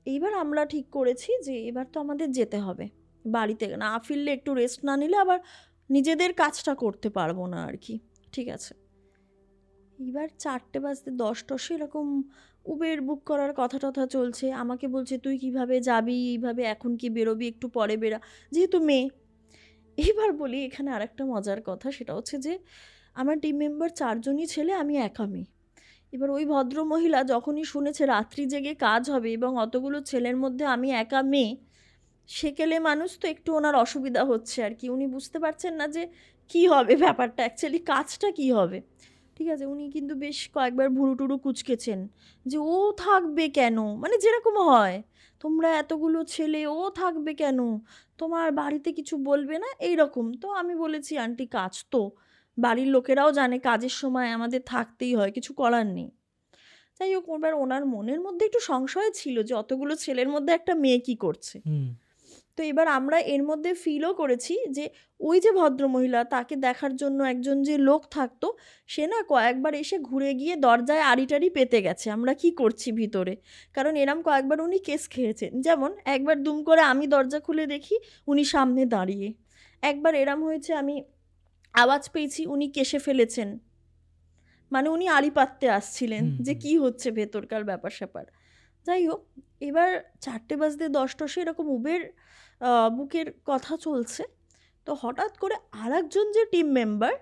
এইবার আমরা ঠিক করেছি যে এবার তো আমাদের যেতে হবে বাড়িতে, না ফিরলে একটু রেস্ট না নিলে আবার নিজেদের কাজটা করতে পারবো না আর কি, ঠিক আছে। এবার 4:10 এরকম উবের বুক করার কথা টথা চলছে, আমাকে বলছে তুই কিভাবে যাবি, এইভাবে এখন কি বেরোবি, একটু পরে বেরা, যেহেতু মেয়ে। এবার বলি এখানে আরেকটা মজার কথা, সেটা হচ্ছে যে আমার টিম মেম্বার 4জনই ছেলে, আমি একা মেয়ে। এবার ওই ভদ্র মহিলা যখনই শুনেছে রাত্রি জেগে কাজ হবে এবং অতগুলো ছেলের মধ্যে আমি একা মেয়ে, সেকেলে মানুষ তো একটু ওনার অসুবিধা হচ্ছে আর কি, উনি বুঝতে পারছেন না যে কি হবে ব্যাপারটা, অ্যাকচুয়ালি কাজটা কি হবে, ঠিক আছে। উনি কিন্তু বেশ কয়েকবার ভুরু টুরু কুচকেছেন যে ও থাকবে কেন, মানে যেরকম হয়, তোমরা এতগুলো ছেলে, ও থাকবে কেন, তোমার বাড়িতে কিছু বলবে না, এই রকম। তো আমি বলেছি আন্টি কাজ তো, বাড়ির লোকেরাও জানে কাজের সময় আমাদের থাকতেই হয়, কিছু করার নেই। যাই হোক, এবার ওনার মনের মধ্যে একটু সংশয় ছিল যে অতগুলো ছেলের মধ্যে একটা মেয়ে কি করছে। তো এবার আমরা এর মধ্যে ফিলও করেছি যে ওই যে ভদ্রমহিলা, তাকে দেখার জন্য একজন যে লোক থাকতো, সে না কয়েকবার এসে ঘুরে গিয়ে দরজায় আড়িটারি পেতে গেছে আমরা কি করছি ভিতরে। কারণ এরম কয়েকবার উনি কেস খেয়েছেন, যেমন একবার দুম করে আমি দরজা খুলে দেখি উনি সামনে দাঁড়িয়ে, একবার এরম হয়েছে আমি আওয়াজ পেয়েছি উনি কেসে ফেলেছেন, মানে উনি আড়ি পাততে আসছিলেন যে কি হচ্ছে ভেতরকার ব্যাপার স্যাপার। যাই হোক, এবার 4:10 এরকম উবের বুকের কথা চলছে। তো হঠাৎ করে আরেকজন যে টিম মেম্বার,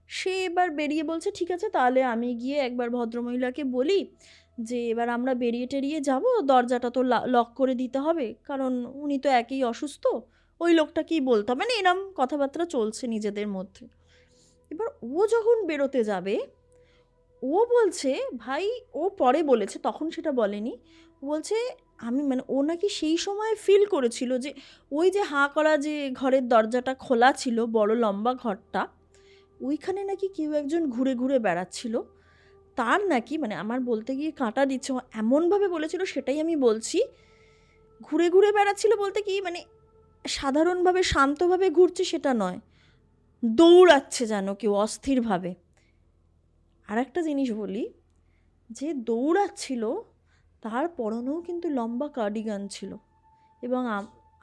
সে এবার বেরিয়ে বলছে ঠিক আছে তাহলে আমি গিয়ে একবার ভদ্রমহিলাকে বলি যে এবার আমরা বেরিয়ে টেরিয়ে যাব, দরজাটা তো লক করে দিতে হবে, কারণ উনি তো একেই অসুস্থ, ওই লোকটাকেই বলতে হবে, মানে এরম কথাবার্তা চলছে নিজেদের মধ্যে। এবার ও যখন বেরোতে যাবে, ও বলছে ভাই, ও পরে বলেছে তখন সেটা বলেনি, বলছে আমি মানে ও নাকি সেই সময় ফিল করেছিল যে ওই যে হাঁ করা যে ঘরের দরজাটা খোলা ছিল, বড় লম্বা ঘরটা, ওইখানে নাকি কেউ একজন ঘুরে ঘুরে বেড়াচ্ছিল। তার নাকি, মানে আমার বলতে গিয়ে কাঁটা দিচ্ছে, ও এমনভাবে বলেছিল সেটাই আমি বলছি, ঘুরে ঘুরে বেড়াচ্ছিল বলতে কি মানে সাধারণভাবে শান্তভাবে ঘুরছে সেটা নয়, দৌড়াচ্ছে যেন কেউ অস্থিরভাবে। আর একটা জিনিস বলি, যে দৌড়াচ্ছিল তার পরনেও কিন্তু লম্বা কার্ডিগান ছিল, এবং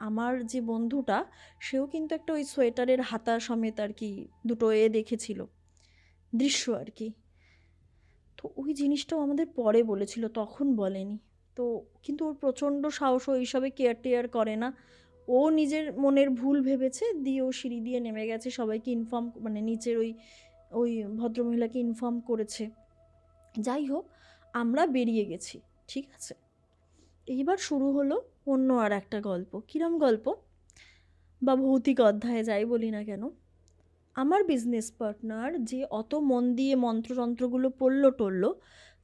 আমার যে বন্ধুটা সেও কিন্তু একটা ওই সোয়েটারের হাতা সমেত আর কি দুটো দেখেছিল দৃশ্য আর কি। তো ওই জিনিসটাও আমাদের পরে বলেছিল, তখন বলেনি। তো কিন্তু ওর প্রচণ্ড সাহস, ও এইসবে কেয়ার টেয়ার করে না, ও নিজের মনের ভুল ভেবেছে, দিয়ে ও সিঁড়ি দিয়ে নেমে গেছে, সবাইকে ইনফর্ম, মানে নিচের ওই ওই ভদ্রমহিলাকে ইনফর্ম করেছে। যাই হোক, আমরা বেরিয়ে গেছি, ঠিক আছে। এইবার শুরু হলো অন্য আর একটা গল্প। কিরম গল্প, বা ভৌতিক অধ্যায়ে যাই বলি না কেন, আমার বিজনেস পার্টনার যে অত মন দিয়ে মন্ত্রতন্ত্রগুলো পড়লো টললো,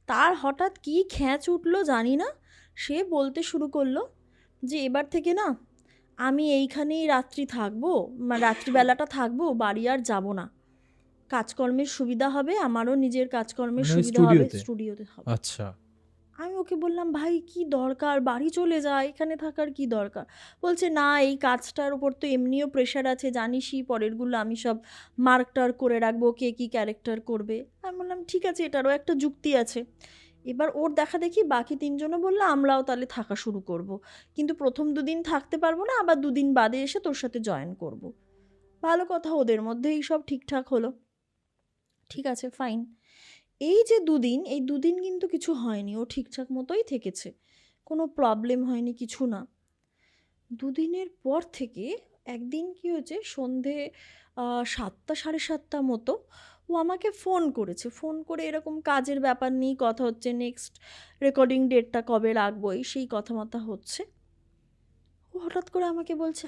তার হঠাৎ কী খ্যাঁচ উঠলো জানি না, সে বলতে শুরু করলো যে এবার থেকে না আমি এইখানেই রাত্রি থাকবো, রাত্রিবেলাটা থাকবো, বাড়ি আর যাব না, কাজকর্মের সুবিধা হবে, আমারও নিজের কাজকর্মের মানে সুবিধা হবে, স্টুডিওতে? স্টুডিওতে হবে। আচ্ছা। আমি ওকে বললাম ভাই কি দরকার, বাড়ি চলে যা, এখানে থাকার কি দরকার। বলছে না এই কাজটার ওপর তো এমনিও প্রেশার আছে, জানিসই পরেরগুলো আমি সব মার্কটার করে রাখবো, কে কী ক্যারেক্টার করবে। আমি বললাম ঠিক আছে, এটারও একটা যুক্তি আছে। এবার ওর দেখা দেখি বাকি 3জনও বললো আমরাও তাহলে থাকা শুরু করব, কিন্তু প্রথম 2দিন থাকতে পারবো না, আবার 2দিন বাদে এসে তোর সাথে জয়েন করব। ভালো কথা, ওদের মধ্যেই সব ঠিকঠাক হলো, ঠিক আছে ফাইন। এই যে 2দিন, এই 2দিন কিন্তু কিছু হয়নি, ও ঠিকঠাক মতোই থেকেছে, কোনো প্রবলেম হয়নি, কিছু না। দুদিনের পর থেকে একদিন কি হয়েছে, সন্ধে ৭টা ৭:৩০ মতো ও আমাকে ফোন করেছে। ফোন করে এরকম কাজের ব্যাপার নিয়েই কথা হচ্ছে, নেক্সট রেকর্ডিং ডেটটা কবে রাখবো এই সেই কথাবার্তা হচ্ছে। ও হঠাৎ করে আমাকে বলছে,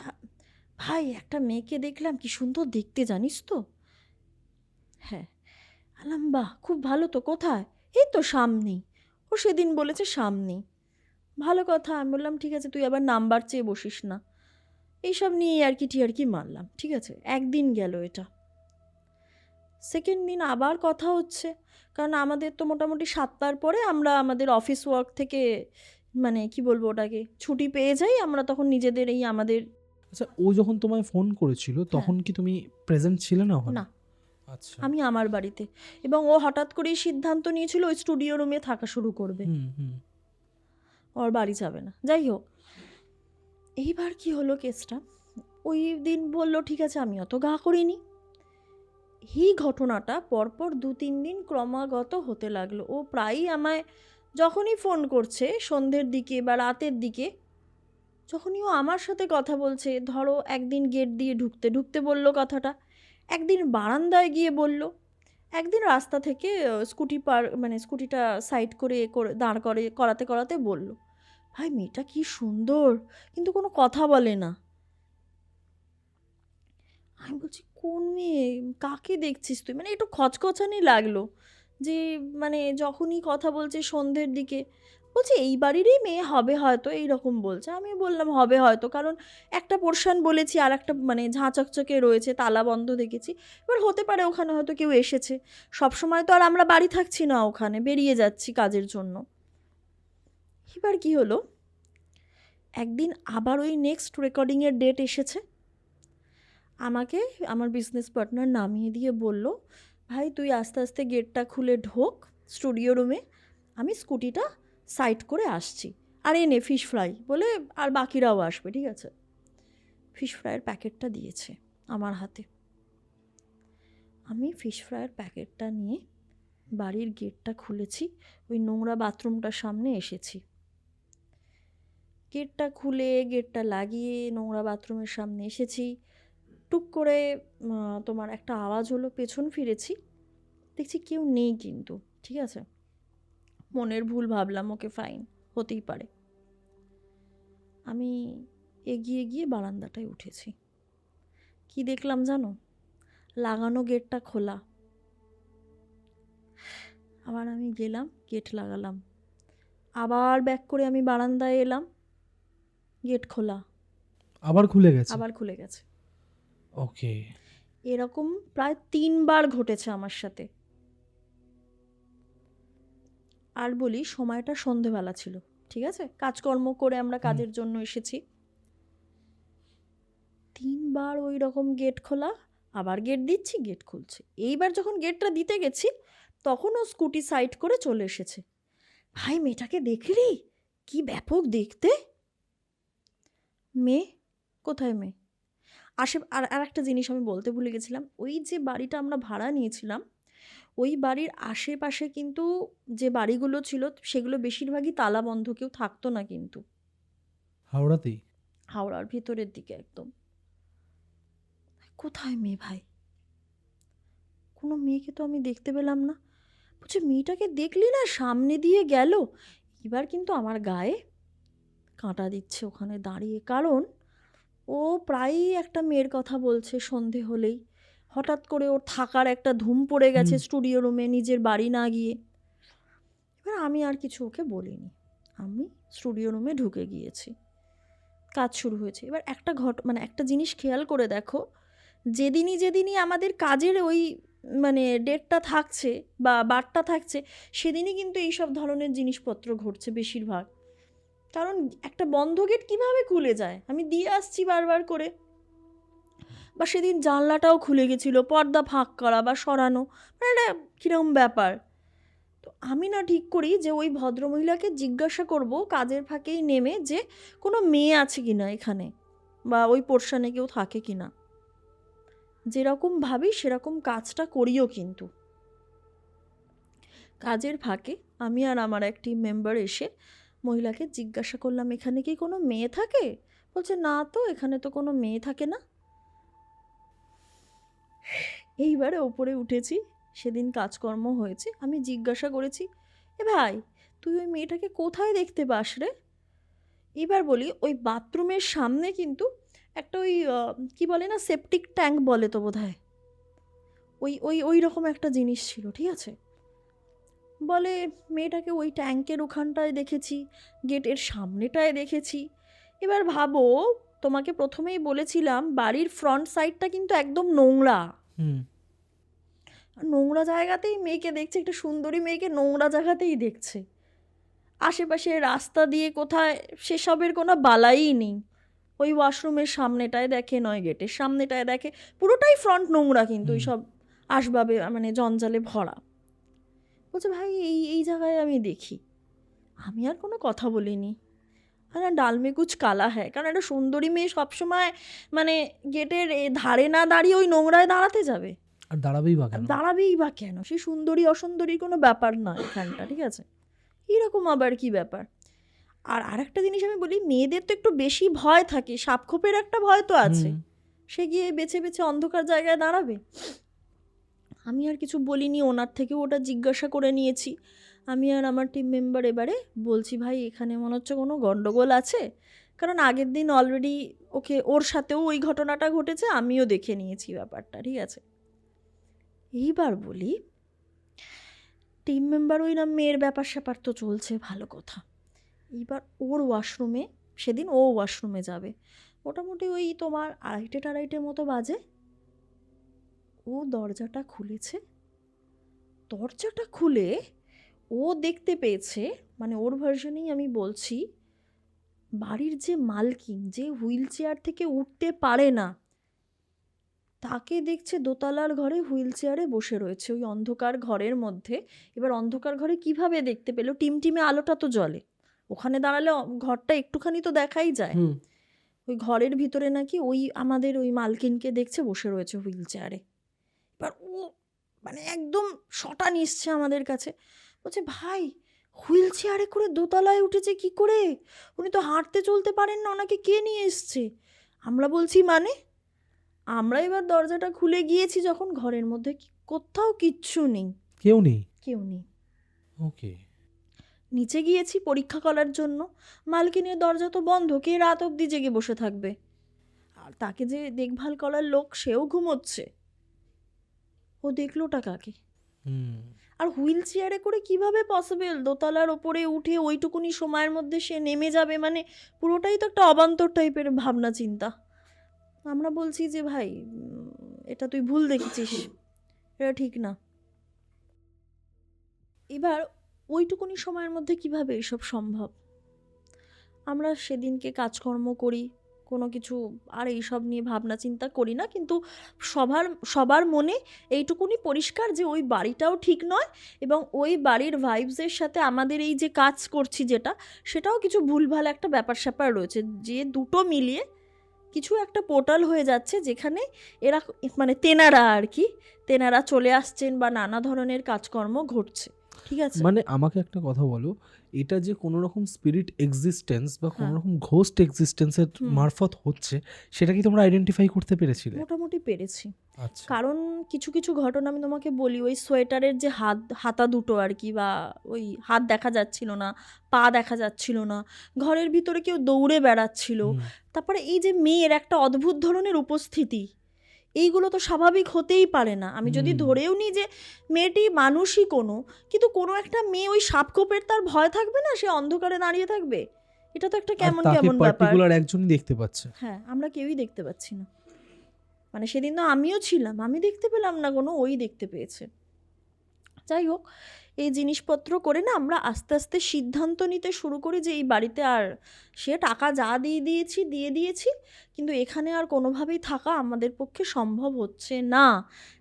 ভাই একটা মেয়েকে দেখলাম, কি সুন্দর দেখতে জানিস তো? হ্যাঁ। আলাম, বাহ খুব ভালো তো, কোথায়? এই তো সামনেই। ও সেদিন বলেছে সামনেই। ভালো কথা। আমি বললাম ঠিক আছে, তুই আবার নাম্বার চেয়ে বসিস না। এইসব নিয়ে আর কি টিয়ারকি মারলাম, ঠিক আছে। একদিন গেল এটা। সেকেন্ড দিন আবার কথা হচ্ছে, কারণ আমাদের তো মোটামুটি 7টার পরে আমরা আমাদের অফিস ওয়ার্ক থেকে মানে কি বলবো ওটাকে, ছুটি পেয়ে যাই আমরা, তখন নিজেদের এই আমাদের। আচ্ছা, ও যখন তোমায় ফোন করেছিল তখন কি তুমি প্রেজেন্ট ছিলে না ওখানে? না, আচ্ছা। আমি আমার বাড়িতে। এবং ও হঠাৎ করেই সিদ্ধান্ত নিয়েছিল ওই স্টুডিও রুমে থাকা শুরু করবে, হুম হুম। ওর বাড়ি যাবে না। যাই হোক, এইবার কি হলো কেসটা, ওই দিন বলল ঠিক আছে, আমি অত গা করিনি। এই ঘটনাটা পরপর 2-3 দিন ক্রমাগত হতে লাগলো। ও প্রায়ই আমায় যখনই ফোন করছে সন্ধ্যের দিকে বা রাতের দিকে, যখনই ও আমার সাথে কথা বলছে, ধরো একদিন গেট দিয়ে ঢুকতে ঢুকতে বলল কথাটা, একদিন বারান্দায় গিয়ে বলল, একদিন রাস্তা থেকে স্কুটি পার মানে স্কুটিটা সাইড করে দাঁড় করাতে করাতে বলল, ভাই মেয়েটা কি সুন্দর, কিন্তু কোনো কথা বলে না। আমি বলছি কোন মেয়ে, কাকে দেখছিস তুই? মানে একটু খচখচানি লাগলো যে, মানে যখনই কথা বলছে সন্ধ্যের দিকে, বলছে এই বাড়িরই মেয়ে হবে হয়তো, এইরকম বলছে। আমি বললাম হবে হয়তো, কারণ একটা পোর্শন বলেছি, আর একটা মানে ঝাঁ চকচকে রয়েছে, তালা বন্ধ দেখেছি। এবার হতে পারে ওখানে হয়তো কেউ এসেছে। সবসময় তো আর আমরা বাড়ি থাকছি না, ওখানে বেরিয়ে যাচ্ছি কাজের জন্য। এবার কি হলো, একদিন আবার ওই নেক্সট রেকর্ডিংয়ের ডেট এসেছে। আমাকে আমার বিজনেস পার্টনার নামিয়ে দিয়ে বলল, ভাই তুই আস্তে আস্তে গেটটা খুলে ঢোক স্টুডিও রুমে, আমি স্কুটিটা সাইড করে আসছি, আর এনে ফিশ ফ্রাই বলে, আর বাকিরাও আসবে, ঠিক আছে। ফিশ ফ্রাইয়ের প্যাকেটটা দিয়েছে আমার হাতে। আমি ফিশ ফ্রাইয়ের প্যাকেটটা নিয়ে বাড়ির গেটটা খুলেছি, ওই নোংরা বাথরুমটার সামনে এসেছি। গেটটা খুলে গেটটা লাগিয়ে নোংরা বাথরুমের সামনে এসেছি। টুক করে তোমার একটা আওয়াজ হলো, পেছন ফিরেছি, দেখছি কেউ নেই কিন্তু, ঠিক আছে। মনের ভুল ভাবলাম, ওকে ফাইন, হতেই পারে। আমি এগিয়ে গিয়ে বারান্দাটায় উঠেছি। কি দেখলাম জানো? লাগানো গেটটা খোলা। আবার আমি গেলাম, গেট লাগালাম, আবার ব্যাক করে আমি বারান্দায় এলাম, গেট খোলা, আবার খুলে গেছে? আবার খুলে গেছে। ওকে। এরকম প্রায় 3বার ঘটেছে আমার সাথে। আর বলি, সময়টা সন্ধেবেলা ছিল, ঠিক আছে, কাজকর্ম করে আমরা কাজের জন্য এসেছি। 3বার ওই রকম গেট খোলা, আবার গেট দিচ্ছি, গেট খুলছে। এইবার যখন গেটটা দিতে গেছি, তখন ও স্কুটি সাইড করে চলে এসেছে। ভাই মেয়েটাকে দেখলি, কি ব্যাপক দেখতে! মেয়ে কোথায়? মেয়ে আর একটা জিনিস আমি বলতে ভুলে গেছিলাম, ওই যে বাড়িটা আমরা ভাড়া নিয়েছিলাম, ওই বাড়ির আশেপাশে কিন্তু যে বাড়িগুলো ছিল সেগুলো বেশিরভাগই তালা বন্ধ, কেউ থাকতো না কিন্তু। হাওড়াতেই? হাওড়ার ভিতরের দিকে একদম। কোথায় মেয়ে ভাই? কোনো মেয়েকে তো আমি দেখতে পেলাম না। বলছে মেয়েটাকে দেখলি না, সামনে দিয়ে গেল। এবার কিন্তু আমার গায়ে কাঁটা দিচ্ছে ওখানে দাঁড়িয়ে, কারণ ও প্রায়ই একটা মেয়ের কথা বলছে সন্ধে হলেই। হঠাৎ করে ওর থাকার একটা ধুম পড়ে গেছে স্টুডিও রুমে, নিজের বাড়ি না গিয়ে। এবার আমি আর কিছু ওকে বলিনি, আমি স্টুডিও রুমে ঢুকে গিয়েছি, কাজ শুরু হয়েছে। এবার একটা মানে একটা জিনিস খেয়াল করে দেখো, যেদিনই আমাদের কাজের ওই মানে ডেটটা থাকছে বা বারটা থাকছে, সেদিনই কিন্তু এইসব ধরনের জিনিসপত্র ঘটছে বেশিরভাগ। কারণ একটা বন্ধ গেট কীভাবে খুলে যায়, আমি দিয়ে আসছি বারবার করে। বা সেদিন জানলাটাও খুলে গেছিলো, পর্দা ফাঁক করা বা সরানো, মানে একটা কীরকম ব্যাপার। তো আমি না ঠিক করি যে ওই ভদ্রমহিলাকে জিজ্ঞাসা করব কাজের ফাঁকেই নেমে, যে কোনো মেয়ে আছে কিনা এখানে, বা ওই পোর্শনে কেউ থাকে কিনা। যেরকম ভাবি সেরকম কাজটা করিও কিন্তু। কাজের ফাঁকে আমি আর আমার এক টিম মেম্বার এসে মহিলাকে জিজ্ঞাসা করলাম, এখানে কি কোনো মেয়ে থাকে? বলছে, না তো, এখানে তো কোনো মেয়ে থাকে না। এইবারে ওপরে উঠেছি, সেদিন কাজকর্ম হয়েছে, আমি জিজ্ঞাসা করেছি, এ ভাই, তুই ওই মেয়েটাকে কোথায় দেখতে পাস রে? এবার বলি, ওই বাথরুমের সামনে কিন্তু একটা ওই কি বলে না, সেপটিক ট্যাঙ্ক বলে তো বোধহয়, ওই ওই ওই রকম একটা জিনিস ছিল, ঠিক আছে। বলে, মেয়েটাকে ওই ট্যাঙ্কের ওখানটায় দেখেছি, গেটের সামনেটায় দেখেছি। এবার ভাবো, তোমাকে প্রথমেই বলেছিলাম বাড়ির ফ্রন্ট সাইডটা কিন্তু একদম নোংরা। হুম। নোংরা জায়গাতেই মেয়েকে দেখছে, একটা সুন্দরী মেয়েকে নোংরা জায়গাতেই দেখছে। আশেপাশে রাস্তা দিয়ে কোথায় সেসবের কোনো বালাই নেই। ওই ওয়াশরুমের সামনেটায় দেখে, নয় গেটের সামনেটায় দেখে, পুরোটাই ফ্রন্ট নোংরা, কিন্তু ওই সব আসবাবে মানে জঞ্জালে ভরা। বলছে, ভাই এই এই জায়গায় আমি দেখি। আমি আর কোনো কথা বলিনি। আর ডাল মে কুচ কালা হ্যায়, কারণ একটা সুন্দরী মেয়ে সবসময় মানে গেটের ধারে না দাঁড়িয়ে ওই নোংরায় দাঁড়াতে যাবে? আর দাঁড়াবেই বা আর কেন? দাঁড়াবেই বা কেন? সেই সুন্দরী অসুন্দরীর কোনো ব্যাপার নয় এখানটা, ঠিক আছে। এরকম আবার কি ব্যাপার? আর আরেকটা জিনিস আমি বলি, মেয়েদের তো একটু বেশি ভয় থাকে, সাপখোপের একটা ভয় তো আছে। সে গিয়ে বেছে বেছে অন্ধকার জায়গায় দাঁড়াবে? আমি আর কিছু বলিনি, ওনার থেকেও ওটা জিজ্ঞাসা করে নিয়েছি। আমি আর আমার টিম মেম্বার এবারে বলছি, ভাই এখানে মনে হচ্ছে কোনো গন্ডগোল আছে, কারণ আগের দিন অলরেডি ওর সাথেও ওই ঘটনাটা ঘটেছে, আমিও দেখে নিয়েছি ব্যাপারটা, ঠিক আছে। এইবার বলি, টিম মেম্বার ওই না মেয়ের ব্যাপার স্যাপার তো চলছে, ভালো কথা। এইবার ওর ওয়াশরুমে, সেদিন ও ওয়াশরুমে যাবে, মোটামুটি ওই তোমার 2:30 মতো বাজে। ও দরজাটা খুলেছে, দরজাটা খুলে ও দেখতে পেয়েছে, মানে ওর ভার্সনেই আমি বলছি, বাড়ির যে মালকিন, যে হুইল চেয়ার থেকে উঠতে পারে না, তাকে দেখছে দোতলার ঘরে হুইল চেয়ারে বসে রয়েছে ওই অন্ধকার ঘরের মধ্যে। এবার অন্ধকার ঘরে কিভাবে দেখতে পেলো? টিমটিমে আলোটা তো জ্বলে, ওখানে দাঁড়ালে ঘরটা একটুখানি তো দেখাই যায়। ওই ঘরের ভিতরে নাকি ওই আমাদের ওই মালকিনকে দেখছে বসে রয়েছে হুইল চেয়ারে। এবার ও মানে একদম শটা নিচ্ছে আমাদের কাছে, বলছে, ভাই হুইল চেয়ারে করে দোতলায় উঠেছে কি করে? উনি তো হাঁটতে চলতে পারেন না, ওনাকে কে নিয়ে এসছে? আমরা বলছি, মানে? আমরা এবার দরজাটা খুলে গিয়েছি যখন, ঘরের মধ্যে কোথাও কিচ্ছু নেই, কেউ নেই। কেউ নেই। ওকে। নিচে গিয়েছি পরীক্ষা করার জন্য, মালকিনের দরজা তো বন্ধ, কে রাত অবধি জেগে বসে থাকবে? আর তাকে যে দেখভাল করার লোক, সেও ঘুমোচ্ছে। ও দেখলোটা কাকে? আর হুইল চেয়ারে করে কিভাবে পসিবল দোতলার ওপরে উঠে ওইটুকুনি সময়ের মধ্যে সে নেমে যাবে? মানে পুরোটাই তো একটা অবান্তর টাইপের ভাবনা চিন্তা। আমরা বলছি যে, ভাই এটা তুই ভুল দেখেছিস, এটা ঠিক না। এবার ওইটুকুনি সময়ের মধ্যে কিভাবে এসব সম্ভব? আমরা সেদিনকে কাজকর্ম করি, কোনো কিছু আর এইসব নিয়ে ভাবনা চিন্তা করি না, কিন্তু সবার মনে এইটুকুনি পরিষ্কার যে ওই বাড়িটাও ঠিক নয়, এবং ওই বাড়ির ভাইবসের সাথে আমাদের এই যে কাজ করছি যেটা, সেটাও কিছু ভুলভাল একটা ব্যাপার স্যাপার রয়েছে, যে দুটো মিলিয়ে কিছু একটা পোর্টাল হয়ে যাচ্ছে, যেখানে এরা মানে তেনারা চলে আসছেন বা নানা ধরনের কাজকর্ম ঘটছে, ঠিক আছে। মানে আমাকে একটা কথা বলো, এটা যে কোনো রকম স্পিরিট এক্সিস্টেন্স বা কোনো রকম ঘোস্ট এক্সিস্টেন্সের মারফত হচ্ছে, সেটা কি তোমরা আইডেন্টিফাই করতে পেরেছিলে? মোটামুটি পেরেছি। আচ্ছা। কারণ কিছু কিছু ঘটনা আমি তোমাকে বলি, ওই সোয়েটারের যে হাতা দুটো আর কি, বা ওই হাত দেখা যাচ্ছিল না, পা দেখা যাচ্ছিল না, ঘরের ভিতরে কেউ দৌড়ে বেড়াচ্ছিল, তারপরে এই যে মেয়ের একটা অদ্ভুত ধরনের উপস্থিতি, এইগুলো তো স্বাভাবিক হতেই পারে না। আমি যদি ধরেও নিই যে মেয়েটি মানুষই কোনো, কিন্তু কোনো একটা মেয়ে ওই সাপখোপের তার ভয় থাকবে না, সে অন্ধকারে দাঁড়িয়ে থাকবে? এটা তো একটা কেমন কেমন ব্যাপার। পার্টিকুলার একজনই দেখতে পাচ্ছে। হ্যাঁ, আমরা কেউই দেখতে পাচ্ছি না। মানে সেদিন তো আমিও ছিলাম, আমি দেখতে পেলাম না কোনো, ওই দেখতে পেয়েছে। যাই হোক, এই জিনিসপত্র করে না আমরা আস্তে আস্তে সিদ্ধান্ত নিতে শুরু করি যে এই বাড়িতে আর, সে টাকা যা দিয়ে দিয়েছি, কিন্তু এখানে আর কোনোভাবেই থাকা আমাদের পক্ষে সম্ভব হচ্ছে না,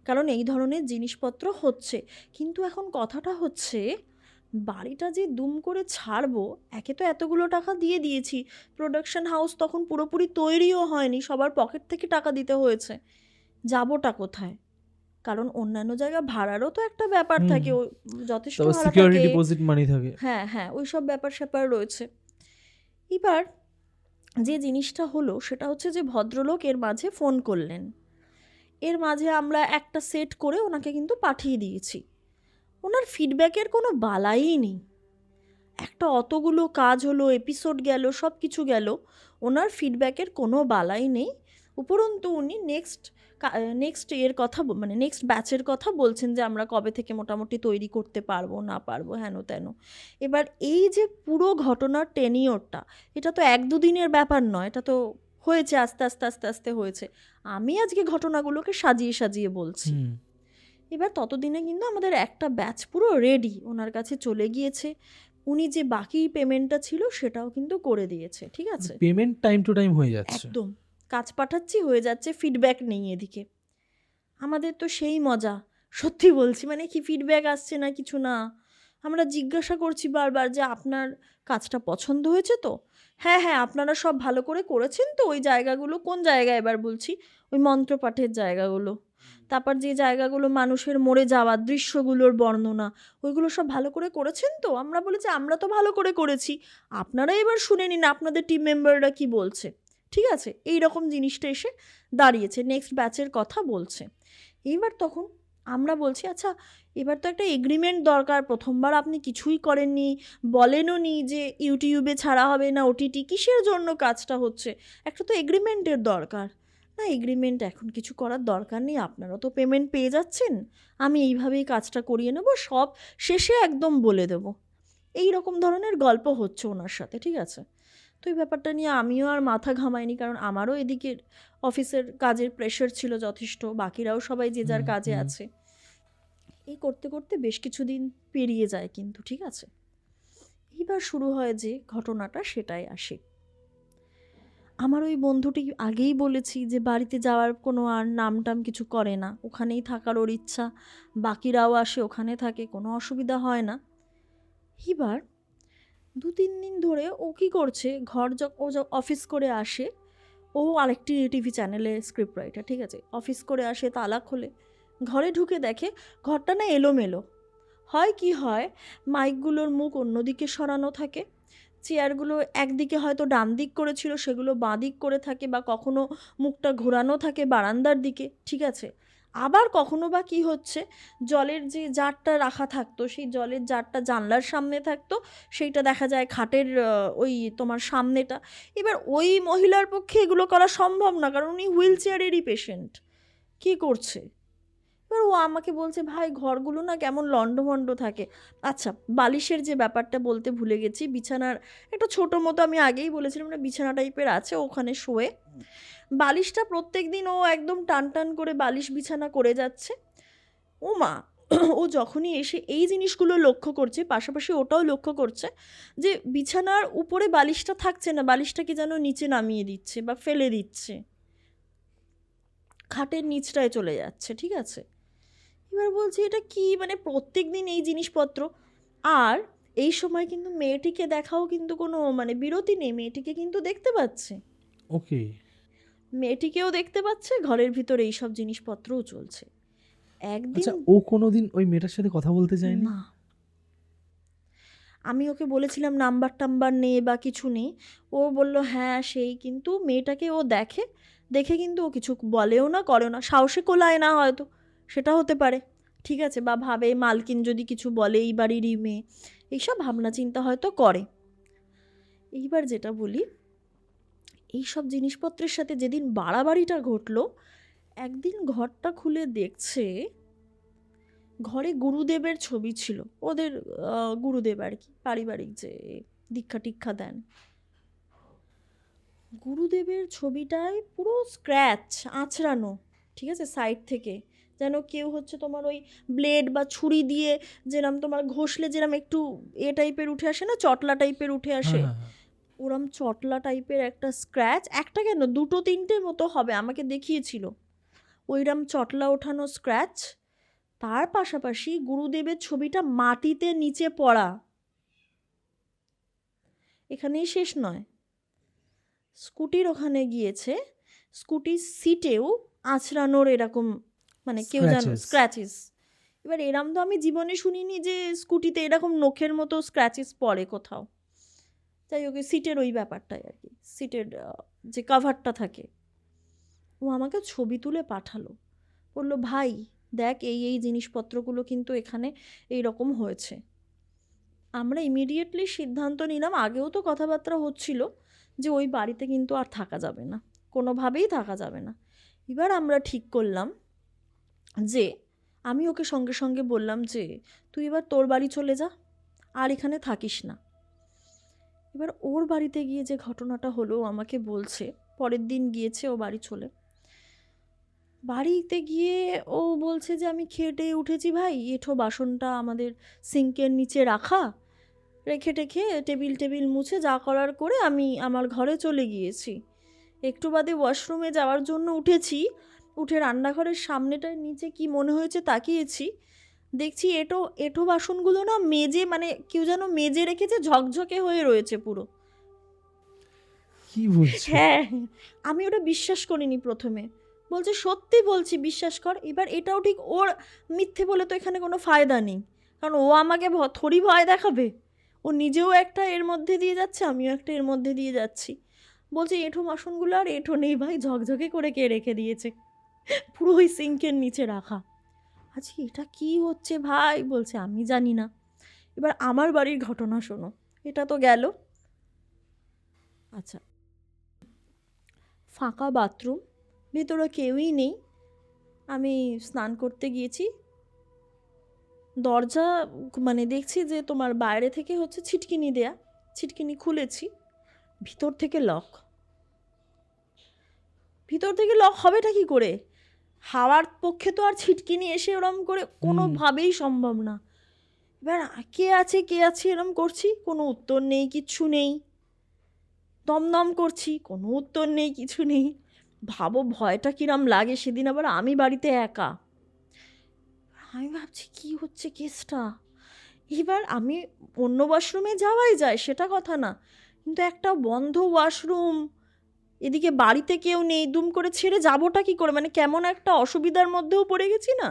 কারণ এই ধরনের জিনিসপত্র হচ্ছে। কিন্তু এখন কথাটা হচ্ছে, বাড়িটা যে দুম করে ছাড়বো, একে তো এতগুলো টাকা দিয়ে দিয়েছি, প্রোডাকশন হাউস তখন পুরোপুরি তৈরিও হয়নি, সবার পকেট থেকে টাকা দিতে হয়েছে, যাবোটা কোথায়? কারণ অন্যান্য জায়গা ভাড়ারও তো একটা ব্যাপার হুম। থাকে, যথেষ্ট তারপর ভাড়া সিকিউরিটি থাকে। ডিপোজিট মানি থাকে। হ্যাঁ হ্যাঁ, ওই সব ব্যাপার স্যাপার রয়েছে। এবার যে জিনিসটা হলো সেটা হচ্ছে যে ভদ্রলোক এর মাঝে ফোন করলেন, এর মাঝে আমরা একটা সেট করে ওনাকে কিন্তু পাঠিয়ে দিয়েছি। ওনার ফিডব্যাকের কোনো বালাই নেই। একটা অতগুলো কাজ হলো, এপিসোড গেল, সব কিছু গেল, ওনার ফিডব্যাকের কোনো বালাই নেই। উপরন্তু উনি নেক্সট এর কথা মানে নেক্সট ব্যাচের কথা বলছেন যে আমরা কবে থেকে মোটামুটি তৈরি করতে পারবো না পারবো হেন তেন। এবার এই যে পুরো ঘটনার টেনিওরটা, এটা তো 1-2 দিনের ব্যাপার নয়, এটা তো হয়েছে আস্তে আস্তে আস্তে আস্তে হয়েছে। আমি আজকে ঘটনাগুলোকে সাজিয়ে সাজিয়ে বলছি। হুম। এবার ততদিনে কিন্তু আমাদের একটা ব্যাচ পুরো রেডি, ওনার কাছে চলে গিয়েছে। উনি যে বাকি পেমেন্টটা ছিল সেটাও কিন্তু করে দিয়েছে, ঠিক আছে। পেমেন্ট টাইম টু টাইম হয়ে যাচ্ছে। একদম কাজ পাঠাচ্ছি, হয়ে যাচ্ছে, ফিডব্যাক নেই এদিকে। আমাদের তো সেই মজা, সত্যি বলছি, মানে কি ফিডব্যাক আসছে না কিছু না। আমরা জিজ্ঞাসা করছি বারবার যে আপনার কাজটা পছন্দ হয়েছে তো? হ্যাঁ হ্যাঁ, আপনারা সব ভালো করে করেছেন তো? ওই জায়গাগুলো কোন জায়গায় এবার বলছি? ওই মন্ত্রপাঠের জায়গাগুলো, তারপর যে জায়গাগুলো মানুষের মরে যাওয়ার দৃশ্যগুলোর বর্ণনা, ওইগুলো সব ভালো করে করেছেন তো? আমরা বলেছি আমরা তো ভালো করে করেছি, আপনারা এবার শুনে নিন আপনাদের টিম মেম্বাররা কি বলছে। ঠিক আছে, এই রকম জিনিসটা এসে দাঁড়িয়েছে, নেক্সট ব্যাচের কথা বলছে। এইবার তখন আমরা বলছি আচ্ছা এবার তো একটা এগ্রিমেন্ট দরকার, প্রথমবার আপনি কিছুই করেননি, বলেনও নি যে ইউটিউবে ছাড়া হবে না ওটিটি, কিসের জন্য কাজটা হচ্ছে, একটা তো এগ্রিমেন্টের দরকার। না, এগ্রিমেন্ট এখন কিছু করার দরকার নেই, আপনারা তো পেমেন্ট পেয়ে যাচ্ছেন, আমি এইভাবেই কাজটা করিয়ে নেব, সব শেষে একদম বলে দেব। এই রকম ধরনের গল্প হচ্ছে ওনার সাথে, ঠিক আছে। তো এই ব্যাপারটা নিয়ে আমিও আর মাথা ঘামাইনি, কারণ আমারও এদিকে অফিসের কাজের প্রেশার ছিল যথেষ্ট, বাকিরাও সবাই যে যার কাজে আছে। এই করতে করতে বেশ কিছুদিন পেরিয়ে যায় কিন্তু, ঠিক আছে। এইবার শুরু হয় যে ঘটনাটা, সেটাই আসে। আমার ওই বন্ধুটি আগেই বলেছি যে বাড়িতে যাওয়ার কোনো আর নামটাম কিছু করে না, ওখানেই থাকার ওর ইচ্ছা, বাকিরাও আসে ওখানে থাকে, কোনো অসুবিধা হয় না। এবার 2-3 দিন ধরে ও কী করছে, ও অফিস করে আসে, ও আরেকটি টিভি চ্যানেলে স্ক্রিপ্ট রাইটার, ঠিক আছে, অফিস করে আসে, তালা খোলে, ঘরে ঢুকে দেখে ঘরটা না এলোমেলো। হয় কি হয়, মাইকগুলোর মুখ অন্যদিকে সরানো থাকে, চেয়ারগুলো একদিকে হয়তো ডান দিক করেছিল সেগুলো বাঁ দিক করে থাকে, বা কখনো মুখটা ঘোরানো থাকে বারান্দার দিকে, ঠিক আছে। আবার কখনো বা কী হচ্ছে, জলের যে জারটা রাখা থাকতো, সেই জলের জারটা জানলার সামনে থাকতো, সেইটা দেখা যায় খাটের ওই তোমার সামনেটা। এবার ওই মহিলার পক্ষে এগুলো করা সম্ভব না, কারণ উনি হুইল চেয়ারেরই পেশেন্ট। কী করছে, এবার ও আমাকে বলছে ভাই ঘরগুলো না কেমন লন্ডভন্ড থাকে। আচ্ছা, বালিশের যে ব্যাপারটা বলতে ভুলে গেছি, বিছানার একটা ছোটো মতো, আমি আগেই বলেছিলাম না বিছানা টাইপের আছে, ওখানে শোয়ে। বালিশটা প্রত্যেক দিন ও একদম টান টান করে বালিশ বিছানা করে যাচ্ছে। ও মা, ও যখনই এসে এই জিনিসগুলো লক্ষ্য করছে, পাশাপাশি ওটাও লক্ষ্য করছে যে বিছানার উপরে বালিশটা থাকছে না, বালিশটাকে যেন নিচে নামিয়ে দিচ্ছে বা ফেলে দিচ্ছে, খাটের নিচটায় চলে যাচ্ছে, ঠিক আছে। এবার বলছি এটা কি, মানে প্রত্যেক দিন এই জিনিসপত্র। আর এই সময় কিন্তু মেয়েটিকে দেখাও কিন্তু কোনো মানে বিরতি নেই, মেয়েটিকে কিন্তু দেখতে পাচ্ছে, ওকে। মেয়েটিকেও দেখতে পাচ্ছে, ঘরের ভিতর এই সব জিনিসপত্রও চলছে। একদিন আচ্ছা, ও কোনোদিন ওই মেয়েটার সাথে কথা বলতে চায়নি? না, আমি ওকে বলেছিলাম নাম্বার টাম্বার নেই বা কিছু নেই, ও বলল হ্যাঁ সেই, কিন্তু মেয়েটাকে ও দেখে, দেখে কিন্তু ও কিছু বলেও না করেও না, সাহসে কোলায় না হয়তো, সেটা হতে পারে, ঠিক আছে, বা ভাবে মালকিন যদি কিছু বলে এই বাড়িরই মেয়ে, এইসব ভাবনা চিন্তা হয়তো করে। এইবার যেটা বলি, এইসব জিনিসপত্রের সাথে যেদিন বাড়াবাড়িটা ঘটলো, একদিন ঘরটা খুলে দেখছে ঘরে গুরুদেবের ছবি ছিল, ওদের গুরুদেব আর কি, পারিবারিক যে দীক্ষা টিক্ষা দেন, গুরুদেবের ছবিটায় পুরো স্ক্র্যাচ, আঁচড়ানো, ঠিক আছে, সাইড থেকে, যেন কেউ হচ্ছে তোমার ওই ব্লেড বা ছুরি দিয়ে যেরম তোমার ঘষলে যেরম একটু এ টাইপের উঠে আসে না, চটলা টাইপের উঠে আসে, হ্যাঁ, হ্যাঁ, ওরম চটলা টাইপের একটা স্ক্র্যাচ, একটা কেন 2-3টে মতো হবে, আমাকে দেখিয়েছিল, ওইরম চটলা ওঠানো স্ক্র্যাচ। তার পাশাপাশি গুরুদেবের ছবিটা মাটিতে নিচে পড়া। এখানেই শেষ নয়, স্কুটির ওখানে গিয়েছে, স্কুটির সিটেও আঁচড়ানোর এরকম মানে কেউ যেন Scratches. স্ক্র্যাচেস। এবার এরম তো আমি জীবনে শুনিনি যে স্কুটিতে এরকম নখের মতো স্ক্র্যাচেস পড়ে কোথাও। যাই হোক, সিটের ওই ব্যাপারটাই আর কি, সিটের যে কাভারটা থাকে। ও আমাকে ছবি তুলে পাঠালো, বললো ভাই দেখ এই জিনিসপত্রগুলো কিন্তু এখানে এই রকম হয়েছে। আমরা ইমিডিয়েটলি সিদ্ধান্ত নিলাম, আগেও তো কথাবার্তা হচ্ছিল, যে ওই বাড়িতে কিন্তু আর থাকা যাবে না, কোনোভাবেই থাকা যাবে না। এবার আমরা ঠিক করলাম যে আমি ওকে সঙ্গে সঙ্গে বললাম যে তুই এবার তোর বাড়ি চলে যা, আর এখানে থাকিস না। এবার ওর বাড়িতে গিয়ে যে ঘটনাটা হলো ও আমাকে বলছে, পরের দিন গিয়েছে ও বাড়ি চলে। বাড়িতে গিয়ে ও বলছে যে আমি খেয়ে টেয়ে উঠেছি ভাই, এঁঠো বাসনটা আমাদের সিঙ্কের নিচে রাখা, রেখে টেখে টেবিল মুছে যা করার করে আমি আমার ঘরে চলে গিয়েছি। একটু বাদে ওয়াশরুমে যাওয়ার জন্য উঠেছি, উঠে রান্নাঘরের সামনেটার নিচে কি মনে হয়েছে তাকিয়েছি, দেখছি এঁঠো বাসনগুলো না মেজে, মানে কেউ যেন মেজে রেখেছে, ঝকঝকে হয়ে রয়েছে পুরো। কি বলছো? হ্যাঁ, আমি ওটা বিশ্বাস করিনি প্রথমে। বলছে সত্যি বলছি, বিশ্বাস কর। এবার এটাও ঠিক, ওর মিথ্যে বলে তো এখানে কোনো ফায়দা নেই, কারণ ও আমাকে থোড়ি ভয় দেখাবে। ও নিজেও একটা এর মধ্যে দিয়ে যাচ্ছে, আমিও একটা এর মধ্যে দিয়ে যাচ্ছি। বলছে এঁঠো বাসনগুলো আর এঁঠো নেই ভাই, ঝকঝকে করে কে রেখে দিয়েছে, পুরো ওই সিঙ্কের নিচে রাখা। আচ্ছা এটা কি হচ্ছে ভাই? বলছে আমি জানি না। এবার আমার বাড়ির ঘটনা শোনো। এটা তো গেল। আচ্ছা, ফাঁকা বাথরুম, ভেতরে কেউই নেই। আমি স্নান করতে গিয়েছি, দরজা মানে দেখছি যে তোমার বাইরে থেকে হচ্ছে ছিটকিনি দেয়া, ছিটকিনি খুলেছি, ভিতর থেকে লক। ভিতর থেকে লক হবেটা কি করে? হাওয়ার পক্ষে তো আর ছিটকিনি এসে ওরম করে কোনোভাবেই সম্ভব না। এবার কে আছে এরম করছি, কোনো উত্তর নেই, কিচ্ছু নেই। দমদম করছি, কোনো উত্তর নেই, কিছু নেই। ভাবো ভয়টা কিরম লাগে। সেদিন আবার আমি বাড়িতে একা। আমি ভাবছি কি হচ্ছে কেসটা। এবার আমি অন্য ওয়াশরুমে যাওয়াই যায়, সেটা কথা না, কিন্তু একটা বন্ধ ওয়াশরুম, এদিকে বাড়িতে কেউ নেই, দুম করে ছেড়ে যাবোটা কি করে, মানে কেমন একটা অসুবিধার মধ্যেও পড়ে গেছি না।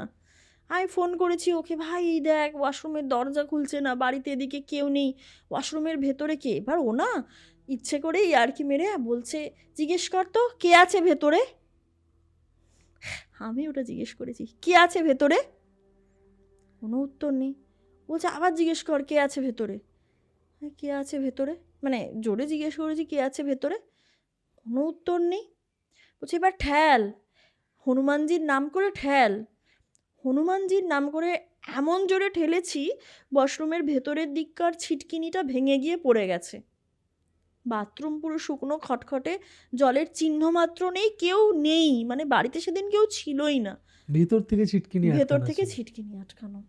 আমি ফোন করেছি ওকে, ভাই এই দেখ ওয়াশরুমের দরজা খুলছে না, বাড়িতে এদিকে কেউ নেই, ওয়াশরুমের ভেতরে কে? এবার ও না ইচ্ছে করেই আর কি মেরে বলছে, জিজ্ঞেস কর তো কে আছে ভেতরে। আমি ওটা জিজ্ঞেস করেছি কে আছে ভেতরে, কোনো উত্তর নেই। বলছে আবার জিজ্ঞেস কর কে আছে ভেতরে। কে আছে ভেতরে, মানে জোরে জিজ্ঞেস করেছি কে আছে ভেতরে, কোনো উত্তর নেই। বলছে এবার ঠেল, হনুমানজির নাম করে ঠেল। হনুমানজির নাম করে এমন জোরে ঠেলেছি, ওয়াশরুমের ভেতরের দিককার ছিটকিনিটা ভেঙে গিয়ে পড়ে গেছে। বাথরুম পুরো শুকনো খটখটে, জলের চিহ্ন মাত্র নেই, কেউ নেই, মানে বাড়িতে সেদিন কেউ ছিলই না। ভেতর থেকে ছিটকিনি ভেতর আটকানো থেকে ছিল। ছিটকিনি আটকানো।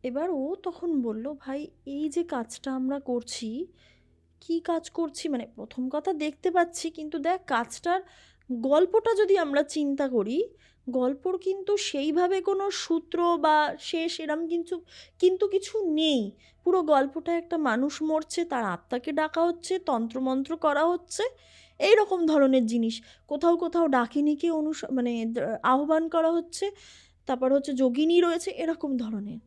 এবার ও তখন বলল, ভাই এই যে কাজটা আমরা করছি, কি কাজ করছি, মানে প্রথম কথা দেখতে পাচ্ছি, কিন্তু দেখ কাজটার গল্পটা যদি আমরা চিন্তা করি, গল্পর কিন্তু সেইভাবে কোনো সূত্র বা শেষ এরম কিন্তু কিছু নেই। পুরো গল্পটা একটা মানুষ মরছে, তার আত্মাকে ডাকা হচ্ছে, তন্ত্রমন্ত্র করা হচ্ছে, এই রকম ধরনের জিনিস। কোথাও কোথাও ডাকিনীকে মানে আহ্বান করা হচ্ছে, তারপর হচ্ছে যোগিনী রয়েছে, এরকম ধরনের।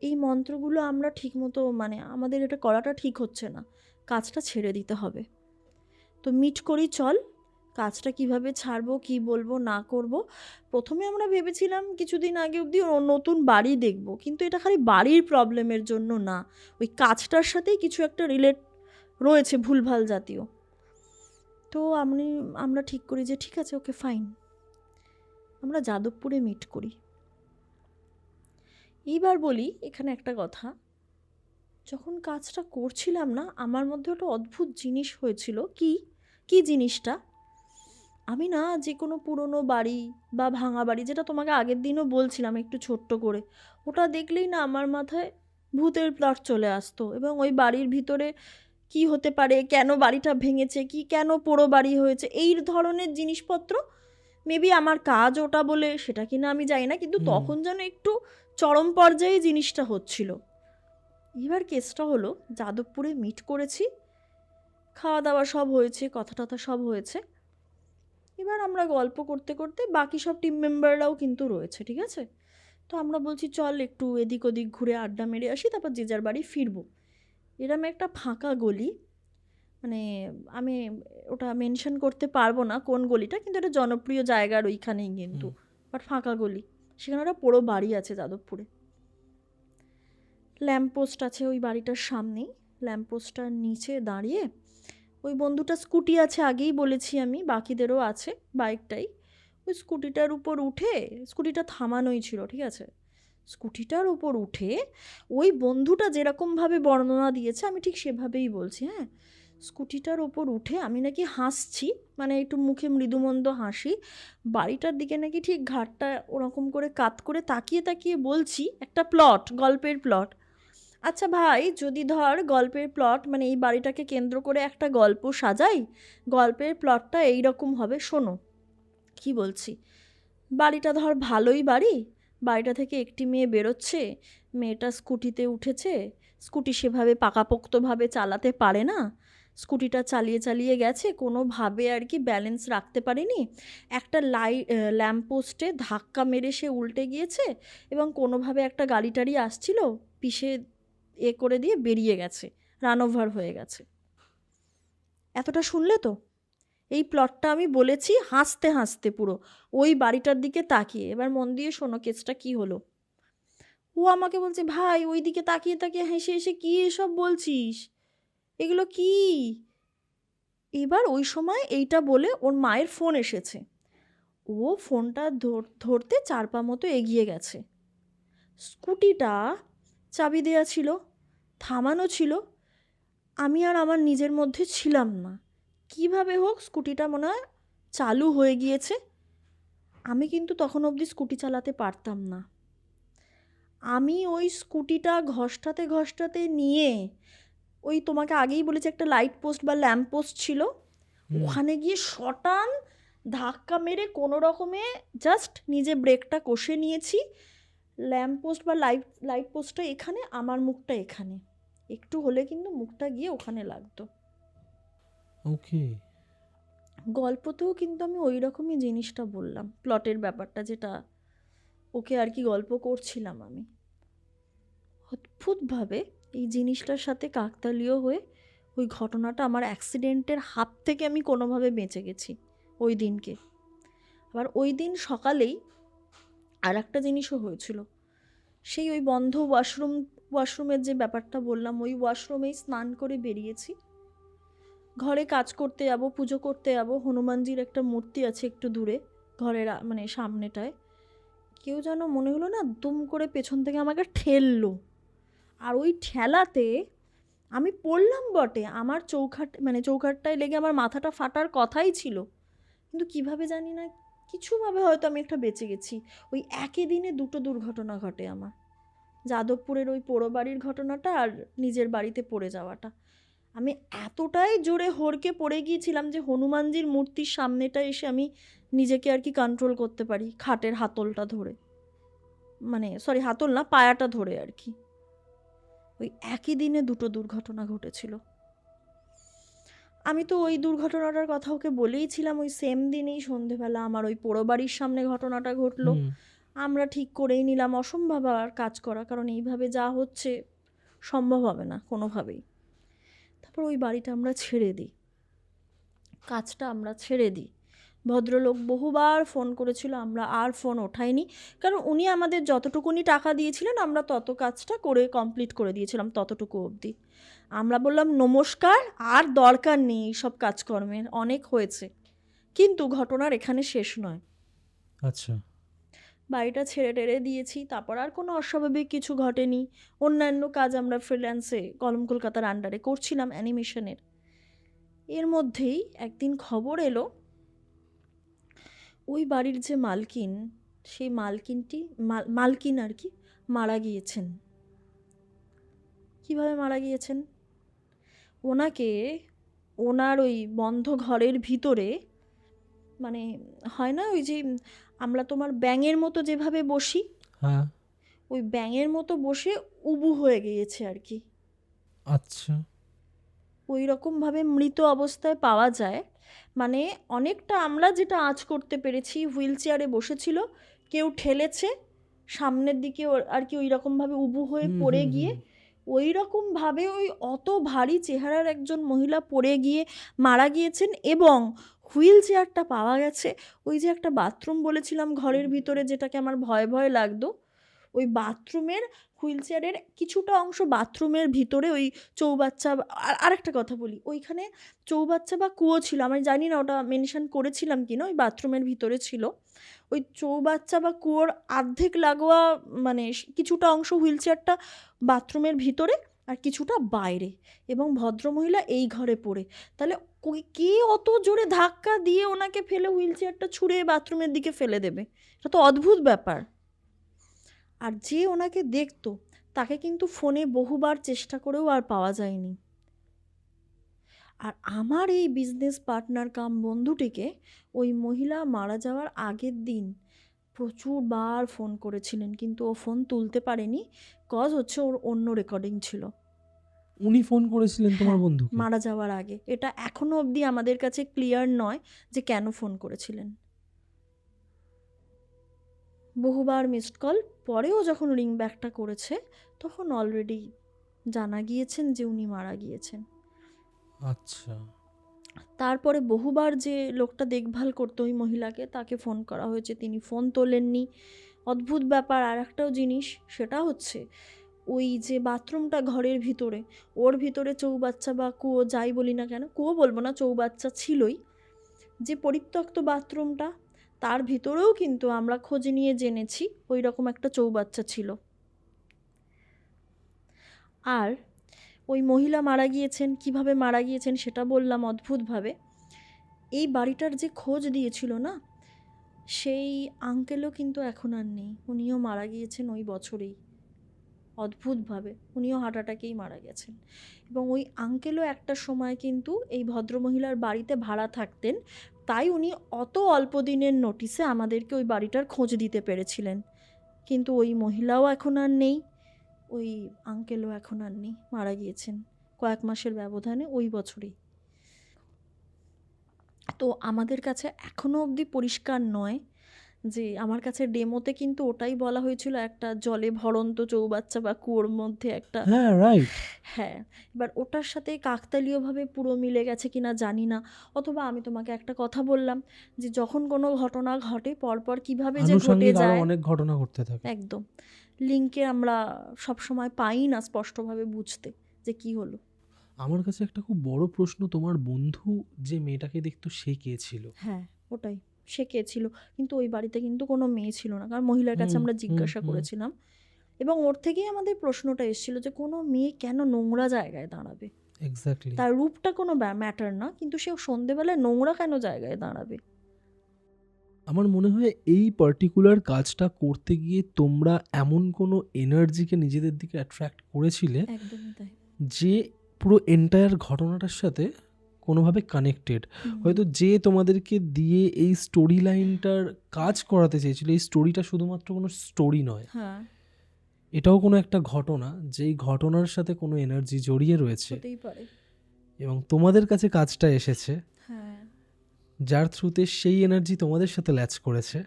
এই মন্ত্রগুলো আমরা ঠিকমতো, মানে আমাদের এটা করাটা ঠিক হচ্ছে না, কাজটা ছেড়ে দিতে হবে। তো মিট করি চল, কাজটা কিভাবে ছাড়বো, কি বলবো না করব। প্রথমে আমরা ভেবেছিলাম কিছুদিন আগে অবধি নতুন বাড়ি দেখব, কিন্তু এটা খালি বাড়ির প্রবলেমের জন্য না, ওই কাজটার সাথেই কিছু একটা রিলেট রয়েছে, ভুলভাল জাতীয়। তো আমরা ঠিক করি যে ঠিক আছে ওকে ফাইন, আমরা যাদবপুরে মিট করি। এইবার বলি এখানে একটা কথা, যখন কাজটা করছিলাম না, আমার মধ্যে একটা অদ্ভুত জিনিস হয়েছিল। কি জিনিসটা, আমি না যে কোনো পুরনো বাড়ি বা ভাঙা বাড়ি, যেটা তোমাকে আগের দিনও বলছিলাম একটু ছোট্ট করে, ওটা দেখলেই না আমার মাথায় ভূতের প্লট চলে আসতো, এবং ওই বাড়ির ভিতরে কি হতে পারে, কেন বাড়িটা ভেঙেছে, কি কেন পোড়ো বাড়ি হয়েছে, এই ধরনের জিনিসপত্র। মেবি আমার কাজ ওটা বলে সেটা কিনা আমি জানি না, কিন্তু তখন যেন একটু চরম পর্যায়ে জিনিসটা হচ্ছিল। এবার কেসটা হলো, যাদবপুরে মিট করেছি, খাওয়া দাওয়া সব হয়েছে, কথা টথা সব হয়েছে। এবার আমরা গল্প করতে করতে বাকি সব টিম মেম্বাররাও কিন্তু রয়েছে, ঠিক আছে? তো আমরা বলছি চল একটু এদিক ওদিক ঘুরে আড্ডা মেরে আসি, তারপর যে যার বাড়ি ফিরবো। এরম একটা ফাঁকা গলি, মানে আমি ওটা মেনশন করতে পারবো না কোন গলিটা, কিন্তু এটা জনপ্রিয় জায়গার ওইখানেই কিন্তু, বাট ফাঁকা গলি। সেখানে একটা পুরো বাড়ি আছে যাদবপুরে, ল্যাম্পপোস্ট আছে ওই বাড়িটার সামনেই। ল্যাম্পপোস্টটার নিচে দাঁড়িয়ে ওই বন্ধুটা স্কুটি আছে, আগেই বলেছি আমি, বাকিদেরও আছে বাইকটাই। ওই স্কুটিটার উপর উঠে, স্কুটিটা থামানোই ছিল, ঠিক আছে, স্কুটিটার উপর উঠে ওই বন্ধুটা যেরকমভাবে বর্ণনা দিয়েছে আমি ঠিক সেভাবেই বলছি, হ্যাঁ, স্কুটিটার ওপর উঠে আমি নাকি হাসছি, মানে একটু মুখে মৃদুমন্দ হাসি, বাড়িটার দিকে নাকি ঠিক ঘাটটা ওরকম করে কাত করে তাকিয়ে তাকিয়ে বলছি একটা প্লট, গল্পের প্লট। আচ্ছা ভাই, যদি ধর গল্পের প্লট মানে এই বাড়িটাকে কেন্দ্র করে একটা গল্প সাজাই, গল্পের প্লটটা এইরকম হবে, শোনো কি বলছি। বাড়িটা ধর ভালোই বাড়ি, বাড়িটা থেকে একটি মেয়ে বেরোচ্ছে, মেয়েটা স্কুটিতে উঠেছে, স্কুটি সেভাবে পাকাপোক্তভাবে চালাতে পারে না, স্কুটিটা চালিয়ে চালিয়ে গেছে, কোনোভাবে আর কি ব্যালেন্স রাখতে পারেনি, একটা ল্যাম্পপোস্টে ধাক্কা মেরে সে উল্টে গিয়েছে, এবং কোনোভাবে একটা গাড়ি টাড়ি আসছিল, পিষে করে দিয়ে বেরিয়ে গেছে, রান ওভার হয়ে গেছে। এতটা শুনলে তো? এই প্লটটা আমি বলেছি হাসতে হাসতে পুরো, ওই বাড়িটার দিকে তাকিয়ে। এবার মন দিয়ে শোনো কেসটা কি হলো। ও আমাকে বলছে, ভাই ওই দিকে তাকিয়ে তাকিয়ে হেসে হেসে কী এসব বলছিস, এগুলো কি? এবার ওই সময় এইটা বলে ওর মায়ের ফোন এসেছে, ও ফোনটা ধরতে 4 পা মতো এগিয়ে গেছে। স্কুটিটা চাবি দেওয়া ছিল, থামানো ছিল, আমি আর আমার নিজের মধ্যে ছিলাম না, কিভাবে হোক স্কুটিটা মনে হয় চালু হয়ে গিয়েছে। আমি কিন্তু তখন অবধি স্কুটি চালাতে পারতাম না। আমি ওই স্কুটিটা ঘষ্টাতে ঘষ্টাতে নিয়ে, ওই তোমাকে আগেই বলেছি একটা লাইট পোস্ট বা ল্যাম্প পোস্ট ছিল, ওখানে গিয়ে শটান ধাক্কা মেরে কোনো রকমে জাস্ট নিজে ব্রেকটা কষে নিয়েছি। ল্যাম্প পোস্ট বা লাইট পোস্টটা এখানে, আমার মুখটা এখানে, একটু হলে কিন্তু মুখটা গিয়ে ওখানে লাগতো। ওকে। গল্পতেও কিন্তু আমি ওই রকমই জিনিসটা বললাম, প্লটের ব্যাপারটা যেটা ওকে আর কি গল্প করছিলাম আমি। অদ্ভুতভাবে এই জিনিসটার সাথে কাকতালীয় হয়ে ওই ঘটনাটা, আমার অ্যাক্সিডেন্টের হাত থেকে আমি কোনোভাবে বেঁচে গেছি ওই দিনকে। আবার ওই দিন সকালেই আর একটা জিনিসও হয়েছিল, সেই ওই বন্ধ ওয়াশরুমের যে ব্যাপারটা বললাম, ওই ওয়াশরুমেই স্নান করে বেরিয়েছি, ঘরে কাজ করতে যাব, পুজো করতে যাব, হনুমানজির একটা মূর্তি আছে একটু দূরে ঘরের মানে সামনেটায়, কেউ যেন মনে হলো না দুম করে পেছন থেকে আমাকে ঠেললো, আর ওই ঠেলাতে আমি পড়লাম বটে, আমার চৌকাঠটায় লেগে আমার মাথাটা ফাটার কথাই ছিল, কিন্তু কিভাবে জানি না কিছুভাবে হয়তো আমি একটা বেঁচে গেছি। ওই একই দিনে দুটো দুর্ঘটনা ঘটে আমার, যাদবপুরের ওই পোড়ো বাড়ির ঘটনাটা আর নিজের বাড়িতে পড়ে যাওয়াটা। আমি এতটাই জোরে হড়কে পড়ে গিয়েছিলাম যে হনুমানজির মূর্তির সামনেটা এসে আমি নিজেকে আর কি কন্ট্রোল করতে পারি, খাটের হাতলটা ধরে, মানে সরি হাতল না, পায়াটা ধরে আর কি। ওই একই দিনে দুটো দুর্ঘটনা ঘটেছিল। আমি তো ওই দুর্ঘটনাটার কথা ওকে বলেইছিলাম, ওই সেম দিনেই সন্ধেবেলা আমার ওই পোড়ো বাড়ির সামনে ঘটনাটা ঘটলো। আমরা ঠিক করেই নিলাম অসম্ভব আর কাজ করা, কারণ এইভাবে যা হচ্ছে সম্ভব হবে না কোনোভাবেই। তারপর ওই বাড়িটা আমরা ছেড়ে দিই, কাজটা আমরা ছেড়ে দিই। ভদ্রলোক বহুবার ফোন করেছিল, আমরা আর ফোন ওঠাইনি, কারণ উনি আমাদের যতটুকুনি টাকা দিয়েছিলেন আমরা তত কাজটা করে কমপ্লিট করে দিয়েছিলাম, ততটুকু অবধি। আমরা বললাম নমস্কার, আর দরকার নেই এইসব কাজকর্মের, অনেক হয়েছে। কিন্তু ঘটনার এখানে শেষ নয়। আচ্ছা। বাড়িটা ছেড়ে টেড়ে দিয়েছি, তারপর আর কোনো অস্বাভাবিক কিছু ঘটেনি। অন্যান্য কাজ আমরা ফ্রিল্যান্সে কলম কলকাতার আন্ডারে করছিলাম অ্যানিমেশনের। এর মধ্যেই একদিন খবর এলো ওই বাড়ির যে মালকিন, সেই মালকিন আর কি মারা গিয়েছেন। কিভাবে মারা গিয়েছেন? ওনাকে ওনার ওই বন্ধ ঘরের ভিতরে, মানে হয় না ওই যে আমরা তোমার ব্যাঙের মতো যেভাবে বসি, হ্যাঁ। ওই ব্যাঙের মতো বসে উবু হয়ে গিয়েছে আর কি। আচ্ছা। ওই রকমভাবে মৃত অবস্থায় পাওয়া যায়, মানে অনেকটা আমরা যেটা আঁচ করতে পেরেছি, হুইল চেয়ারে বসেছিল, কেউ ঠেলেছে সামনের দিকে আর কি, ওই রকমভাবে উবু হয়ে হুম, পড়ে হুম, গিয়ে হুম। ওই রকমভাবে ওই অত ভারী চেহারার একজন মহিলা পড়ে গিয়ে মারা গিয়েছেন। এবং হুইল চেয়ারটা পাওয়া গেছে ওই যে একটা বাথরুম বলেছিলাম ঘরের ভিতরে, যেটাকে আমার ভয় ভয় লাগতো, ওই বাথরুমের হুইল চেয়ারের কিছুটা অংশ বাথরুমের ভিতরে ওই চৌবাচ্চা আরেকটা কথা বলি, ওইখানে চৌবাচ্চা বা কুয়ো ছিল, আমি জানি না ওটা মেনশন করেছিলাম কি না, ওই বাথরুমের ভিতরে ছিল। ওই চৌবাচ্চা বা কুয়োর অর্ধেক লাগোয়া, মানে কিছুটা অংশ হুইল চেয়ারটা বাথরুমের ভিতরে আর কিছুটা বাইরে, এবং ভদ্রমহিলা এই ঘরে পড়ে। তাহলে কে অত জোরে ধাক্কা দিয়ে ওনাকে ফেলে হুইল চেয়ারটা ছুঁড়ে বাথরুমের দিকে ফেলে দেবে? এটা তো অদ্ভুত ব্যাপার। আর যে ওনাকে দেখতো তাকে কিন্তু ফোনে বহুবার চেষ্টা করেও আর পাওয়া যায়নি। আর আমার এই বিজনেস পার্টনার কাম বন্ধুটিকে ওই মহিলা মারা যাওয়ার আগের দিন প্রচুরবার ফোন করেছিলেন, কিন্তু ও ফোন তুলতে পারেনি, কজ হচ্ছে ওর অন্য রেকর্ডিং ছিল। উনি ফোন করেছিলেন তোমার হ্যাঁ, বন্ধুকে? মারা যাওয়ার আগে। এটা এখনো অবধি আমাদের কাছে ক্লিয়ার নয় যে কেন ফোন করেছিলেন। বহুবার মিসড কল, পরেও যখন রিং ব্যাকটা করেছে তখন অলরেডি জানা গিয়েছেন যে উনি মারা গিয়েছেন। আচ্ছা। তারপরে বহুবার যে লোকটা দেখভাল করতো ওই মহিলাকে, তাকে ফোন করা হয়েছে, তিনি ফোন তোলেননি। অদ্ভুত ব্যাপার আর একটাও জিনিস, সেটা হচ্ছে ওই যে বাথরুমটা ঘরের ভিতরে, ওর ভিতরে চৌবাচ্চা বা কুয়ো যাই বলি না কেন, কুয়ো বলবো না, চৌবাচ্চা ছিলই, যে পরিত্যক্ত বাথরুমটা তার ভিতরেও কিন্তু আমরা খোঁজ নিয়ে জেনেছি ওই রকম একটা চৌবাচ্চা ছিল। আর ওই মহিলা মারা গিয়েছেন, কিভাবে মারা গিয়েছেন সেটা বললাম অদ্ভুতভাবে। এই বাড়িটার যে খোঁজ দিয়েছিল না, সেই আঙ্কেলও কিন্তু এখন আর নেই, উনিও মারা গিয়েছেন ওই বছরেই অদ্ভুতভাবে, উনিও হার্ট অ্যাটাকেই মারা গেছেন। এবং ওই আঙ্কেলও একটা সময় কিন্তু এই ভদ্রমহিলার বাড়িতে ভাড়া থাকতেন, তাই উনি অত অল্প দিনের নোটিসে আমাদেরকে ওই বাড়িটার খোঁজ দিতে পেরেছিলেন। কিন্তু ওই মহিলাও এখন আর নেই, ওই আঙ্কেলও এখন আর নেই, মারা গিয়েছেন কয়েক মাসের ব্যবধানে ওই বছরেই। তো আমাদের কাছে এখনও অবধি পরিষ্কার নয় যে, আমার কাছে ডেমোতে কিন্তু ওটাই বলা হয়েছিল, একটা জলে ভরন্ত চৌবাচ্চা বা কুয়োর মধ্যে একটা। হ্যাঁ, রাইট। হ্যাঁ, এবার ওটার সাথে কাকতালীয়ভাবে পুরো মিলে গেছে কিনা জানি না, অথবা আমি তোমাকে একটা কথা বললাম যে যখন কোনো ঘটনা ঘটে পরপর কিভাবে যে ঘটে আনুষঙ্গিক আরো যায়, অনেক ঘটনা ঘটতে থাকে। একদম লিঙ্কে আমরা সবসময় পাই না স্পষ্টভাবে বুঝতে যে কি হলো। আমার কাছে একটা খুব বড় প্রশ্ন, তোমার বন্ধু যে মেয়েটাকে দেখতো সে কে ছিল? হ্যাঁ, ওটাই, সে কে ছিল? কিন্তু ওই বাড়িতে কিন্তু কোনো মেয়ে ছিল না, কারণ মহিলার কাছে হুম, আমরা হুম, জিজ্ঞাসা হুম। করেছিলাম, এবং ওর থেকেই আমাদের প্রশ্নটা এসেছিল যে কোনো মেয়ে কেন নোংরা জায়গায় দাঁড়াবে? এক্স্যাক্টলি। তার রূপটা কোনো ম্যাটার না, কিন্তু সে সন্ধেবেলায় নোংরা কেন জায়গায় দাঁড়াবে? আমার মনে হয় এই পার্টিকুলার কাজটা করতে গিয়ে তোমরা এমন কোনো এনার্জিকে নিজেদের দিকে অ্যাট্রাক্ট করেছিলে একদমই তাই। যে পুরো এন্টায়ার ঘটনাটার সাথে কোনোভাবে কানেক্টেড। হয়তো যে তোমাদেরকে দিয়ে এই স্টোরি লাইনটার কাজ করাতে চেয়েছিল, এই স্টোরিটা শুধুমাত্র কোনো স্টোরি নয়, হ্যাঁ, এটাও কোনো একটা ঘটনা, যেই ঘটনার সাথে কোনো এনার্জি জড়িয়ে রয়েছে হতেই পারে। এবং তোমাদের কাছে কাজটা এসেছে, হ্যাঁ, যার থ্রুতে সেই এনার্জি তোমাদের সাথে ল্যাচ করেছে।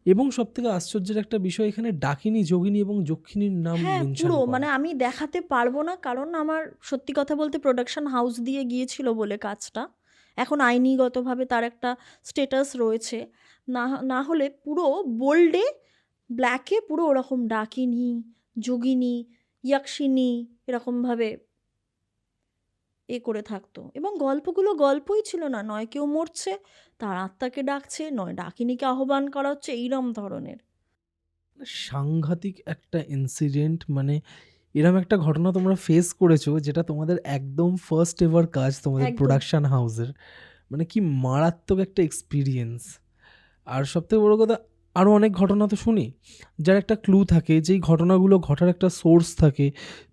এবং সবথেকে আশ্চর্যের একটা বিষয়, এখানে ডাকিনী, যোগিনী এবং যক্ষিণীর নাম হ্যাঁ, মেনশন পুরো করা। মানে আমি দেখাতে পারবো না, কারণ আমার সত্যি কথা বলতে প্রোডাকশন হাউস দিয়ে গিয়েছিল বলে কাজটা এখন আইনিগতভাবে তার একটা স্টেটাস রয়েছে, না না হলে পুরো বোল্ডে ব্ল্যাকে পুরো ওরকম ডাকিনী, যোগিনী, ইয়াক্ষিনী এরকমভাবে করে থাকতো। এবং গল্পগুলো গল্পই ছিল না, নয় কেউ মরছে তার আত্মাকে ডাকছে, নয় ডাকিনীকে আহ্বান করা হচ্ছে, এইরম ধরনের। সাংঘাতিক একটা ইনসিডেন্ট, মানে এরম একটা ঘটনা তোমরা ফেস করেছো যেটা তোমাদের একদম ফার্স্ট এভার কাজ তোমাদের একদম। প্রোডাকশন হাউসের, মানে কি মারাত্মক একটা এক্সপিরিয়েন্স। আর সবথেকে বড় কথা, আরও অনেক ঘটনা তো শুনি যার একটা ক্লু থাকে, যেই ঘটনাগুলো ঘটার একটা সোর্স থাকে,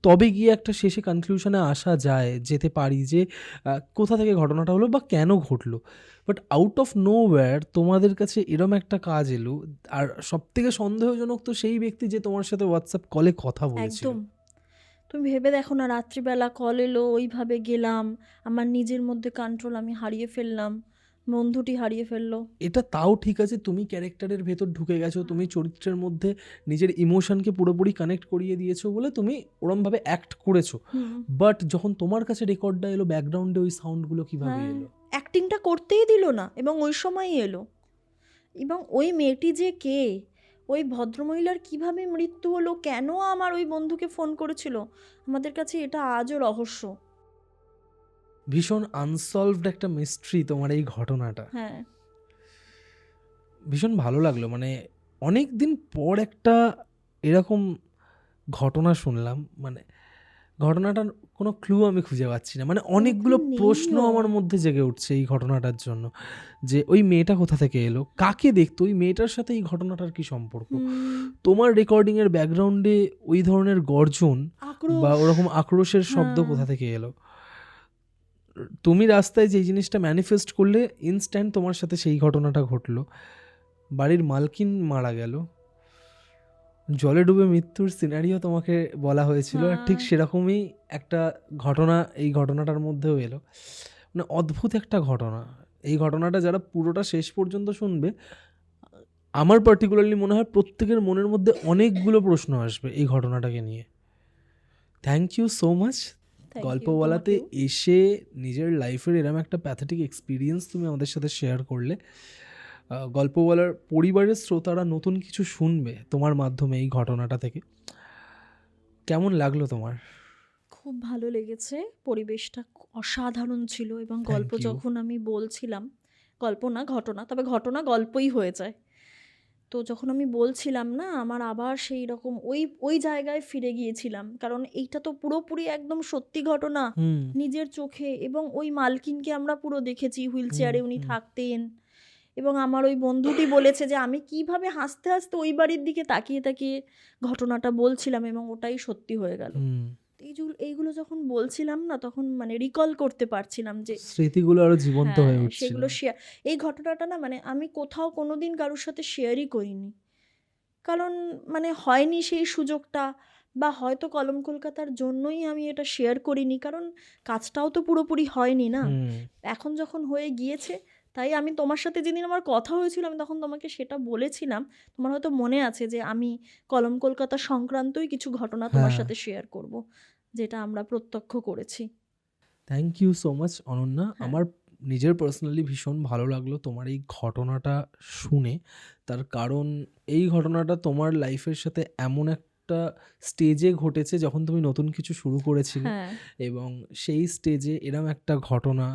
তবে গিয়ে একটা শেষে কনক্লুশনে আসা যায়, যেতে পারি যে কোথা থেকে ঘটনাটা হলো বা কেন ঘটলো। বাট আউট অফ নোওয়্যার তোমাদের কাছে এরম একটা কাজ এলো, আর সবথেকে সন্দেহজনক তো সেই ব্যক্তি যে তোমার সাথে হোয়াটসঅ্যাপ কলে কথা বলেছিল। একদম। তুমি ভেবে দেখো না, রাত্রিবেলা কল এলো, ওইভাবে গেলাম, আমার নিজের মধ্যে কন্ট্রোল আমি হারিয়ে ফেললাম, বন্ধুটি হারিয়ে ফেললো। এটা তাও ঠিক আছে, তুমি ক্যারেক্টারের ভেতর ঢুকে গেছো, তুমি চরিত্রের মধ্যে নিজের ইমোশনকে পুরোপুরি কানেক্ট করিয়ে দিয়েছো বলে তুমি ওরমভাবে অ্যাক্ট করেছো। বাট যখন তোমার কাছে রেকর্ডটা এলো, ব্যাকগ্রাউন্ডে ওই সাউন্ডগুলো কিভাবে হ্যাঁ, এলো? অ্যাক্টিংটা করতেই দিল না, এবং ওই সময়ই এলো। এবং ওই মেয়েটি যে কে, ওই ভদ্রমহিলার কিভাবে মৃত্যু হলো, কেন আমার ওই বন্ধুকে ফোন করেছিল, আমাদের কাছে এটা আজও রহস্য। ভীষণ আনসলভড একটা মিস্ট্রি তোমার এই ঘটনাটা। হ্যাঁ, ভীষণ ভালো লাগলো, মানে অনেক দিন পর একটা এরকম ঘটনা শুনলাম। মানে ঘটনাটার কোনো ক্লু আমি খুঁজে পাচ্ছি না, মানে অনেকগুলো নেইও। প্রশ্ন আমার মধ্যে জেগে উঠছে এই ঘটনাটার জন্য, যে ওই মেয়েটা কোথা থেকে এলো, কাকে দেখতো, ওই মেয়েটার সাথে এই ঘটনাটার কি সম্পর্ক, তোমার রেকর্ডিংয়ের ব্যাকগ্রাউন্ডে ওই ধরনের গর্জন আক্রোশ। বা ওরকম আক্রোশের শব্দ হ্যাঁ। কোথা থেকে এলো। তুমি রাস্তায় যেই জিনিসটা ম্যানিফেস্ট করলে, ইনস্ট্যান্ট তোমার সাথে সেই ঘটনাটা ঘটলো। বাড়ির মালকিন মারা গেল, জলে ডুবে মৃত্যুর সিনারিও তোমাকে বলা হয়েছিল, আর ঠিক হ্যাঁ। সেরকমই একটা ঘটনা এই ঘটনাটার মধ্যেও এলো। মানে অদ্ভুত একটা ঘটনা। এই ঘটনাটা যারা পুরোটা শেষ পর্যন্ত শুনবে, আমার পার্টিকুলারলি মনে হয় প্রত্যেকের মনের মধ্যে অনেকগুলো প্রশ্ন আসবে এই ঘটনাটাকে নিয়ে। Thank you so much Thank you, গল্পওয়ালাতে তোমাকেও। এসে নিজের লাইফের এরকম একটা প্যাথেটিক এক্সপিরিয়েন্স তুমি আমাদের সাথে শেয়ার করলে। গল্পওয়ালার পরিবারের শ্রোতারা নতুন কিছু শুনবে তোমার মাধ্যমে এই ঘটনাটা থেকে। কেমন লাগলো তোমার? খুব ভালো লেগেছে, পরিবেশটা অসাধারণ ছিল, এবং গল্প Thank you. যখন আমি বলছিলাম, গল্প না ঘটনা, তবে ঘটনা গল্পই হয়ে যায়, তো যখন আমি বলছিলাম না, আমার আবার সেই রকম ওই ওই জায়গায় ফিরে গিয়েছিলাম, কারণ এইটা তো পুরোপুরি একদম সত্যি ঘটনা, হুম নিজের চোখে। এবং ওই মালকিনকে আমরা পুরো দেখেছি, হুইল চেয়ারে উনি থাকতেন, এবং আমার ওই বন্ধুটি বলেছে যে আমি কিভাবে হাসতে হাসতে ওই বাড়ির দিকে তাকিয়ে তাকিয়ে ঘটনাটা বলছিলাম, এবং ওটাই সত্যি হয়ে গেল। হুম এইগুলো যখন বলছিলাম না, তখন মানে রিকল করতে পারছিলাম যে স্মৃতিগুলো আরো জীবন্ত হ্যাঁ, হয়ে উঠছিল। সেগুলো শেয়ার, এই ঘটনাটা না মানে আমি কোথাও কোনোদিন কারোর সাথে শেয়ারই করিনি, কারণ মানে হয়নি সেই সুযোগটা, বা হয়তো কলম কলকাতার জন্যই আমি এটা শেয়ার করিনি, কারণ কাজটাও তো পুরোপুরি হয়নি না। হুম এখন যখন হয়ে গিয়েছে, তাই আমি তোমার সাথে যেদিন আমার কথা হয়েছিল, আমি তখন তোমাকে সেটা বলেছিলাম। তোমার হয়তো মনে আছে যে আমি কলম কলকাতা সংক্রান্তই কিছু ঘটনা তোমার হ্যাঁ। সাথে শেয়ার করব, যেটা আমরা প্রত্যক্ষ করেছি। Thank you so much Ananya. হ্যাঁ। আমার নিজের পার্সোনালি ভীষণ ভালো লাগলো তোমার এই ঘটনাটা শুনে। তার কারণ এই ঘটনাটা তোমার লাইফের সাথে এমন একটা স্টেজে ঘটেছে যখন তুমি নতুন কিছু শুরু করেছিলে, হ্যাঁ, এবং সেই স্টেজে এরম একটা ঘটনা,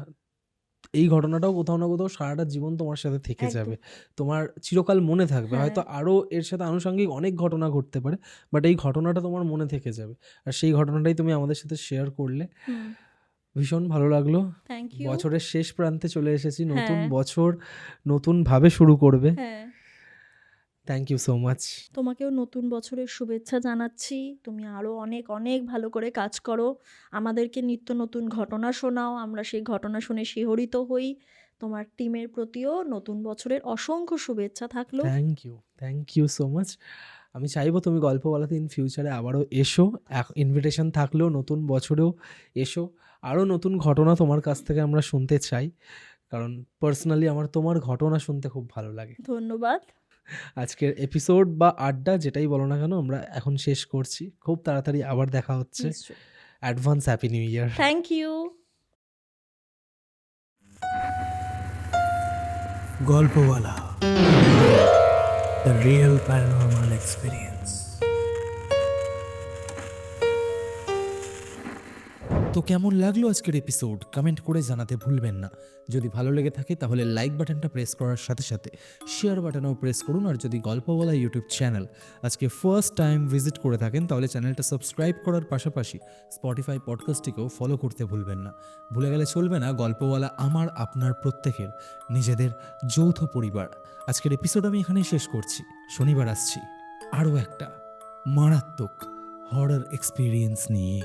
এই ঘটনাটাও কোথাও না কোথাও সারাটা জীবন তোমার সাথে থেকে একদম। যাবে, তোমার চিরকাল মনে থাকবে। হ্যাঁ। হয়তো আরও এর সাথে আনুষঙ্গিক অনেক ঘটনা ঘটতে পারে, বাট এই ঘটনাটা তোমার মনে থেকে যাবে, আর সেই ঘটনাটাই তুমি আমাদের সাথে শেয়ার করলে। ভীষণ ভালো লাগলো। Thank you. বছরের শেষ প্রান্তে চলে এসেছি, নতুন হ্যাঁ। বছর নতুনভাবে শুরু করবে। হ্যাঁ, থ্যাংক ইউ সো মাচ। তোমাকেও নতুন বছরের শুভেচ্ছা জানাচ্ছি। তুমি আরও অনেক অনেক ভালো করে কাজ করো, আমাদেরকে নিত্য নতুন ঘটনা শোনাও, আমরা সেই ঘটনা শুনে শিহরিত হই। তোমার টিমের প্রতিও নতুন বছরের অসংখ্য শুভেচ্ছা থাকলো। Thank you so much. আমি চাইবো তুমি গল্পওয়ালাতে ইন ফিউচারে আবারও এসো, ইনভিটেশন থাকলেও নতুন বছরেও এসো, আরও নতুন ঘটনা তোমার কাছ থেকে আমরা শুনতে চাই, কারণ পার্সোনালি আমার তোমার ঘটনা শুনতে খুব ভালো লাগে। ধন্যবাদ। আজকের এপিসোড বা আড্ডা যেটাই বলো না কেন, আমরা এখন শেষ করছি। খুব তাড়াতাড়ি আবার দেখা হচ্ছে। নিশ্চয়ই। Advance happy new year. Thank you. Golpowala, the real paranormal experience. তো কেমন লাগলো আজকের এপিসোড, কমেন্ট করে জানাতে ভুলবেন না। যদি ভালো লেগে থাকে তাহলে লাইক বাটনটা প্রেস করার সাথে সাথে শেয়ার বাটনও প্রেস করুন। আর যদি গল্পওয়ালা ইউটিউব চ্যানেল আজকে ফার্স্ট টাইম ভিজিট করে থাকেন, তাহলে চ্যানেলটা সাবস্ক্রাইব করার পাশাপাশি স্পটিফাই পডকাস্টটিকেও ফলো করতে ভুলবেন না। ভুলে গেলে চলবে না, গল্পওয়ালা আমার আপনার প্রত্যেকের নিজেদের যৌথ পরিবার। আজকের এপিসোড আমি এখানেই শেষ করছি। শনিবার আসছি আরও একটা মারাত্মক হরর এক্সপিরিয়েন্স নিয়ে।